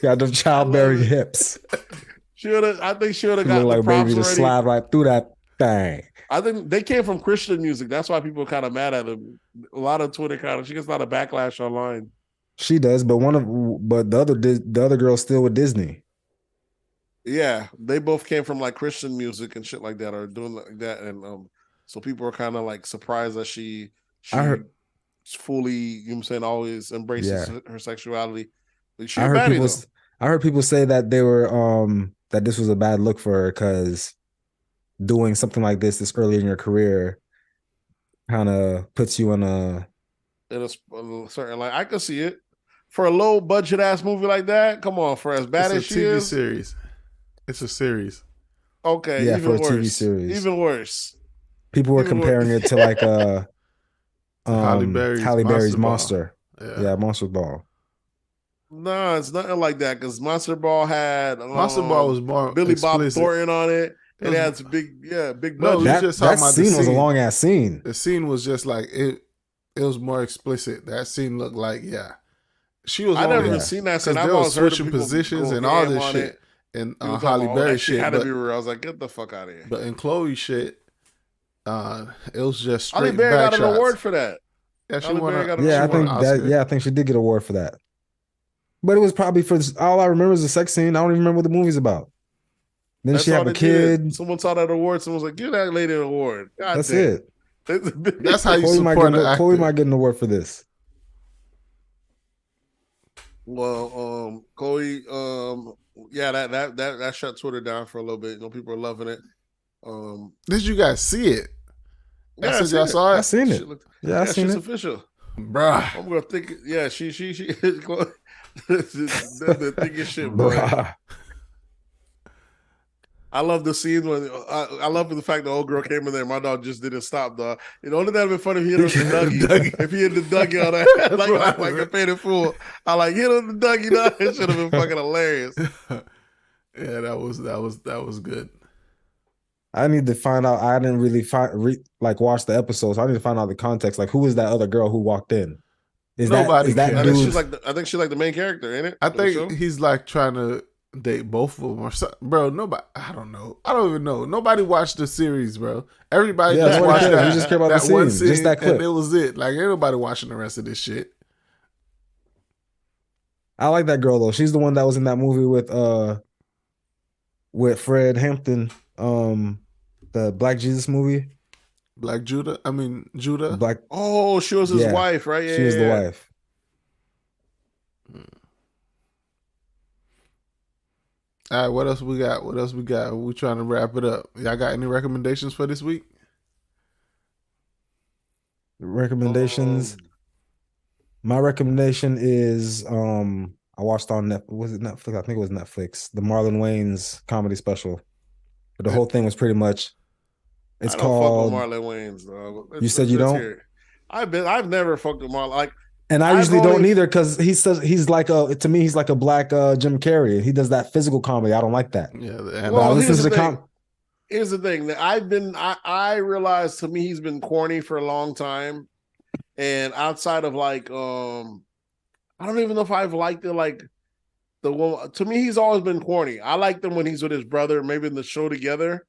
Got them childbearing hips. I think she would have got like the props baby to already. slide right through that thing. I think they came from Christian music. That's why people are kind of mad at them. A lot of Twitter she gets a lot of backlash online. She does, but the other girl's still with Disney. Yeah, they both came from like Christian music and shit like that, or doing like that, and so people are kind of like surprised that she fully, you know what I'm saying, always embraces her sexuality. I heard people say that they were that this was a bad look for her because doing something like this early in your career kind of puts you in a certain, like, I could see it for a low budget ass movie like that. Come on, for as bad as she is, it's a TV series. It's a series. Okay, yeah, even for a worse. TV series, even worse. People were comparing it to like Halle Berry's Monster. Yeah, Monster Ball. No, it's nothing like that because Monster Ball had Monster Ball was more Billy explicit. Bob Thornton on it. It had some big budget. No, that scene was a long ass scene. The scene was just like it was more explicit. That scene looked like she was. I never even seen that scene. They were switching positions and all this shit. And Halle Berry shit had to be real. I was like, get the fuck out of here. But in Chloe shit, it was just straight. Halle Berry got an award for that. Yeah, she won. I think she did get an award for that. But it was probably for all I remember is the sex scene. I don't even remember what the movie's about. Then That's she had a kid. Did. Someone saw that award. Someone was like, "Give that lady an award." God That's damn. it. That's how you Chloe support an actor. Chloe might get an award for this. Well, Chloe, yeah, that shut Twitter down for a little bit. You know, people are loving it. Did you guys see it? Yeah, y'all saw it. I seen it. I seen she's it. official, bruh. I'm gonna think. Yeah, she the thickest shit, bruh. I love the scene when I love the fact the old girl came in there. My dog just didn't stop, dog. You know, only that would been funny if he hit her with the Dougie. If he hit the Dougie on that, like a painted fool. I like hit her with the Dougie, dog. It should have been fucking hilarious. Yeah, that was good. I need to find out. I didn't really watch the episodes. So I need to find out the context. Like, who is that other girl who walked in? Nobody. That I dude? think she's like the main character, ain't it? I think he's like trying to date both of them or something. Bro, nobody. I don't know. I don't even know. Nobody watched the series, bro. Everybody just watched that. We just care about that the one scene, just that clip. And it was it. Like, ain't nobody watching the rest of this shit. I like that girl though. She's the one that was in that movie with Fred Hampton, the Black Jesus movie. Black Judah. I mean Judah. Black. Oh, she was his wife, right? Yeah, she was the wife. All right, what else we got? We trying to wrap it up. Y'all got any recommendations for this week? Recommendations. My recommendation is I watched on was it Netflix? I think it was Netflix. The Marlon Wayans comedy special. But the whole thing was pretty much. It's called fuck with Marlon Wayans. You said you don't. I've never fucked with Marlon. Like, and I usually don't either because he says he's like to me he's like a black Jim Carrey. He does that physical comedy. I don't like that. Yeah. Well, I listen to the here's the thing that I realized, to me he's been corny for a long time, and outside of like I don't even know if I've liked it like the one. To me, he's always been corny. I liked him when he's with his brother, maybe in the show together.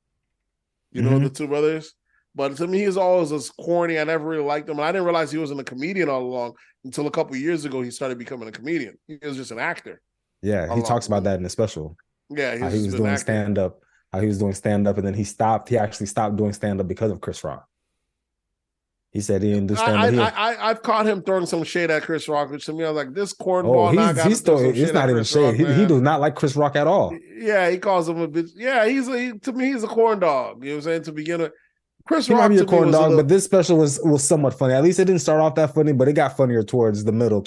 You know, the two brothers. But to me, he's always as corny. I never really liked him. And I didn't realize he wasn't a comedian all along until a couple of years ago. He started becoming a comedian. He was just an actor. Yeah, he talks about that in the special. Yeah, he was doing stand up. how he was doing stand up and then he stopped. He actually stopped doing stand up because of Chris Rock. He said he didn't do stand up. I've caught him throwing some shade at Chris Rock, which to me I was like, this cornball. Oh, Now I got he's still. It's not even shade. He does not like Chris Rock at all. Yeah, he calls him a bitch. Yeah, to me he's a corn dog. You know what I'm saying? To begin with, Chris He Rock might be a to me corn was dog, but this special was somewhat funny. At least it didn't start off that funny, but it got funnier towards the middle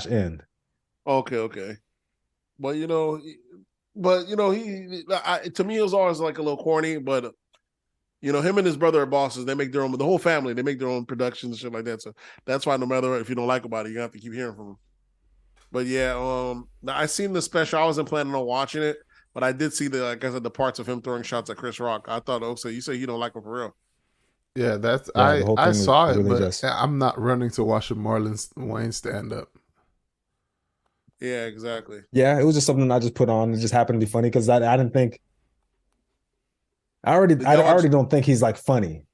/ end. Okay. But you know, to me it was always like a little corny. But you know, him and his brother are bosses. They make their own. The whole family they make their own productions and shit like that. So that's why no matter if you don't like about it, you have to keep hearing from them. But yeah, I seen the special. I wasn't planning on watching it, but I did see the parts of him throwing shots at Chris Rock. I thought, oh, so you say you don't like him for real? Yeah, I saw it, really but I'm not running to watch a Marlon Wayne stand up. Yeah, exactly. Yeah, it was just something I just put on. It just happened to be funny because I didn't think. I already don't think he's like funny.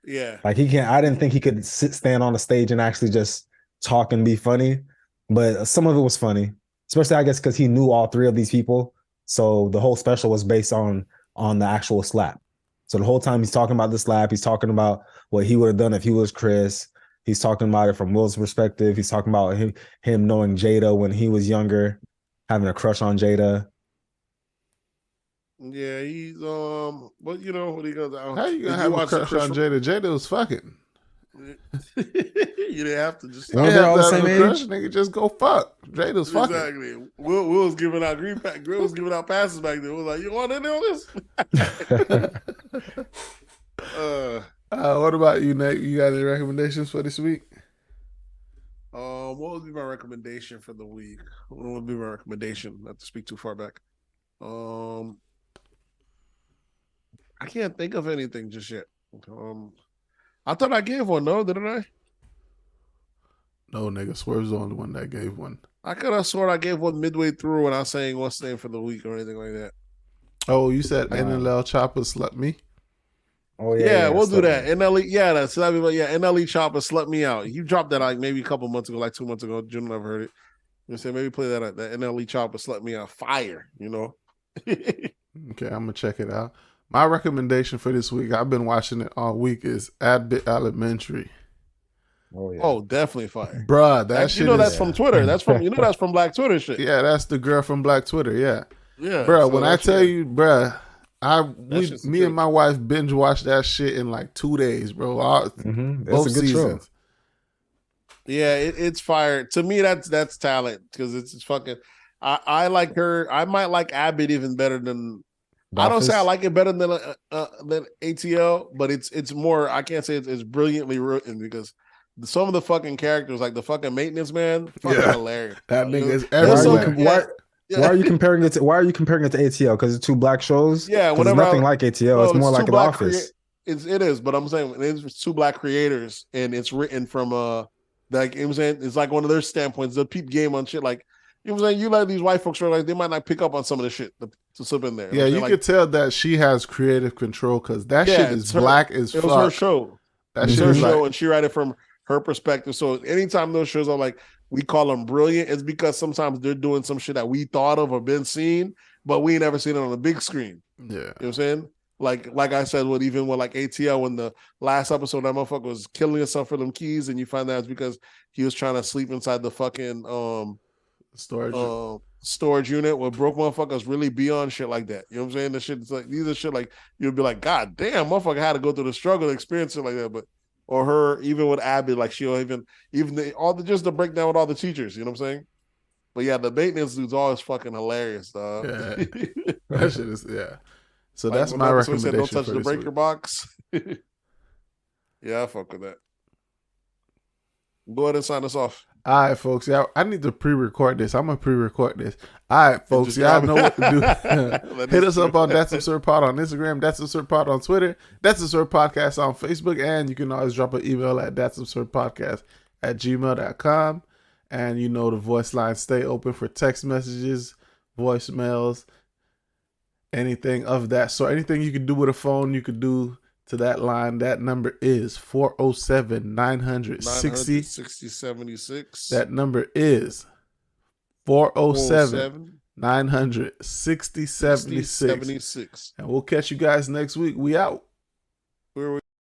Yeah, like he can't. I didn't think he could stand on a stage and actually just talk and be funny. But some of it was funny, especially I guess because he knew all three of these people. So the whole special was based on the actual slap. So the whole time he's talking about the slap, he's talking about what he would have done if he was Chris. He's talking about it from Will's perspective. He's talking about him knowing Jada when he was younger, having a crush on Jada. Yeah, he's but you know what he goes. How you gonna have a crush on Jada? Jada was fucking. You didn't have to just. They're all the same age. Crush, nigga, just go fuck. Jada's fucking. Exactly. Will was giving out Will was giving out passes back then. Will was like, you want to know this? What about you, Nate? You got any recommendations for this week? What would be my recommendation for the week? What would be my recommendation? Not to speak too far back. I can't think of anything just yet. I thought I gave one. No, didn't I? No, nigga. Swerve's the only one that gave one. I could have sworn I gave one midway through when I was saying what's the name for the week or anything like that. Oh, you said NLL Chopper slept me? Oh, yeah, we'll do that. NLE, yeah, that's NLE Chopper slept me out. You dropped that like maybe a couple months ago, like 2 months ago. Jim never heard it. You say maybe play that NLE Chopper slept me out. Fire, you know. Okay, I'm gonna check it out. My recommendation for this week, I've been watching it all week, is Abbott Elementary. Oh yeah. Oh, definitely fire, bruh. That shit. That's from Twitter. That's from that's from Black Twitter shit. Yeah, that's the girl from Black Twitter. Yeah, yeah, bruh. So when I tell you, bruh, me and my wife binge watched that shit in like 2 days, bro. Both a good seasons. Show. Yeah, it's fire. To me, that's talent because it's fucking. I like her. I might like Abbott even better than. I don't say I like it better than ATL, but it's more. I can't say it's brilliantly written because some of the fucking characters, like the fucking maintenance man, fucking hilarious. That nigga is everywhere. Why are you comparing it to ATL? Because it's two black shows. Yeah, it's nothing like ATL. It's more like an Office. It is, but I'm saying it's two black creators, and it's written from like I'm saying it's like one of their standpoints. The peep game on shit like. You know what I'm saying? You let these white folks, like they might not pick up on some of the shit to slip in there. Yeah, you could tell that she has creative control because that shit is black as fuck. It was her show. That shit was her show, and she write it from her perspective. So anytime those shows are like, we call them brilliant, it's because sometimes they're doing some shit that we thought of or been seen, but we ain't never seen it on the big screen. Yeah. You know what I'm saying? Like I said, with like ATL, when the last episode that motherfucker was killing himself for them keys, and you find out it's because he was trying to sleep inside the fucking storage unit where broke motherfuckers really be on shit like that. You know what I'm saying? The shit is like these are shit like you'd be like, God damn, motherfucker had to go through the struggle to experience it like that. But or her, even with Abby, like she'll even just the breakdown with all the teachers, you know what I'm saying? But yeah, the maintenance dude's always fucking hilarious, dog. Yeah. That shit is So like that's my recommendation. Said, don't touch the breaker box. Yeah, I fuck with that. Go ahead and sign us off. All right, folks. Yeah, I need to pre-record this. I'm gonna pre-record this. All right, folks. Y'all know what to do. Hit us up on That's Absurd Pod on Instagram. That's Absurd Pod on Twitter. That's Absurd Podcast on Facebook. And you can always drop an email at That's Absurd Podcast @gmail.com. And you know the voice lines stay open for text messages, voicemails, anything of that sort. Anything you can do with a phone, you could do to that line. That number is 407-960-6076. That number is 407 960 76. And we'll catch you guys next week. We out. Where we